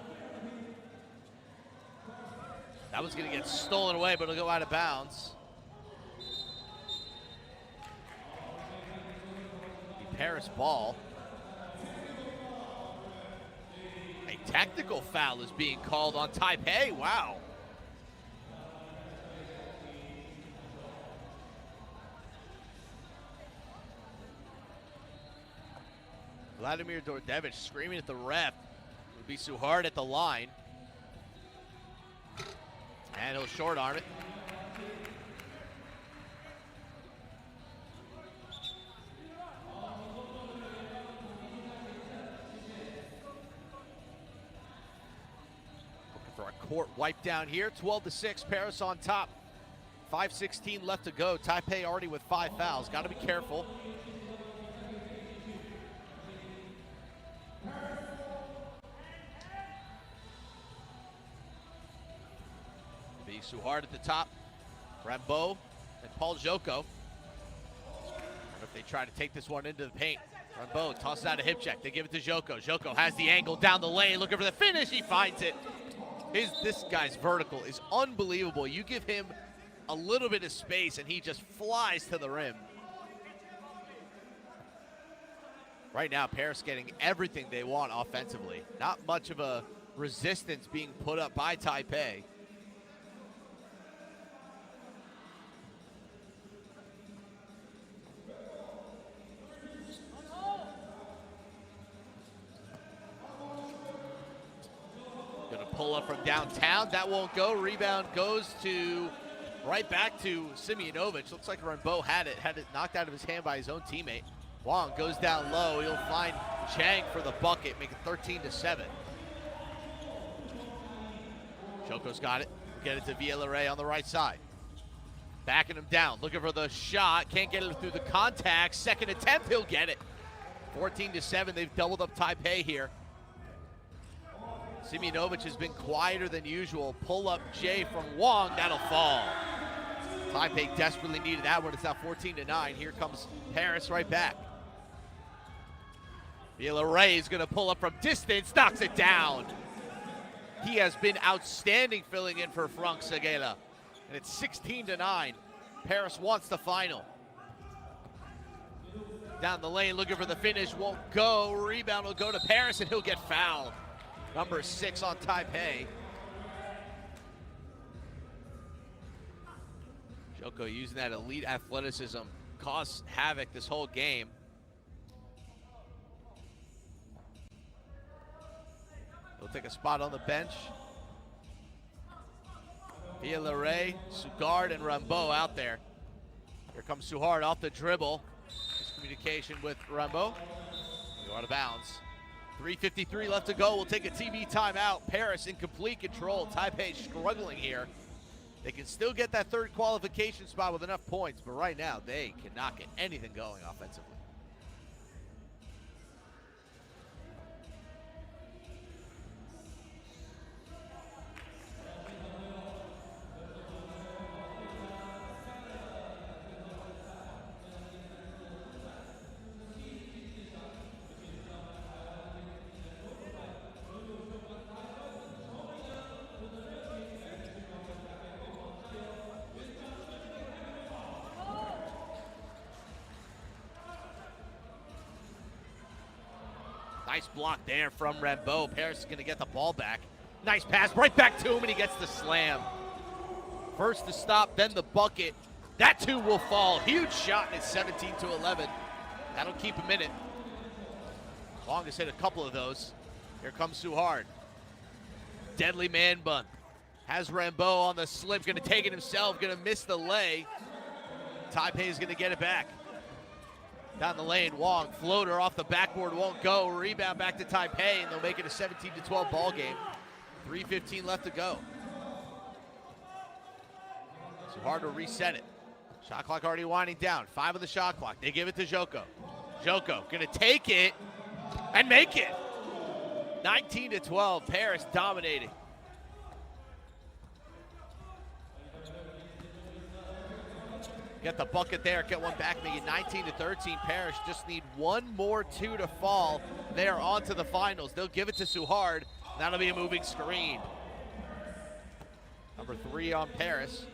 That was going to get stolen away, but it'll go out of bounds. The Paris ball. A tactical foul is being called on Taipei. Wow. Vladimir Dordevic screaming at the ref. It would be Suhard at the line. And he'll short arm it. For a court wipe down here. 12-6, Paris on top. 5:16 left to go. Taipei already with 5 fouls. Got to be careful. Be Suhard at the top. WanBao and Paul Joko. Wonder if they try to take this one into the paint. WanBao tosses out a hip check. They give it to Joko. Joko has the angle down the lane, looking for the finish. He finds it. This guy's vertical is unbelievable. You give him a little bit of space and he just flies to the rim. Right now, Paris getting everything they want offensively. Not much of a resistance being put up by Taipei. Gonna pull up from downtown. That won't go. Rebound goes to right back to Simeonovic. Looks like WanBao had it knocked out of his hand by his own teammate. Juan goes down low. He'll find Chang for the bucket, make it 13-7. Choco's got it. Get it to Villarreal on the right side. Backing him down, looking for the shot. Can't get it through the contact. Second attempt, he'll get it. 14-7, they've doubled up Taipei here. Simeonovic has been quieter than usual. Pull up J from Wong, that'll fall. Taipei desperately needed that one. It's now 14-9. Here comes Paris right back. Villarreal is gonna pull up from distance, knocks it down. He has been outstanding filling in for Franck Seguela. And it's 16-9. Paris wants the final. Down the lane, looking for the finish, won't go. Rebound will go to Paris and he'll get fouled. Number 6 on Taipei. Choco using that elite athleticism, caused havoc this whole game. He'll take a spot on the bench. Villarreal, Sugard, and WanBao out there. Here comes Suhard off the dribble. Communication with WanBao. Go out of bounds. 3:53 left to go. We'll take a TV timeout. Paris in complete control. Taipei struggling here. They can still get that third qualification spot with enough points, but right now they cannot get anything going offensively. Nice block there from WanBao. Paris is going to get the ball back. Nice pass right back to him, and he gets the slam. First the stop, then the bucket. That too will fall. Huge shot, and it's 17-11. That'll keep him in it. Long has hit a couple of those. Here comes Suhard. Deadly man bun. Has WanBao on the slip, going to take it himself, going to miss the lay. Taipei is going to get it back. Down the lane, Wong, floater off the backboard, won't go. Rebound back to Taipei, and they'll make it a 17-12 ball game. 3:15 left to go. So hard to reset it. Shot clock already winding down. 5 on the shot clock. They give it to Joko. Joko gonna take it and make it. 19-12, Paris dominating. Get the bucket there, get one back, make it 19-13. Paris just need one more 2 to fall. They are on to the finals. They'll give it to Suhard. That'll be a moving screen. Number 3 on Paris.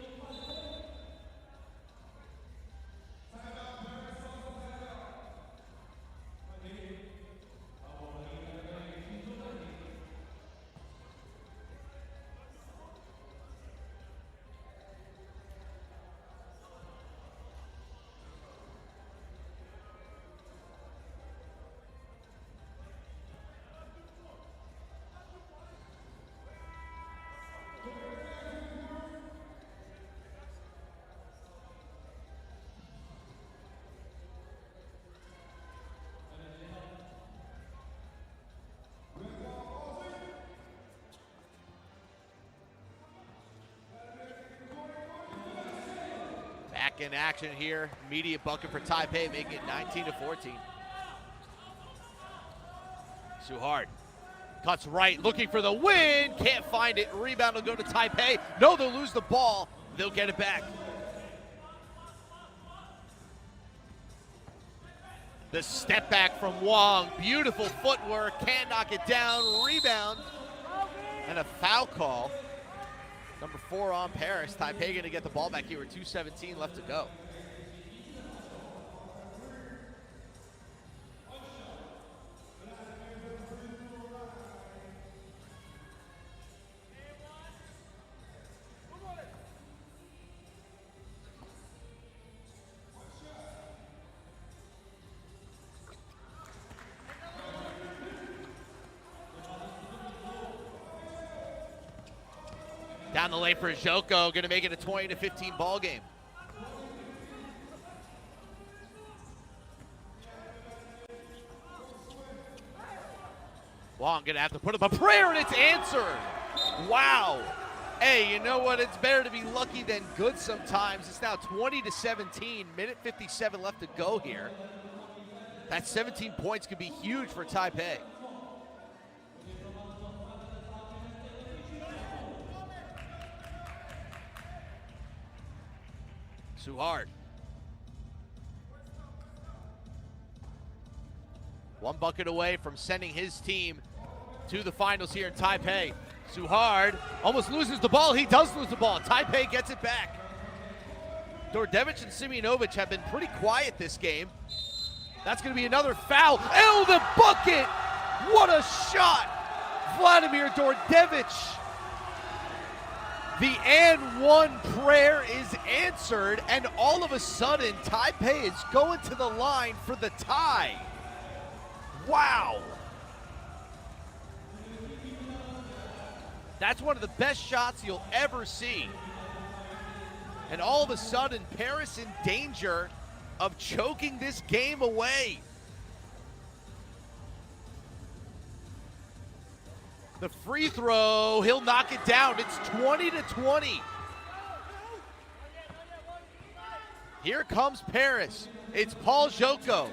Back in action here. Immediate bucket for Taipei, making it 19-14. Suhard cuts right, looking for the win. Can't find it. Rebound will go to Taipei. No, they'll lose the ball. They'll get it back. The step back from Wong. Beautiful footwork. Can't knock it down. Rebound. And a foul call. Number 4 on Paris. Taipei going to get the ball back here with 2:17 left to go. Down the lane for Joko, going to make it a 20-15 ball game. Juan going to have to put up a prayer, and it's answered. Wow. Hey, you know what? It's better to be lucky than good sometimes. It's now 20-17, minute 57 left to go here. That 17 points could be huge for Taipei. Suhard. One bucket away from sending his team to the finals here in Taipei. Suhard almost loses the ball. He does lose the ball. Taipei gets it back. Dordevich and Simionovic have been pretty quiet this game. That's going to be another foul. Oh, the bucket! What a shot! Vladimir Dordevich. The and one prayer is answered, and all of a sudden, Taipei is going to the line for the tie. Wow. That's one of the best shots you'll ever see. And all of a sudden, Paris in danger of choking this game away. The free throw, he'll knock it down. It's 20-20. Here comes Paris. It's Paul Joko.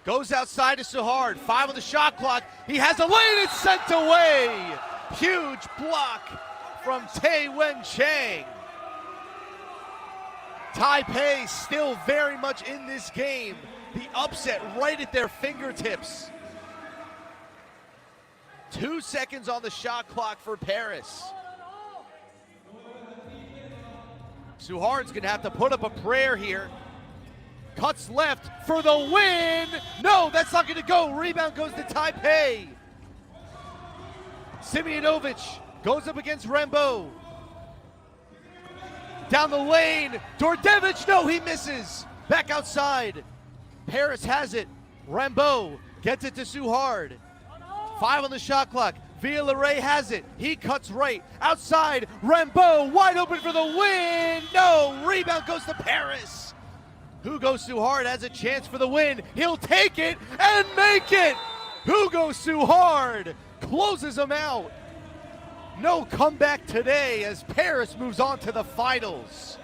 Goes outside to Suhard. 5 on the shot clock. He has a lane. It's sent away. Huge block from Tae-Wen Chang. Taipei still very much in this game. The upset right at their fingertips. 2 seconds on the shot clock for Paris. Suhard's gonna have to put up a prayer here. Cuts left for the win. No, that's not gonna go. Rebound goes to Taipei. Simionovic goes up against WanBao. Down the lane, Dordevich, no, he misses. Back outside. Paris has it. WanBao gets it to Suhard. 5 on the shot clock. Villaray has it. He cuts right. Outside, WanBao wide open for the win. No, rebound goes to Paris. Hugo Suhard has a chance for the win. He'll take it and make it. Hugo Suhard closes him out. No comeback today as Paris moves on to the finals.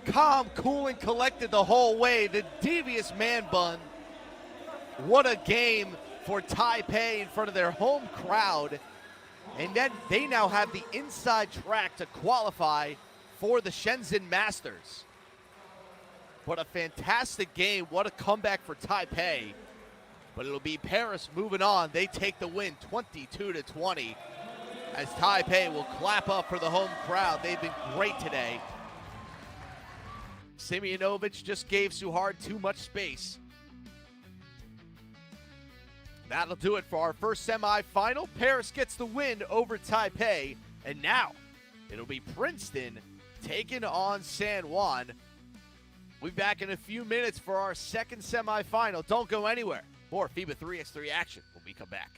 Calm, cool, and collected the whole way. The devious man bun. What a game for Taipei in front of their home crowd. And then they now have the inside track to qualify for the Shenzhen Masters. What a fantastic game. What a comeback for Taipei. But it'll be Paris moving on. They take the win 22-20 as Taipei will clap up for the home crowd. They've been great today. Simionovic just gave Suhard too much space. That'll do it for our first semifinal. Paris gets the win over Taipei. And now it'll be Princeton taking on San Juan. We'll be back in a few minutes for our second semifinal. Don't go anywhere. More FIBA 3x3 action when we come back.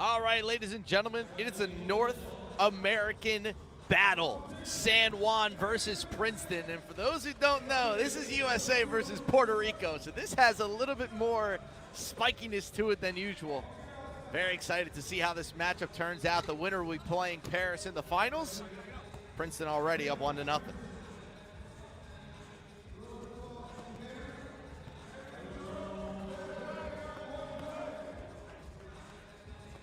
All right, ladies and gentlemen, it is a North American battle. San Juan versus Princeton. And for those who don't know, this is USA versus Puerto Rico. So this has a little bit more spikiness to it than usual. Very excited to see how this matchup turns out. The winner will be playing Paris in the finals. Princeton already up 1-0.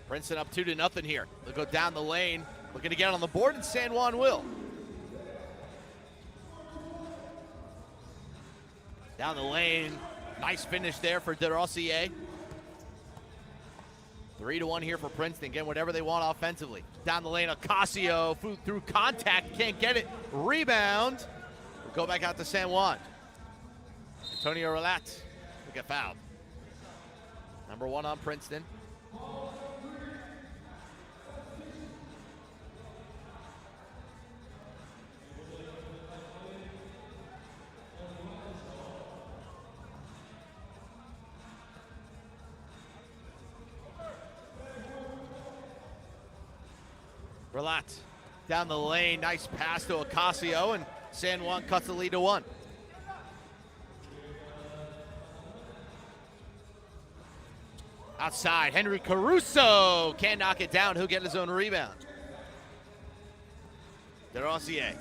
Princeton up 2-0 here. They'll go down the lane, looking to get on the board, and San Juan will. Down the lane, nice finish there for De Rossier. 3-1 here for Princeton, getting whatever they want offensively. Down the lane, Ocasio through contact, can't get it. Rebound. We'll go back out to San Juan. Antonio Relat will get fouled. Number 1 on Princeton. Relat down the lane, nice pass to Ocasio, and San Juan cuts the lead to 1. Outside, Henry Caruso can't knock it down. He'll get his own rebound. De Rossier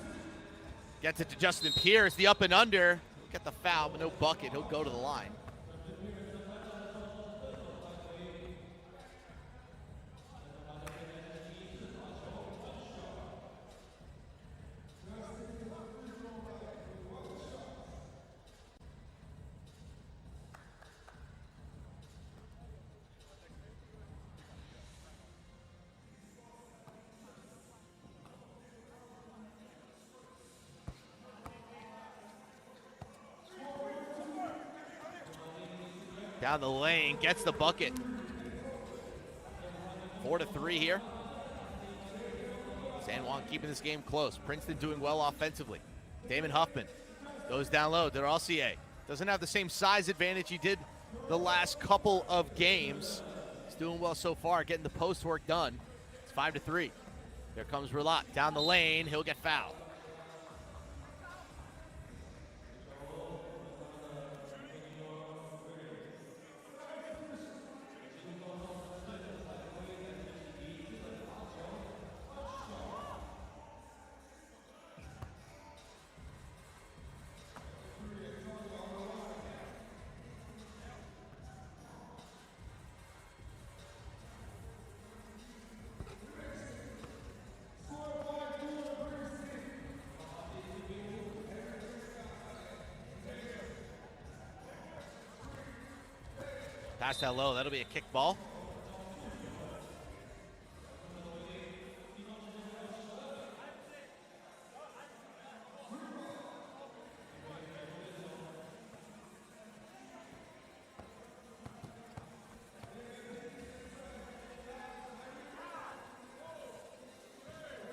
gets it to Justin Pierce, the up and under. He'll get the foul, but no bucket. He'll go to the line. Down the lane, gets the bucket. 4-3 here. San Juan keeping this game close. Princeton doing well offensively. Damon Huffman goes down low. De Rossier doesn't have the same size advantage he did the last couple of games. He's doing well so far, getting the post work done. It's 5-3. There comes Relat down the lane. He'll get fouled. Pass that low, that'll be a kick ball.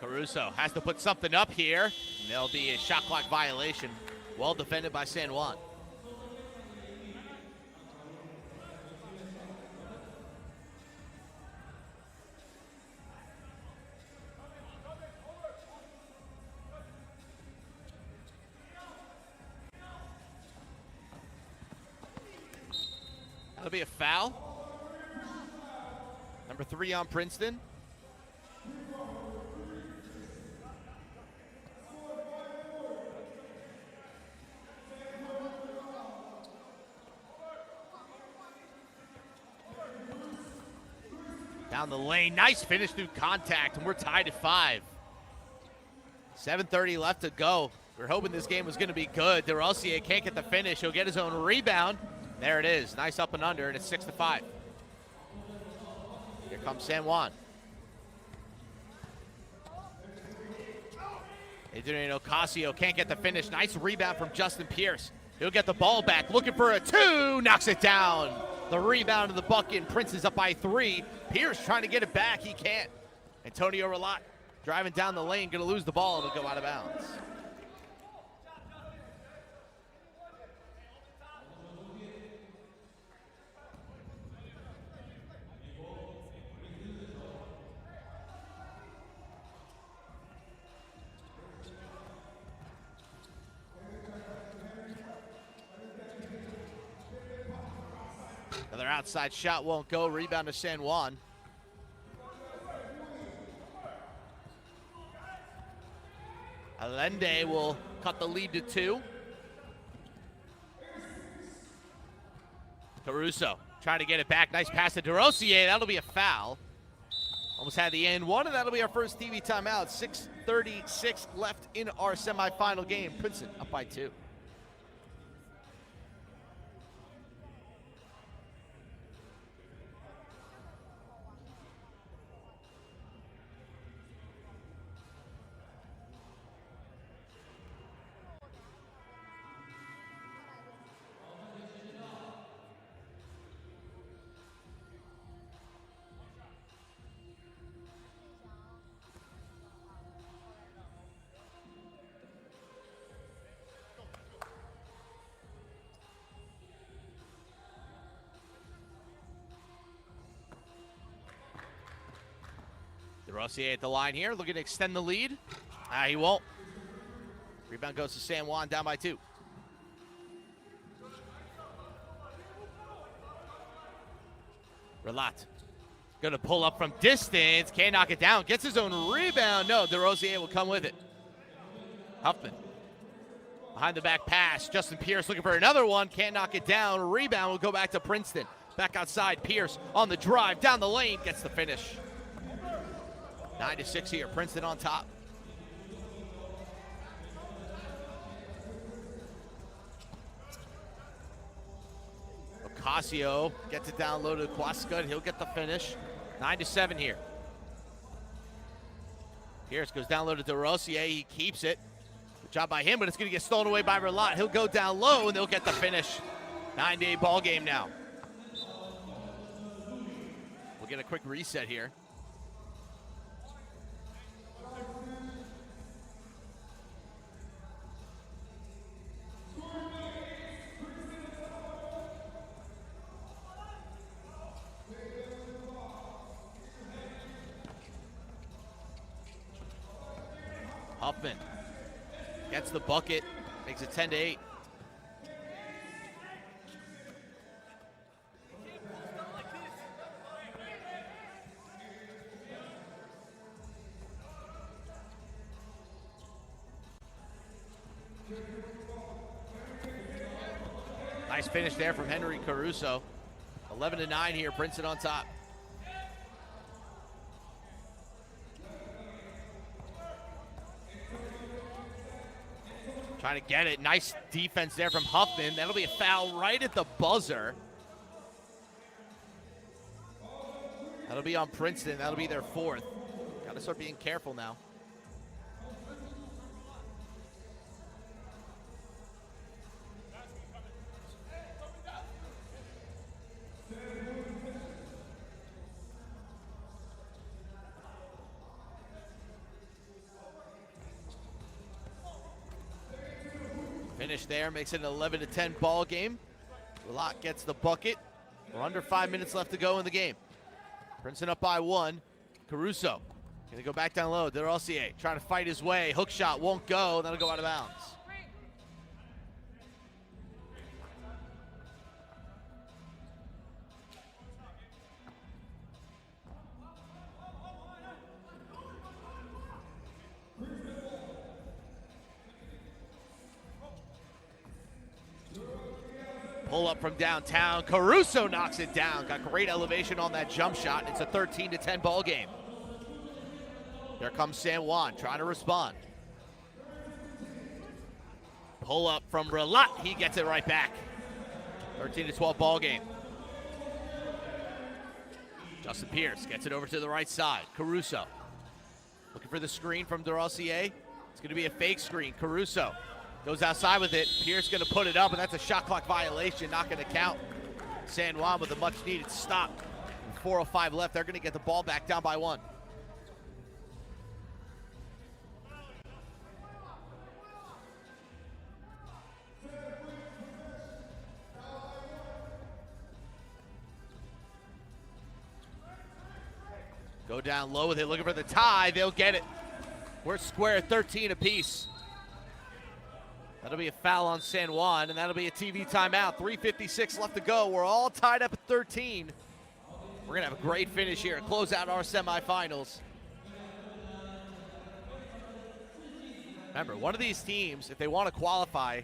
Caruso has to put something up here. And there'll be a shot clock violation. Well defended by San Juan. That'll be a foul. Number 3 on Princeton. Down the lane, nice finish through contact, and we're tied at 5. 7:30 left to go. We're hoping this game was going to be good. De Rossier can't get the finish. He'll get his own rebound. There it is, nice up and under, and it's 6-5. Here comes San Juan. Adrian Ocasio can't get the finish. Nice rebound from Justin Pierce. He'll get the ball back, looking for a 2, knocks it down. The rebound of the bucket, and Prince is up by 3. Pierce trying to get it back, he can't. Antonio Relat driving down the lane, gonna lose the ball, and it'll go out of bounds. Another outside shot won't go. Rebound to San Juan. Allende will cut the lead to 2. Caruso trying to get it back. Nice pass to DeRosier. That'll be a foul. Almost had the end one, and that'll be our first TV timeout. 6:36 left in our semifinal game. Princeton up by 2. DeRosier at the line here, looking to extend the lead. He won't. Rebound goes to San Juan, down by 2. Relat gonna pull up from distance, can't knock it down, gets his own rebound. No, DeRosier will come with it. Huffman, behind the back pass. Justin Pierce looking for another one, can't knock it down. Rebound will go back to Princeton. Back outside, Pierce on the drive, down the lane, gets the finish. 9-6 here, Princeton on top. Ocasio gets it down low to Quasica, he'll get the finish. 9-7 here. Pierce goes down low to DeRosier, he keeps it. Good job by him, but it's gonna get stolen away by Relat. He'll go down low and they'll get the finish. 9-8 ball game now. We'll get a quick reset here. Huffman gets the bucket, makes it 10-8. Nice finish there from Henry Caruso. 11-9 here, Princeton on top. Trying to get it. Nice defense there from Huffman. That'll be a foul right at the buzzer. That'll be on Princeton. That'll be their 4th. Got to start being careful now. Finish there, makes it an 11-10 ball game. Relat gets the bucket. We're under 5 minutes left to go in the game. Princeton up by 1. Caruso gonna go back down low. DeRosier trying to fight his way. Hook shot won't go. That'll go out of bounds. Pull up from downtown. Caruso knocks it down. Got great elevation on that jump shot. It's a 13-10 ball game. There comes San Juan trying to respond. Pull up from Relat. He gets it right back. 13-12 ball game. Justin Pierce gets it over to the right side. Caruso looking for the screen from DeRosier. It's going to be a fake screen. Caruso goes outside with it. Pierce going to put it up, and that's a shot clock violation. Not going to count. San Juan with a much-needed stop. 4:05 left. They're going to get the ball back down by 1. Go down low with it, looking for the tie. They'll get it. We're square, 13 apiece. That'll be a foul on San Juan, and that'll be a TV timeout. 3:56 left to go. We're all tied up at 13. We're going to have a great finish here and close out our semifinals. Remember, one of these teams, if they want to qualify,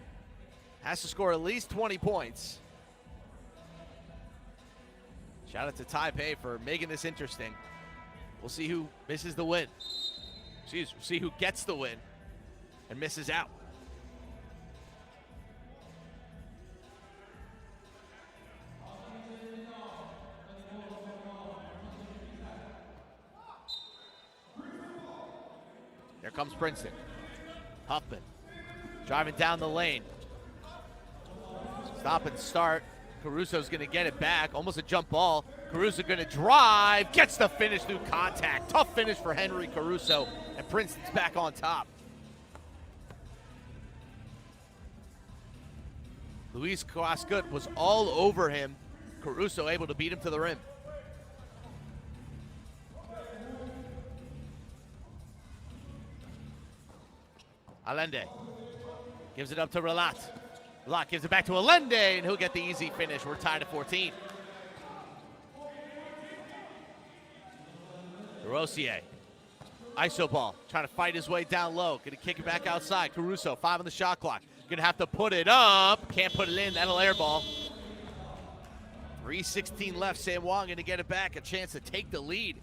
has to score at least 20 points. Shout out to Taipei for making this interesting. We'll see who misses the win. We'll see who gets the win and misses out. Here comes Princeton. Huffman driving down the lane. Stop and start. Caruso's going to get it back. Almost a jump ball. Caruso going to drive. Gets the finish through contact. Tough finish for Henry Caruso. And Princeton's back on top. Luis Quascut was all over him. Caruso able to beat him to the rim. Allende gives it up to Relat. Relat gives it back to Allende, and he'll get the easy finish. We're tied at 14. Rosier, iso ball, trying to fight his way down low. Gonna kick it back outside. Caruso, 5 on the shot clock. Gonna have to put it up. Can't put it in. That'll air ball. 3:16 left. San Juan gonna get it back. A chance to take the lead.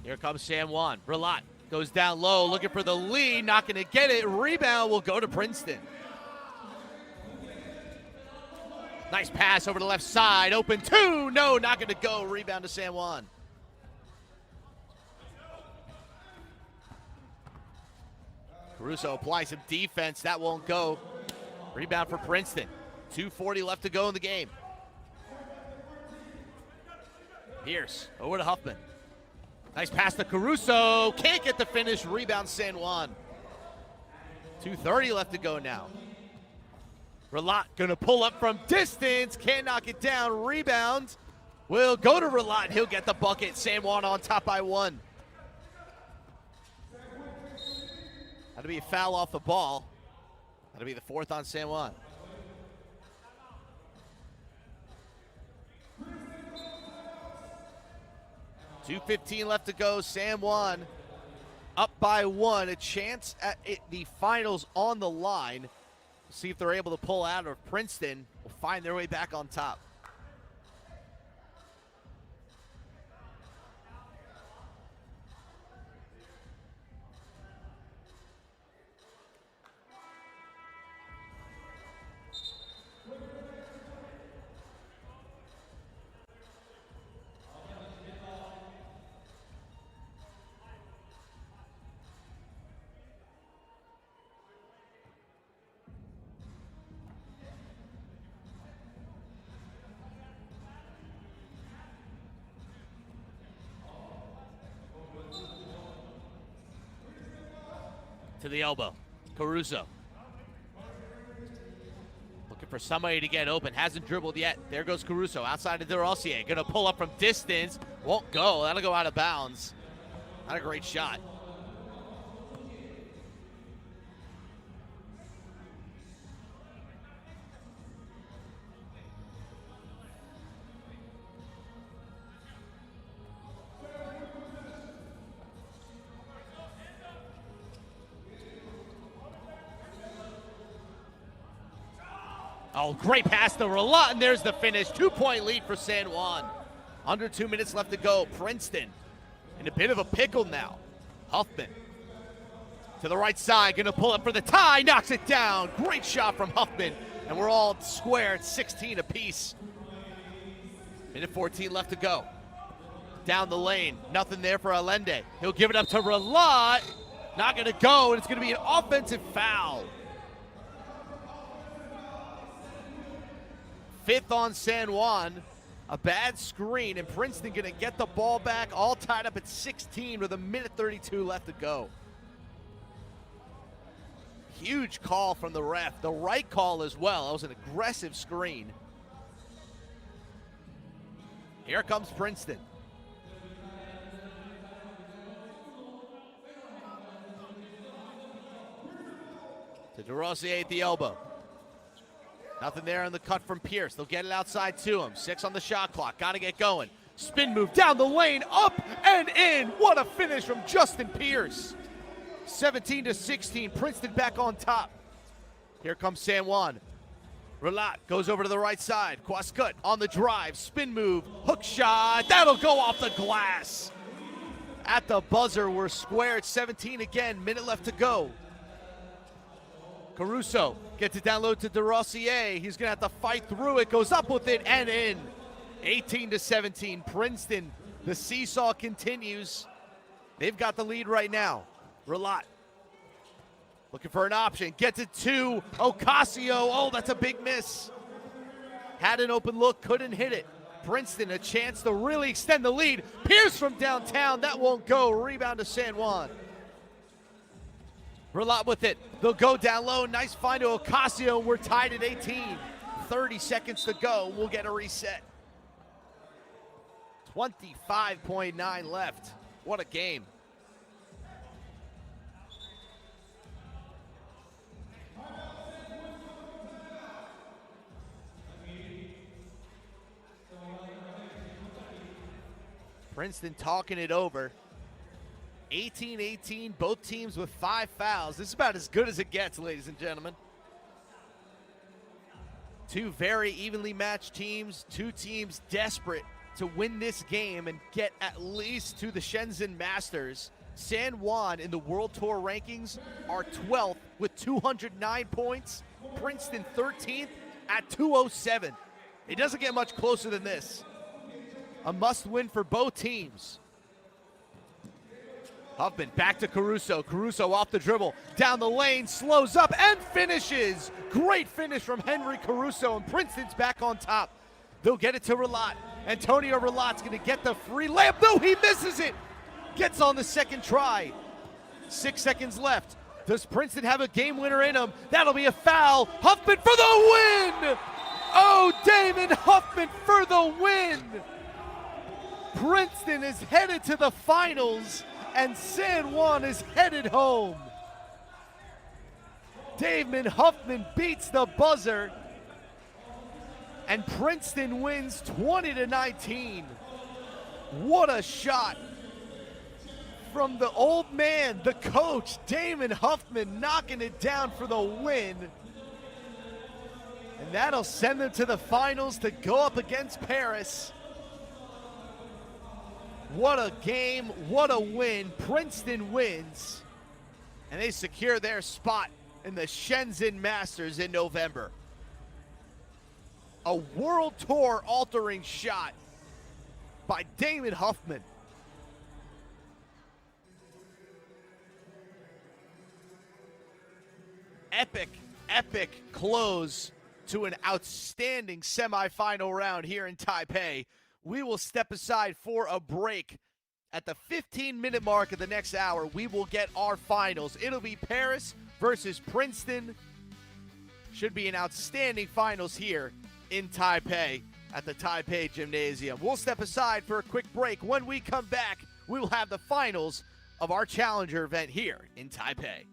Here comes San Juan. Relat goes down low, looking for the lead, not going to get it. Rebound will go to Princeton. Nice pass over the left side. Open two. No, not going to go. Rebound to San Juan. Caruso applies some defense. That won't go. Rebound for Princeton. 2:40 left to go in the game. Pierce over to Huffman. Nice pass to Caruso. Can't get the finish. Rebound San Juan. 2:30 left to go now. Relat gonna pull up from distance. Can't knock it down. Rebound will go to Relat. He'll get the bucket. San Juan on top by 1. That'll be a foul off the ball. That'll be the 4th on San Juan. $2:15 left to go. San Juan up by 1. A chance at the finals on the line. We'll see if they're able to pull out, or Princeton will find their way back on top. To the elbow. Caruso. Looking for somebody to get open. Hasn't dribbled yet. There goes Caruso outside of Rosier. Gonna pull up from distance. Won't go. That'll go out of bounds. Not a great shot. Oh, great pass to Relat, and there's the finish. 2-point lead for San Juan. Under 2 minutes left to go. Princeton in a bit of a pickle now. Huffman to the right side, gonna pull up for the tie, knocks it down. Great shot from Huffman, and we're all square at 16 apiece. Minute 14 left to go. Down the lane, nothing there for Allende. He'll give it up to Relat. Not gonna go, and it's gonna be an offensive foul. 5th on San Juan. A bad screen, and Princeton gonna get the ball back, all tied up at 16 with 1:32 left to go. Huge call from the ref. The right call as well. That was an aggressive screen. Here comes Princeton. To DeRossier at the elbow. Nothing there on the cut from Pierce. They'll get it outside to him. 6 on the shot clock. Got to get going. Spin move down the lane, up and in. What a finish from Justin Pierce. 17-16. Princeton back on top. Here comes San Juan. Relat goes over to the right side. Quascut on the drive. Spin move. Hook shot. That'll go off the glass. At the buzzer, we're squared. 17 again. Minute left to go. Caruso gets it down low to DeRossier. He's going to have to fight through it. Goes up with it and in. 18-17. Princeton, the seesaw continues. They've got the lead right now. Relat looking for an option. Gets it to Ocasio. Oh, that's a big miss. Had an open look, couldn't hit it. Princeton a chance to really extend the lead. Pierce from downtown. That won't go. Rebound to San Juan. Relat with it. They'll go down low. Nice find to Ocasio. We're tied at 18. 30 seconds to go. We'll get a reset. 25.9 left. What a game. Princeton talking it over. 18-18, both teams with 5 fouls. This is about as good as it gets, ladies and gentlemen. Two very evenly matched teams, two teams desperate to win this game and get at least to the Shenzhen Masters. San Juan in the World Tour rankings are 12th with 209 points. Princeton 13th at 207. It doesn't get much closer than this. A must-win for both teams. Huffman back to Caruso. Caruso off the dribble. Down the lane, slows up and finishes. Great finish from Henry Caruso, and Princeton's back on top. They'll get it to Relat. Antonio Relat's going to get the free layup. No, he misses it. Gets on the second try. 6 seconds left. Does Princeton have a game winner in him? That'll be a foul. Huffman for the win. Oh, Damon Huffman for the win. Princeton is headed to the finals, and San Juan is headed home. Damon Huffman beats the buzzer, and Princeton wins 20-19. What a shot from the old man, the coach, Damon Huffman, knocking it down for the win. And that'll send them to the finals to go up against Paris. What a game, what a win. Princeton wins, and they secure their spot in the Shenzhen Masters in November. A World Tour altering shot by Damon Huffman. Epic, epic close to an outstanding semifinal round here in Taipei. We will step aside for a break. At the 15-minute mark of the next hour, we will get our finals. It'll be Paris versus Princeton. Should be an outstanding finals here in Taipei at the Taipei Gymnasium. We'll step aside for a quick break. When we come back, we will have the finals of our Challenger event here in Taipei.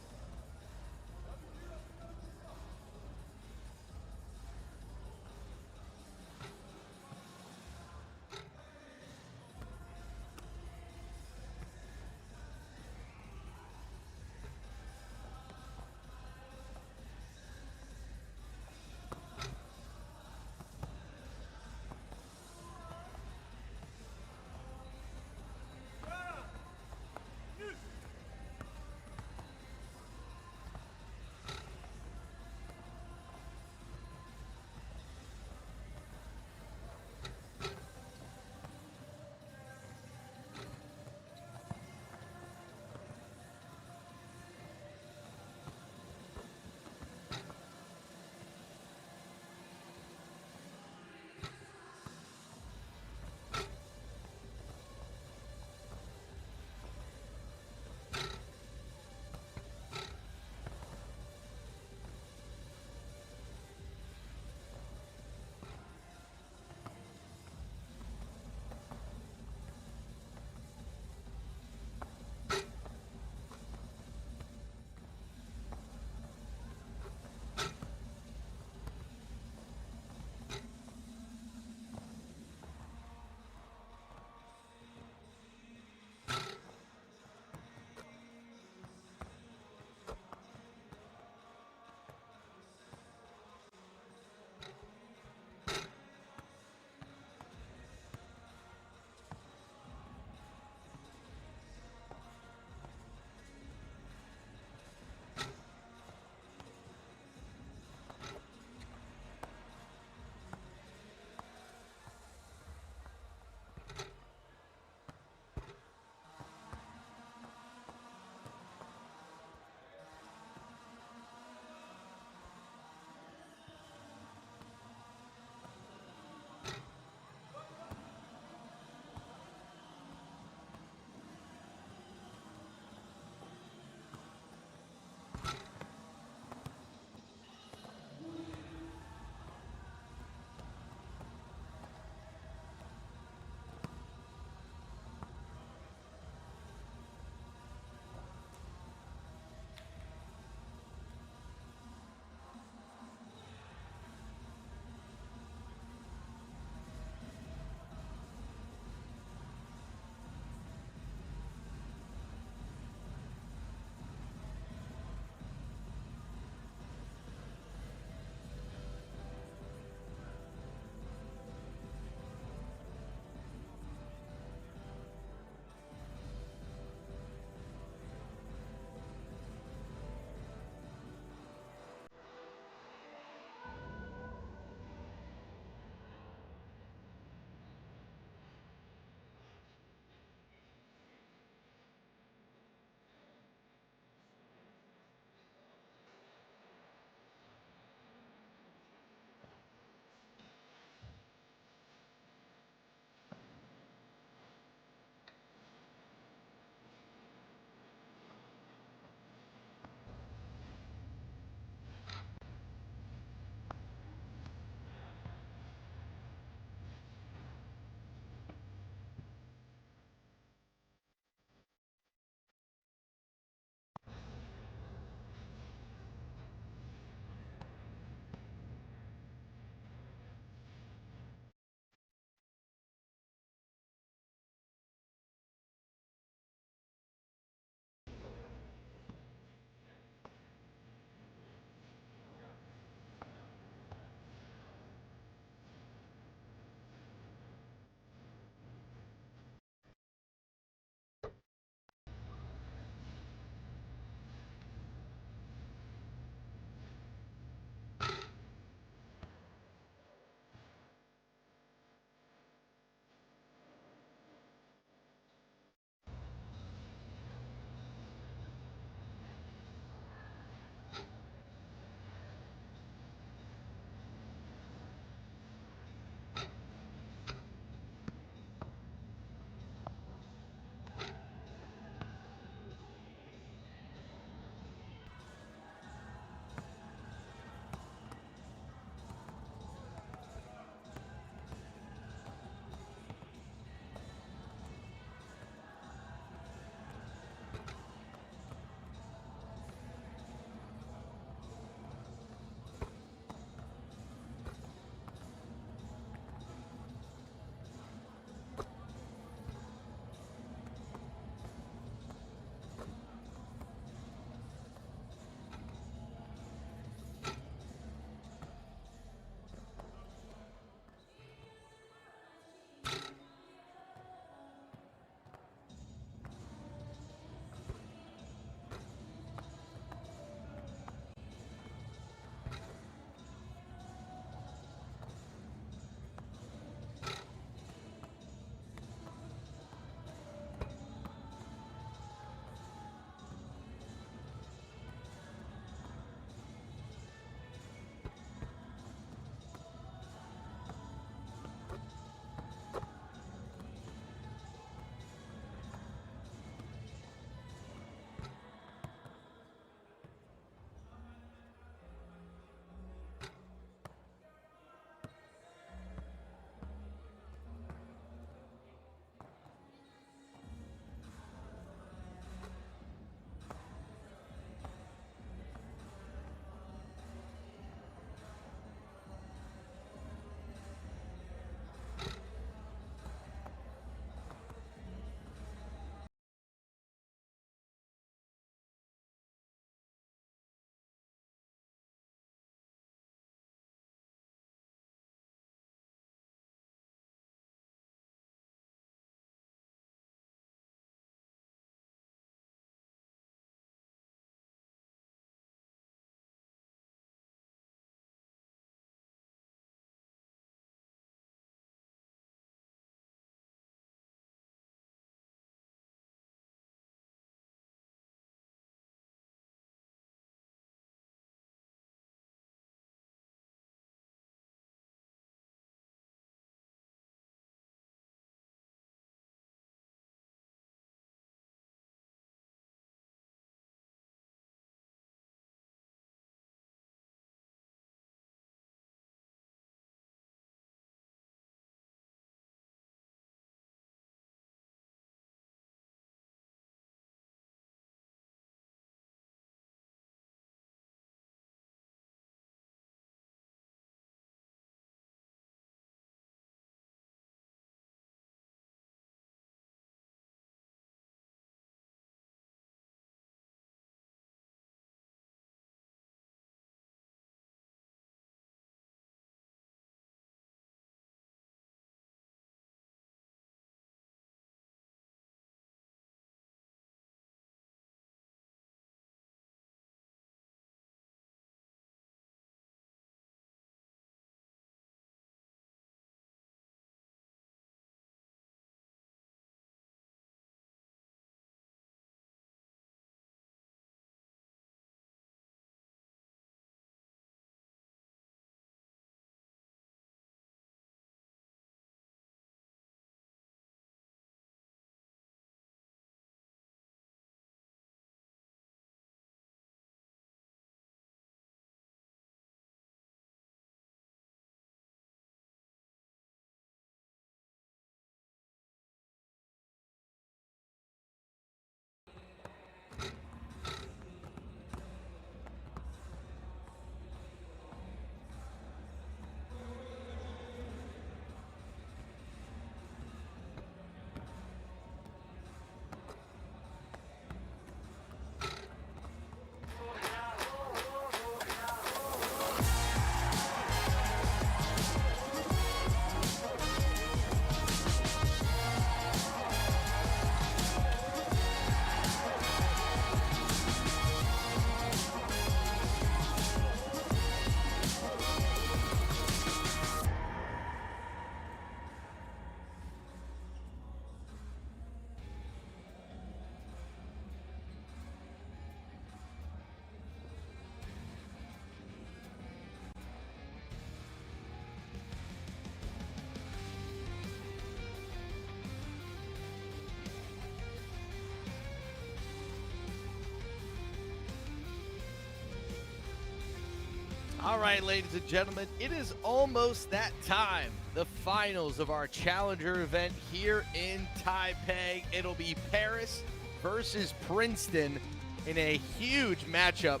All right, ladies and gentlemen, it is almost that time. The finals of our Challenger event here in Taipei. It'll be Paris versus Princeton in a huge matchup.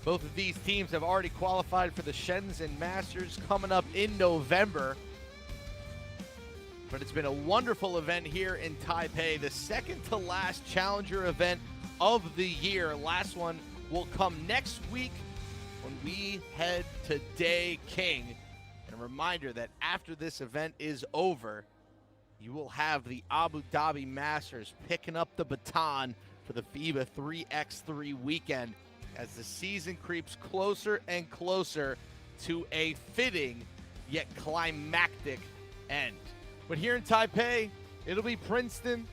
Both of these teams have already qualified for the Shenzhen Masters coming up in November. But it's been a wonderful event here in Taipei, the second to last Challenger event of the year. Last one will come next week when we head to Day King. And a reminder that after this event is over, you will have the Abu Dhabi Masters picking up the baton for the FIBA 3x3 weekend as the season creeps closer and closer to a fitting yet climactic end. But here in Taipei, it'll be Princeton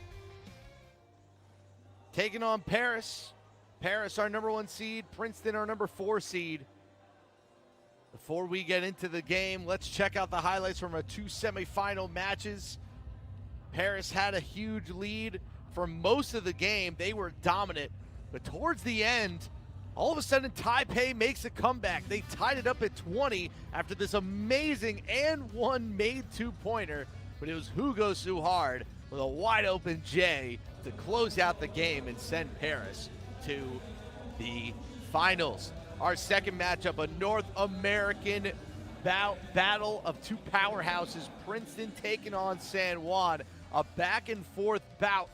taking on Paris. Paris, our number 1 seed. Princeton, our number 4 seed. Before we get into the game, let's check out the highlights from our 2 semifinal matches. Paris had a huge lead for most of the game. They were dominant. But towards the end, all of a sudden, Taipei makes a comeback. They tied it up at 20 after this amazing and one made 2-pointer. But it was Hugo Suhard with a wide-open J to close out the game and send Paris to the finals. Our second matchup, a North American battle of 2 powerhouses, Princeton taking on San Juan. A back-and-forth bout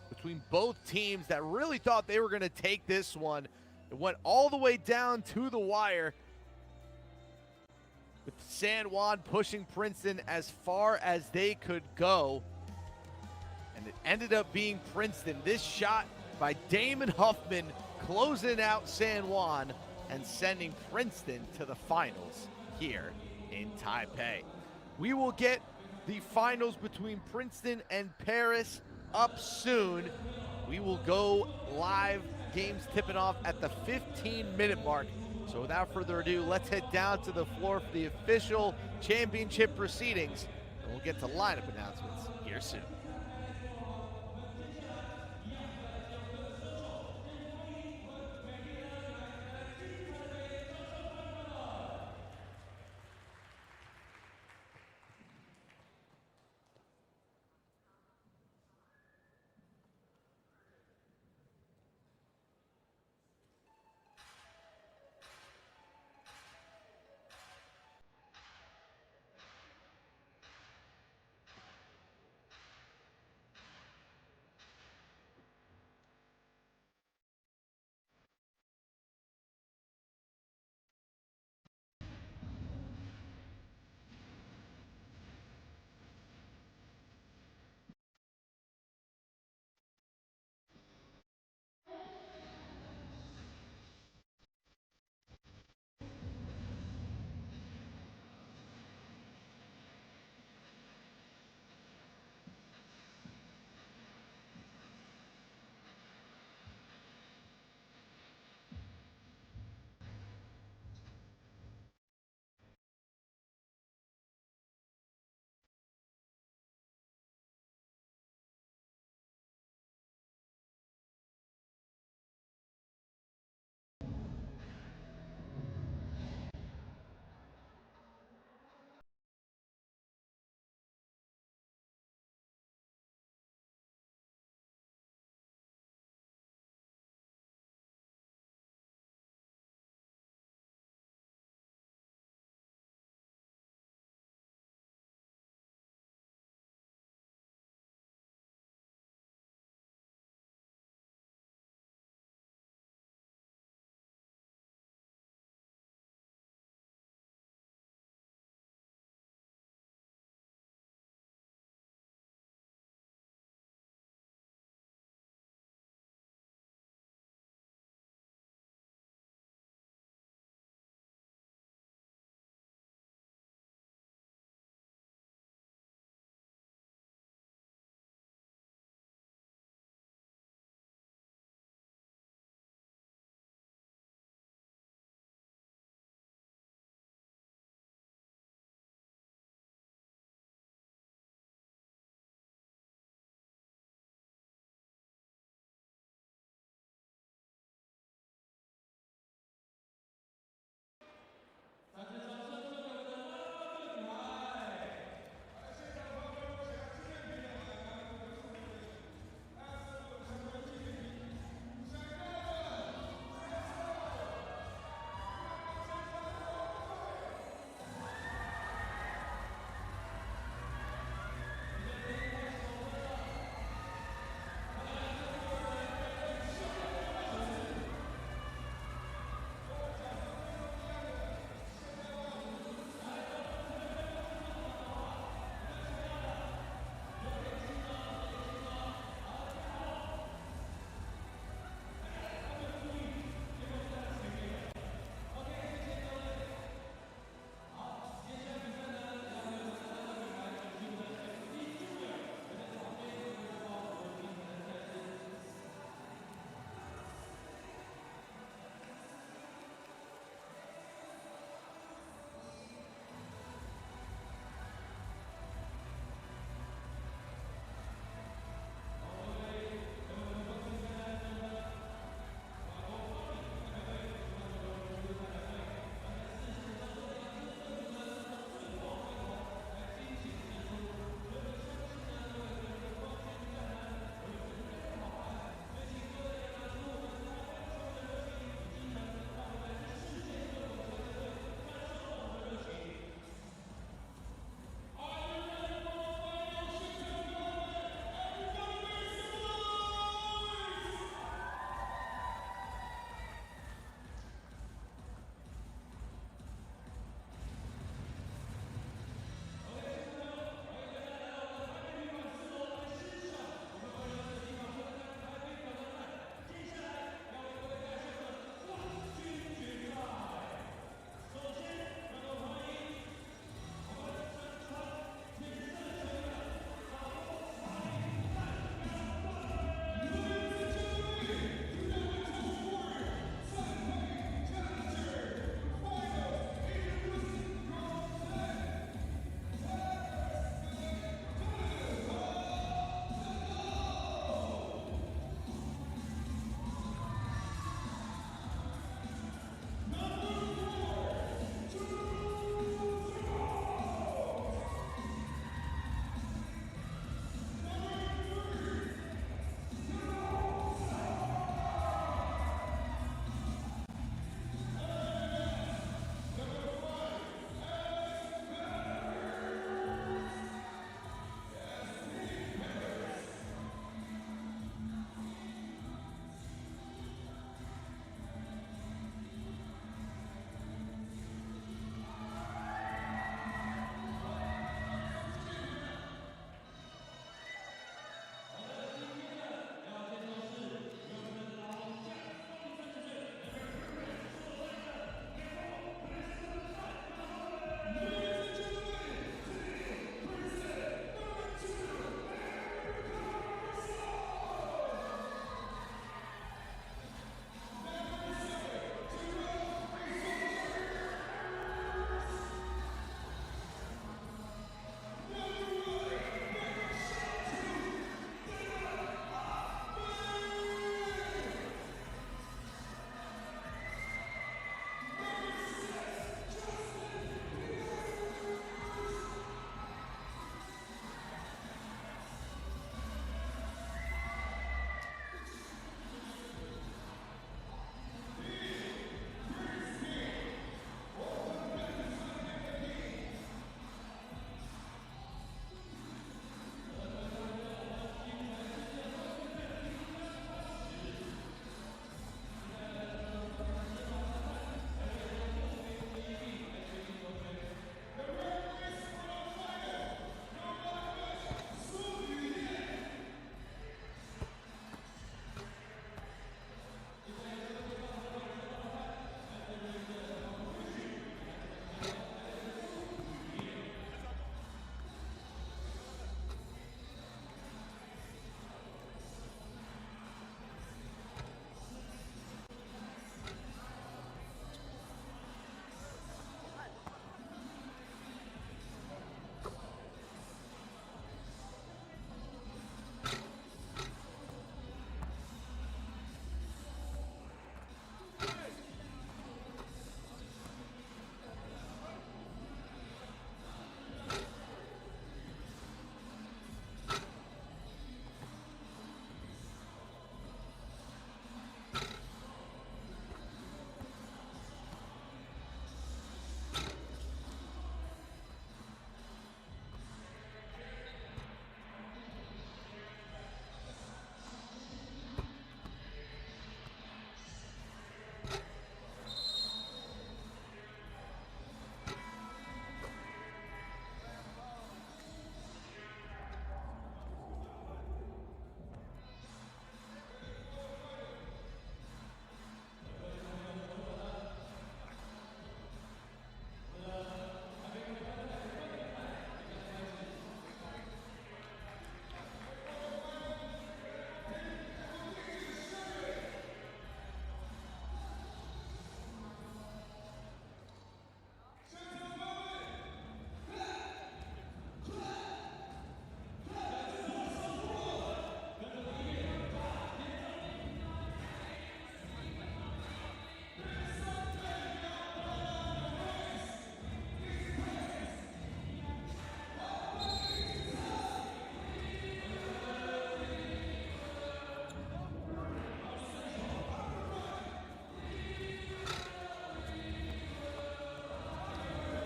between both teams that really thought they were going to take this one. It went all the way down to the wire, with San Juan pushing Princeton as far as they could go. And it ended up being Princeton. This shot by Damon Huffman closing out San Juan and sending Princeton to the finals here in Taipei. We will get the finals between Princeton and Paris up soon. We will go live, games tipping off at the 15-minute mark. So without further ado, let's head down to the floor for the official championship proceedings, and we'll get to lineup announcements here soon.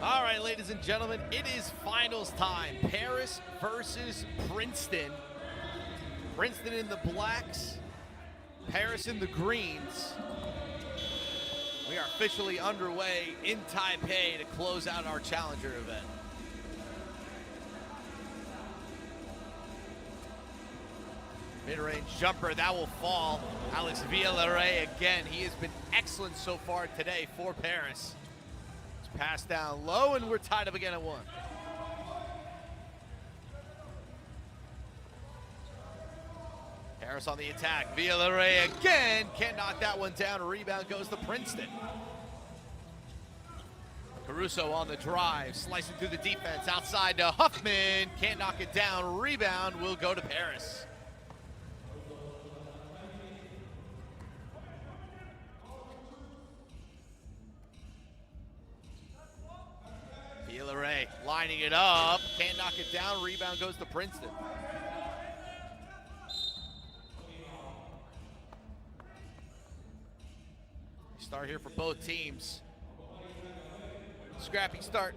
All right, ladies and gentlemen, it is finals time. Paris versus Princeton. Princeton in the blacks, Paris in the greens. We are officially underway in Taipei to close out our Challenger event. Mid-range jumper, that will fall. Alex Villarreal again. He has been excellent so far today for Paris. It's passed down low, and we're tied up again at 1. Paris on the attack. Villarreal again. Can't knock that one down. Rebound goes to Princeton. Caruso on the drive, slicing through the defense. Outside to Huffman. Can't knock it down. Rebound will go to Paris. Villarreal lining it up. Can't knock it down. Rebound goes to Princeton. Start here for both teams. Scrappy start.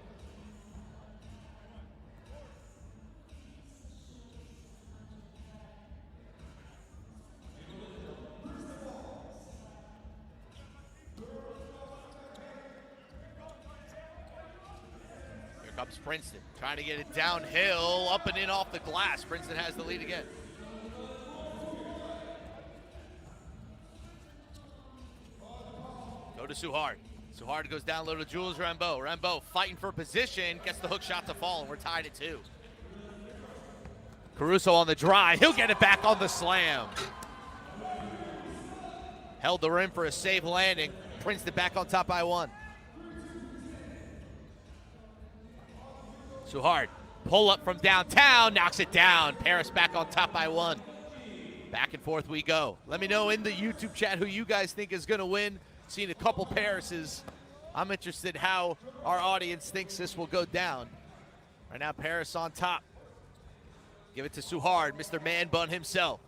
Here comes Princeton, trying to get it downhill, up and in off the glass. Princeton has the lead again. Go to Suhard. Suhard goes down low to Jules Rambeau. Rambeau fighting for position, gets the hook shot to fall, and we're tied at 2. Caruso on the drive. He'll get it back on the slam. Held the rim for a safe landing. Princeton back on top by 1. Suhard, pull up from downtown, knocks it down. Paris back on top by 1. Back and forth we go. Let me know in the YouTube chat who you guys think is going to win. Seen a couple Parises. I'm interested how our audience thinks this will go down. Right now, Paris on top. Give it to Suhard, Mr. Man Bun himself.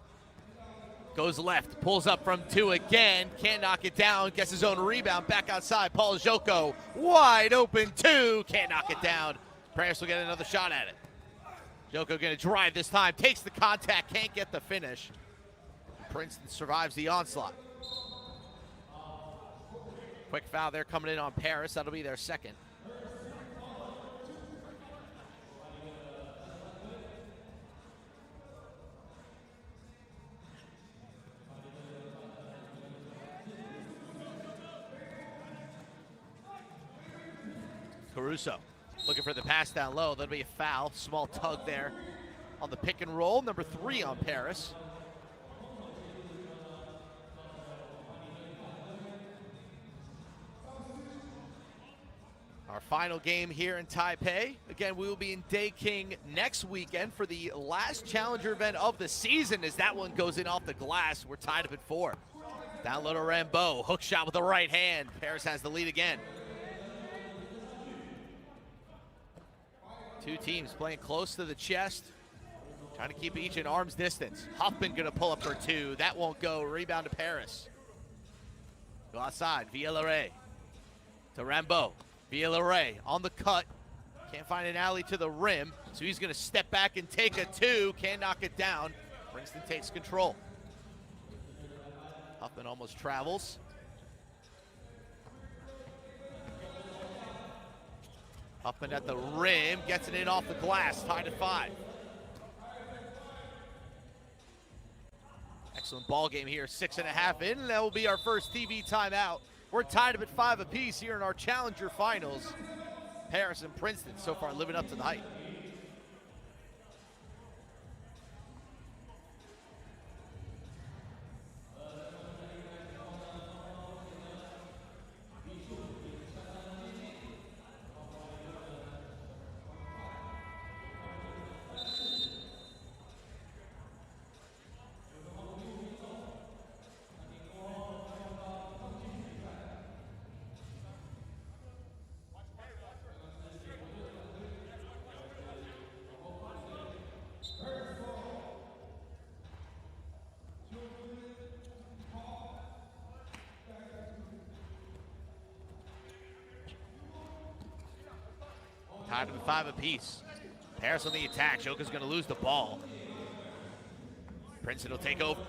Goes left, pulls up from 2 again. Can't knock it down, gets his own rebound. Back outside, Paul Joko. Wide open 2, can't knock it down. Paris will get another shot at it. Joko gonna drive this time, takes the contact, can't get the finish. Princeton survives the onslaught. Quick foul there coming in on Paris. That'll be their second. Caruso looking for the pass down low. That'll be a foul. Small tug there on the pick and roll. Number 3 on Paris. Our final game here in Taipei. Again, we will be in Daeking next weekend for the last Challenger event of the season as that one goes in off the glass. We're tied up at 4. Down low to Rambeau. Hook shot with the right hand. Paris has the lead again. 2 teams playing close to the chest. Trying to keep each in arm's distance. Huffman gonna pull up for 2. That won't go. Rebound to Paris. Go outside. Villarreal to Rambeau. Villarreal on the cut. Can't find an alley to the rim, so he's going to step back and take a 2. Can't knock it down. Princeton takes control. Huffman almost travels. Huffman at the rim, gets it in off the glass, tied at 5. Excellent ball game here, 6.5 in, and that will be our first TV timeout. We're tied up at 5 apiece here in our Challenger finals. Paris and Princeton so far living up to the hype. Tied him at 5 apiece. Paris on the attack. Joker's going to lose the ball. Princeton will take over.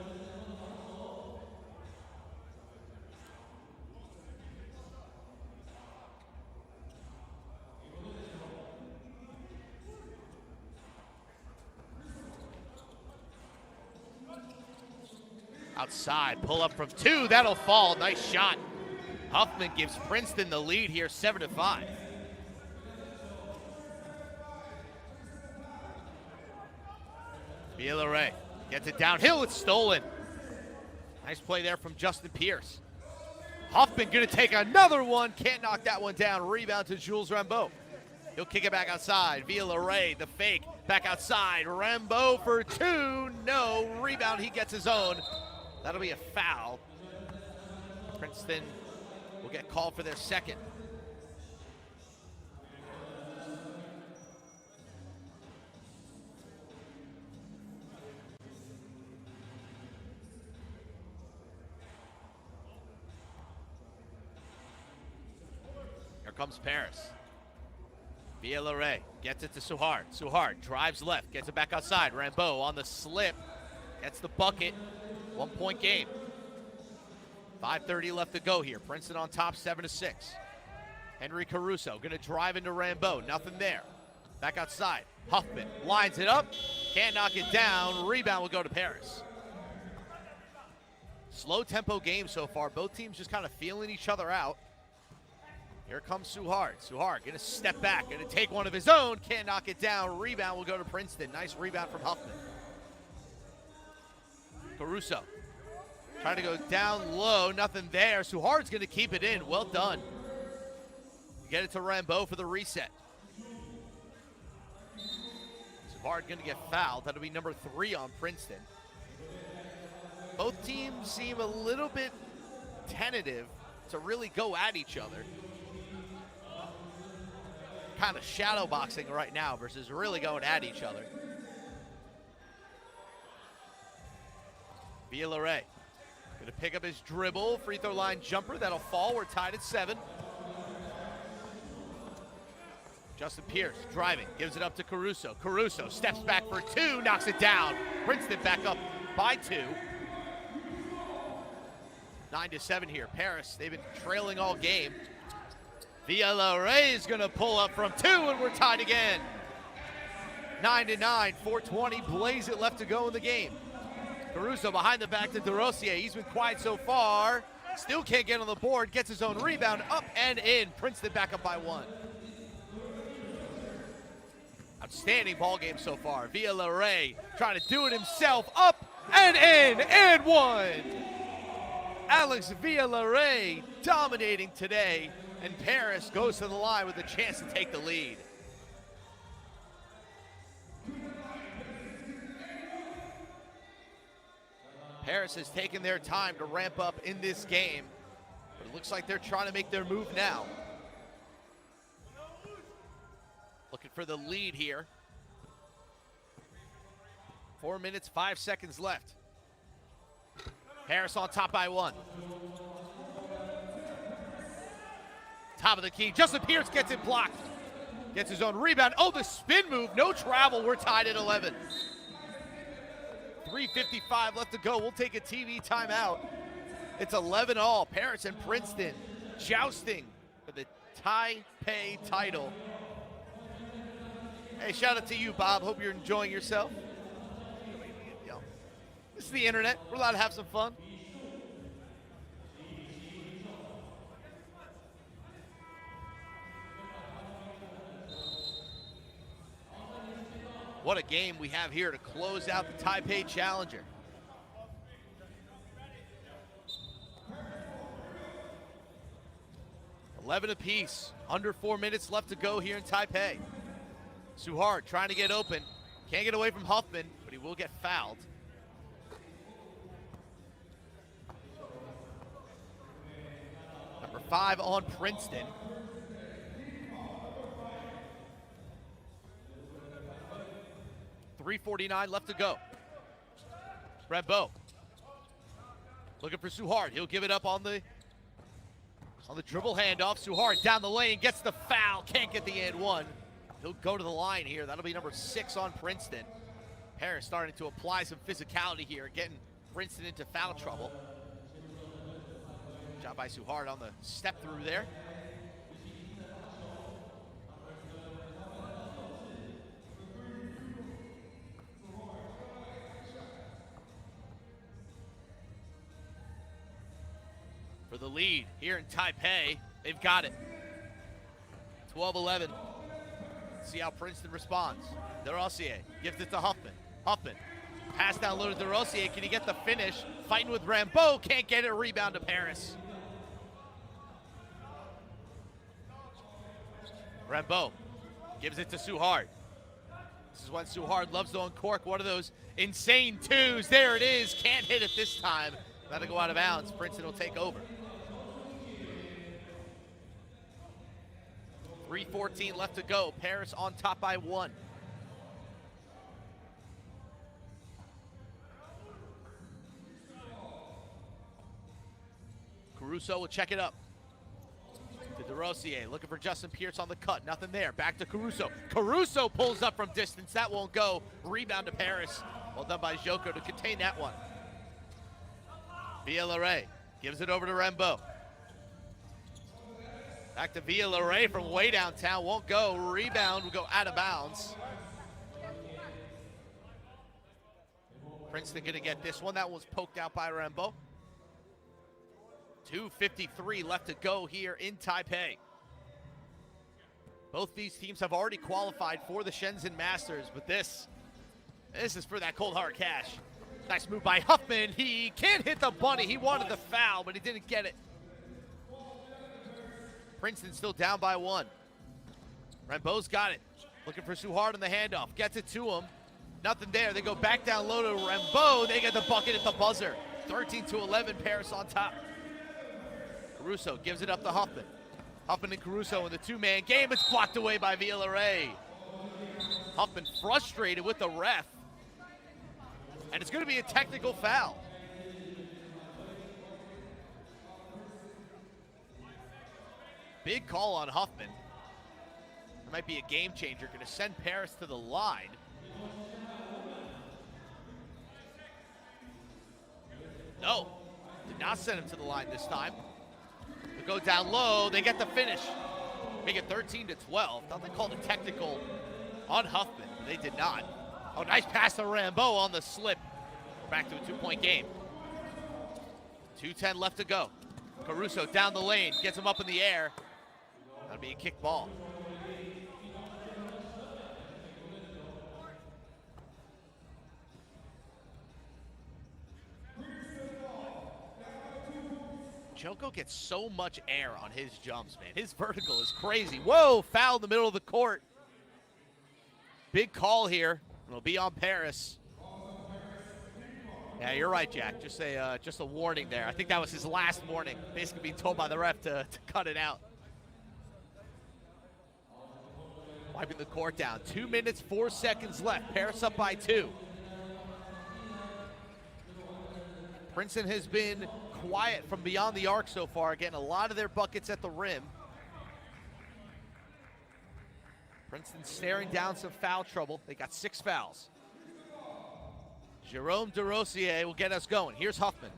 Outside, pull up from 2, that'll fall, nice shot. Huffman gives Princeton the lead here, 7-5. Villarreal gets it downhill, it's stolen. Nice play there from Justin Pierce. Huffman gonna take another one, can't knock that one down. Rebound to Jules Rambeau. He'll kick it back outside. Villarreal, the fake, back outside. Rambeau for 2, no, rebound, he gets his own. That'll be a foul. Princeton will get called for their second. Here comes Paris. Villarreal gets it to Suhard. Suhard drives left, gets it back outside. Rambeau on the slip, gets the bucket. 1-point game. 5:30 left to go here. Princeton on top, 7-6. Henry Caruso gonna drive into Rambeau. Nothing there. Back outside. Huffman lines it up. Can't knock it down. Rebound will go to Paris. Slow tempo game so far. Both teams just kind of feeling each other out. Here comes Suhard. Suhard gonna step back, gonna take one of his own. Can't knock it down. Rebound will go to Princeton. Nice rebound from Huffman. Caruso trying to go down low, nothing there. Suhard's going to keep it in. Well done. Get it to Rambeau for the reset. Suhard going to get fouled. That'll be number 3 on Princeton. Both teams seem a little bit tentative to really go at each other. Kind of shadow boxing right now versus really going at each other. Villarreal gonna pick up his dribble, free throw line jumper, that'll fall. We're tied at 7. Justin Pierce driving, gives it up to Caruso. Caruso steps back for 2, knocks it down. Princeton back up by 2. 9-7 here. Paris, they've been trailing all game. Villarreal is gonna pull up from 2, and we're tied again. 9-9, 4:20, blaze it left to go in the game. Caruso behind the back to DeRosier. He's been quiet so far. Still can't get on the board. Gets his own rebound. Up and in. Princeton back up by 1. Outstanding ball game so far. Villarreal trying to do it himself. Up and in. And 1. Alex Villarreal dominating today. And Paris goes to the line with a chance to take the lead. Paris has taken their time to ramp up in this game, but it looks like they're trying to make their move now. Looking for the lead here. 4 minutes, 5 seconds left. Paris on top by 1. Top of the key, Justin Pierce gets it blocked. Gets his own rebound. Oh, the spin move, no travel, we're tied at 11. 3:55 left to go. We'll take a TV timeout. It's 11-all. Paris and Princeton jousting for the Taipei title. Hey, shout out to you, Bob. Hope you're enjoying yourself. This is the internet. We're allowed to have some fun. What a game we have here to close out the Taipei Challenger. $11 apiece. Under 4 minutes left to go here in Taipei. Suhard trying to get open. Can't get away from Huffman, but he will get fouled. Number 5 on Princeton. .349 left to go. Rambeau looking for Suhard. He'll give it up on the dribble handoff. Suhard down the lane, gets the foul. Can't get the and 1. He'll go to the line here. That'll be number 6 on Princeton. Paris starting to apply some physicality here, getting Princeton into foul trouble. Job by Suhard on the step through there. For the lead here in Taipei, they've got it. 12-11. See how Princeton responds. DeRosier gives it to Huffman. Huffman, pass down low to DeRosier. Can he get the finish? Fighting with WanBao, can't get it. Rebound to Paris. WanBao gives it to Suhard. This is when Suhard loves to uncork one of those insane twos. There it is. Can't hit it this time. That'll go out of bounds. Princeton will take over. 3:14 left to go. Paris on top by 1. Caruso will check it up. To DeRosier, looking for Justin Pierce on the cut. Nothing there. Back to Caruso. Caruso pulls up from distance. That won't go. Rebound to Paris. Well done by Joko to contain that one. Villaray gives it over to WanBao. Back to Villaray from way downtown. Won't go. Rebound will go out of bounds. Princeton going to get this one. That one was poked out by WanBao. 2:53 left to go here in Taipei. Both these teams have already qualified for the Shenzhen Masters, but this is for that cold hard cash. Nice move by Huffman. He can't hit the bunny. He wanted the foul, but he didn't get it. Princeton still down by 1. WanBao's got it. Looking for Suhard on the handoff. Gets it to him. Nothing there. They go back down low to WanBao. They get the bucket at the buzzer. 13-11, Paris on top. Caruso gives it up to Huffman. Huffman and Caruso in the 2-man game. It's blocked away by Villaray. Huffman frustrated with the ref. And it's going to be a technical foul. Big call on Huffman. It might be a game changer. Going to send Paris to the line. No, did not send him to the line this time. They go down low. They get the finish. Make it 13-12. Thought they called a technical on Huffman. They did not. Oh, nice pass to WanBao on the slip. Back to a 2-point game. 2:10 left to go. Caruso down the lane. Gets him up in the air. That'll be a kick ball. Joko gets so much air on his jumps, man. His vertical is crazy. Whoa, foul in the middle of the court. Big call here. It'll be on Paris. Yeah, you're right, Jack. Just a warning there. I think that was his last warning. Basically being told by the ref to cut it out. Wiping the court down. 2 minutes, 4 seconds left. Paris up by 2. Princeton has been quiet from beyond the arc so far, getting a lot of their buckets at the rim. Princeton staring down some foul trouble. They got 6 fouls. Jerome DeRosier will get us going. Here's Huffman.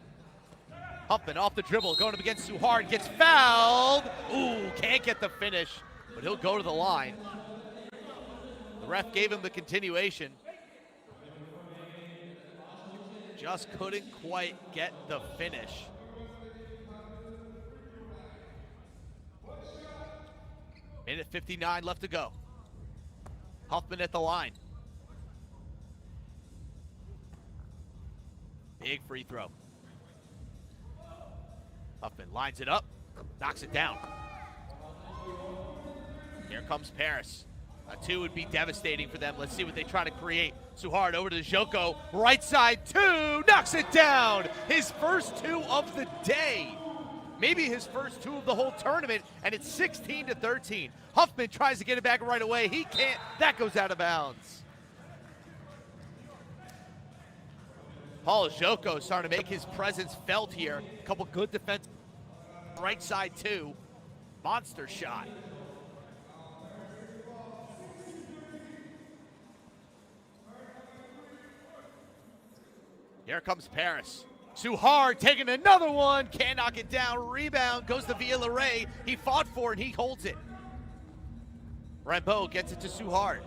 Huffman off the dribble, going up against Suhard, gets fouled. Ooh, can't get the finish, but he'll go to the line. The ref gave him the continuation. Just couldn't quite get the finish. Minute 59 left to go. Huffman at the line. Big free throw. Huffman lines it up, knocks it down. Here comes Paris. A 2 would be devastating for them. Let's see what they try to create. Suhard over to Joko. Right side 2, knocks it down. His first 2 of the day. Maybe his first 2 of the whole tournament, and it's 16-13. Huffman tries to get it back right away. He can't. That goes out of bounds. Paul Joko starting to make his presence felt here. A couple good defense. Right side 2. Monster shot. Here comes Paris. Too hard, taking another one. Can't knock it down. Rebound goes to Villarreal. He fought for it, and he holds it. WanBao gets it to Suhard.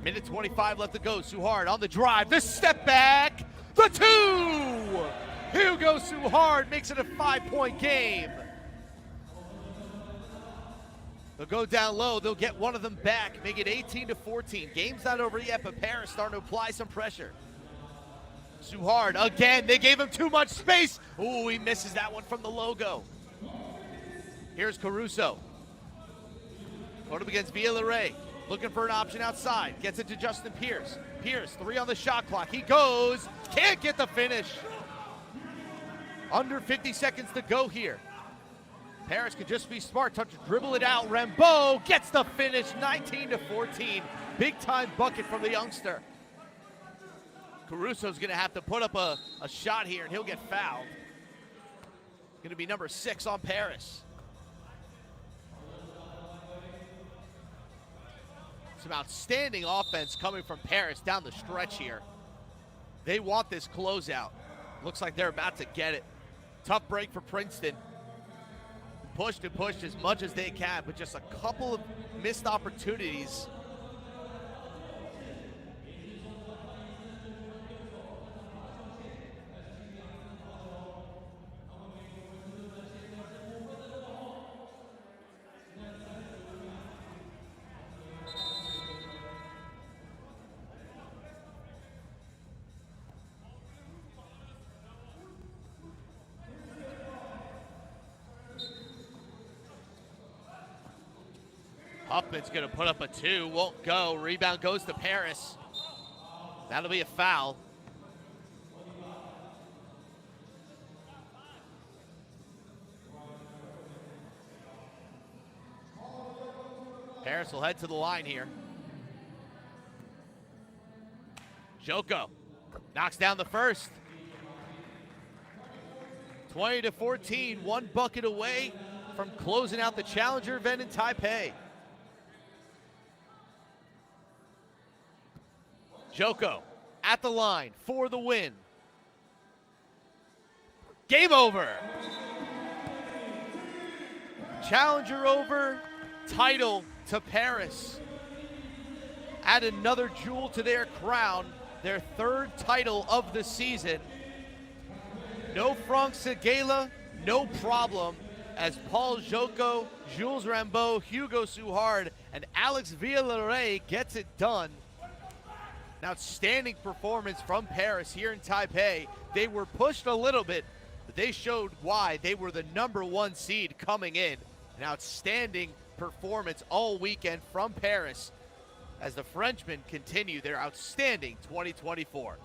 Minute 25 left to go. Suhard on the drive. The step back. The two. Hugo Suhard makes it a 5-point game. They'll go down low. They'll get one of them back. Make it 18-14. Game's not over yet, but Paris starting to apply some pressure. Suhard again. They gave him too much space. Ooh, he misses that one from the logo. Here's Caruso. Going up against Villarreal. Looking for an option outside. Gets it to Justin Pierce. Pierce, 3 on the shot clock. He goes. Can't get the finish. Under 50 seconds to go here. Paris could just be smart. Touch, dribble it out. WanBao gets the finish. 19-14. Big time bucket from the youngster. Caruso's going to have to put up a shot here, and he'll get fouled. Going to be number 6 on Paris. Some outstanding offense coming from Paris down the stretch here. They want this closeout. Looks like they're about to get it. Tough break for Princeton. Pushed and pushed as much as they can, but just a couple of missed opportunities. Huffman's going to put up a 2, won't go. Rebound goes to Paris. That'll be a foul. Paris will head to the line here. Joko knocks down the first. 20-14, 1 bucket away from closing out the Challenger event in Taipei. Joko at the line for the win. Game over. Challenger over, title to Paris. Add another jewel to their crown, their 3rd title of the season. No Franck Segala, no problem, as Paul Joko, Jules WanBao, Hugo Suhard, and Alex Villarreal gets it done. An outstanding performance from Paris here in Taipei. They were pushed a little bit, but they showed why. They were the number 1 seed coming in. An outstanding performance all weekend from Paris as the Frenchmen continue their outstanding 2024.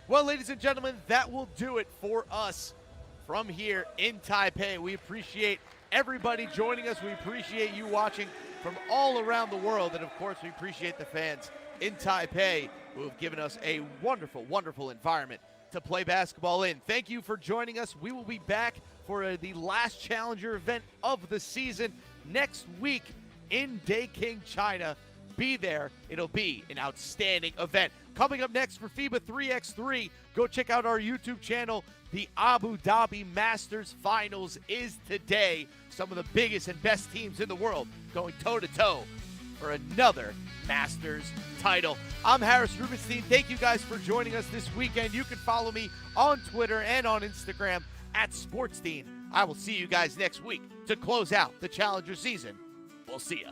Well, ladies and gentlemen, that will do it for us from here in Taipei. We appreciate everybody joining us. We appreciate you watching from all around the world. And of course, we appreciate the fans in Taipei who have given us a wonderful, wonderful environment to play basketball in. Thank you for joining us. We will be back for the last Challenger event of the season next week in Daeking, China. Be there. It'll be an outstanding event. Coming up next for FIBA 3x3, go check out our YouTube channel. The Abu Dhabi Masters Finals is today. Some of the biggest and best teams in the world going toe-to-toe for another Masters title. I'm Harris Rubenstein. Thank you guys for joining us this weekend. You can follow me on Twitter and on Instagram at Sportstein. I will see you guys next week to close out the Challenger season. We'll see ya.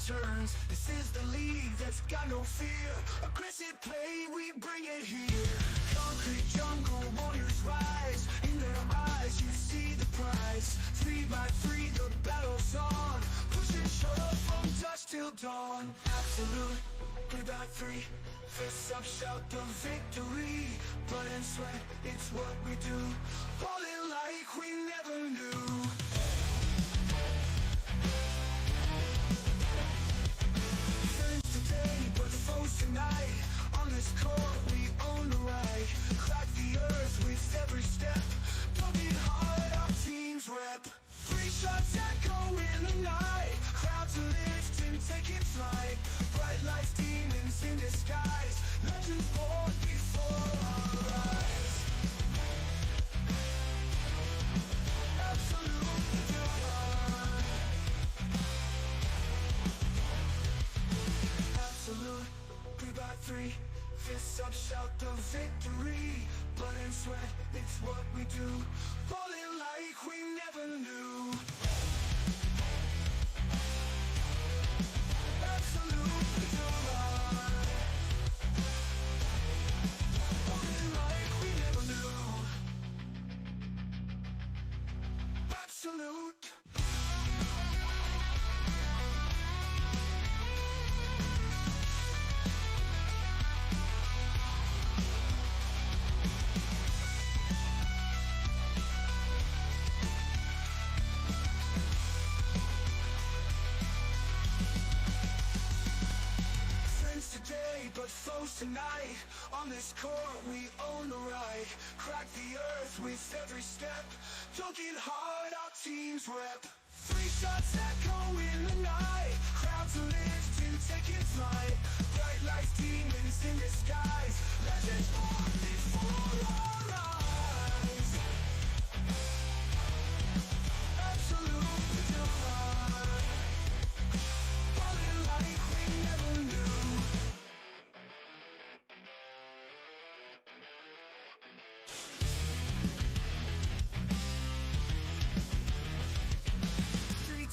returns. This is the league that's got no fear. Aggressive play, we bring it here. Concrete jungle, warriors rise. In their eyes, you see the prize. 3x3, the battle's on. Push and shove from dusk till dawn. Absolute 3x3. Fists up, shout the victory. Blood and sweat, it's what we do. Falling like we never knew. Friends today, but foes tonight. On this court, we own the right. Crack the earth with every step. Thumping hard, our team's rep. 3 shots echo in the night. Crowds are lifting, taking flight. Bright lights, demons in disguise. Legends born before our eyes. Absolute divine. Absolute 3x3. Fists up, shout the victory. Blood and sweat, it's what we do. Falling like we never knew. Absolute divine. Falling like we never knew. Absolute. But foes tonight. On this court we own the right. Crack the earth with every step. Dunking hard, our team's rep. 3 shots echo in the night. Crowds are lifting, taking flight. Bright lights, demons in disguise. Legends born before our eyes. Absolute divine. Falling like we never knew.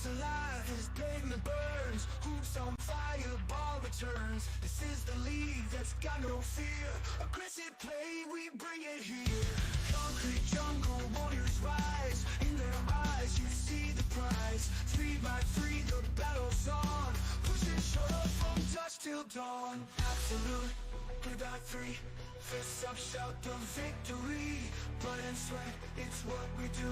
Alive as pavement burns. Hoops on fire, ball returns. This is the league that's got no fear. Aggressive play, we bring it here. Concrete jungle, warriors rise. In their eyes, you see the prize. 3x3, the battle's on. Push and shove from dusk till dawn. Absolute 3x3. Fists up, shout the victory. Blood and sweat, it's what we do.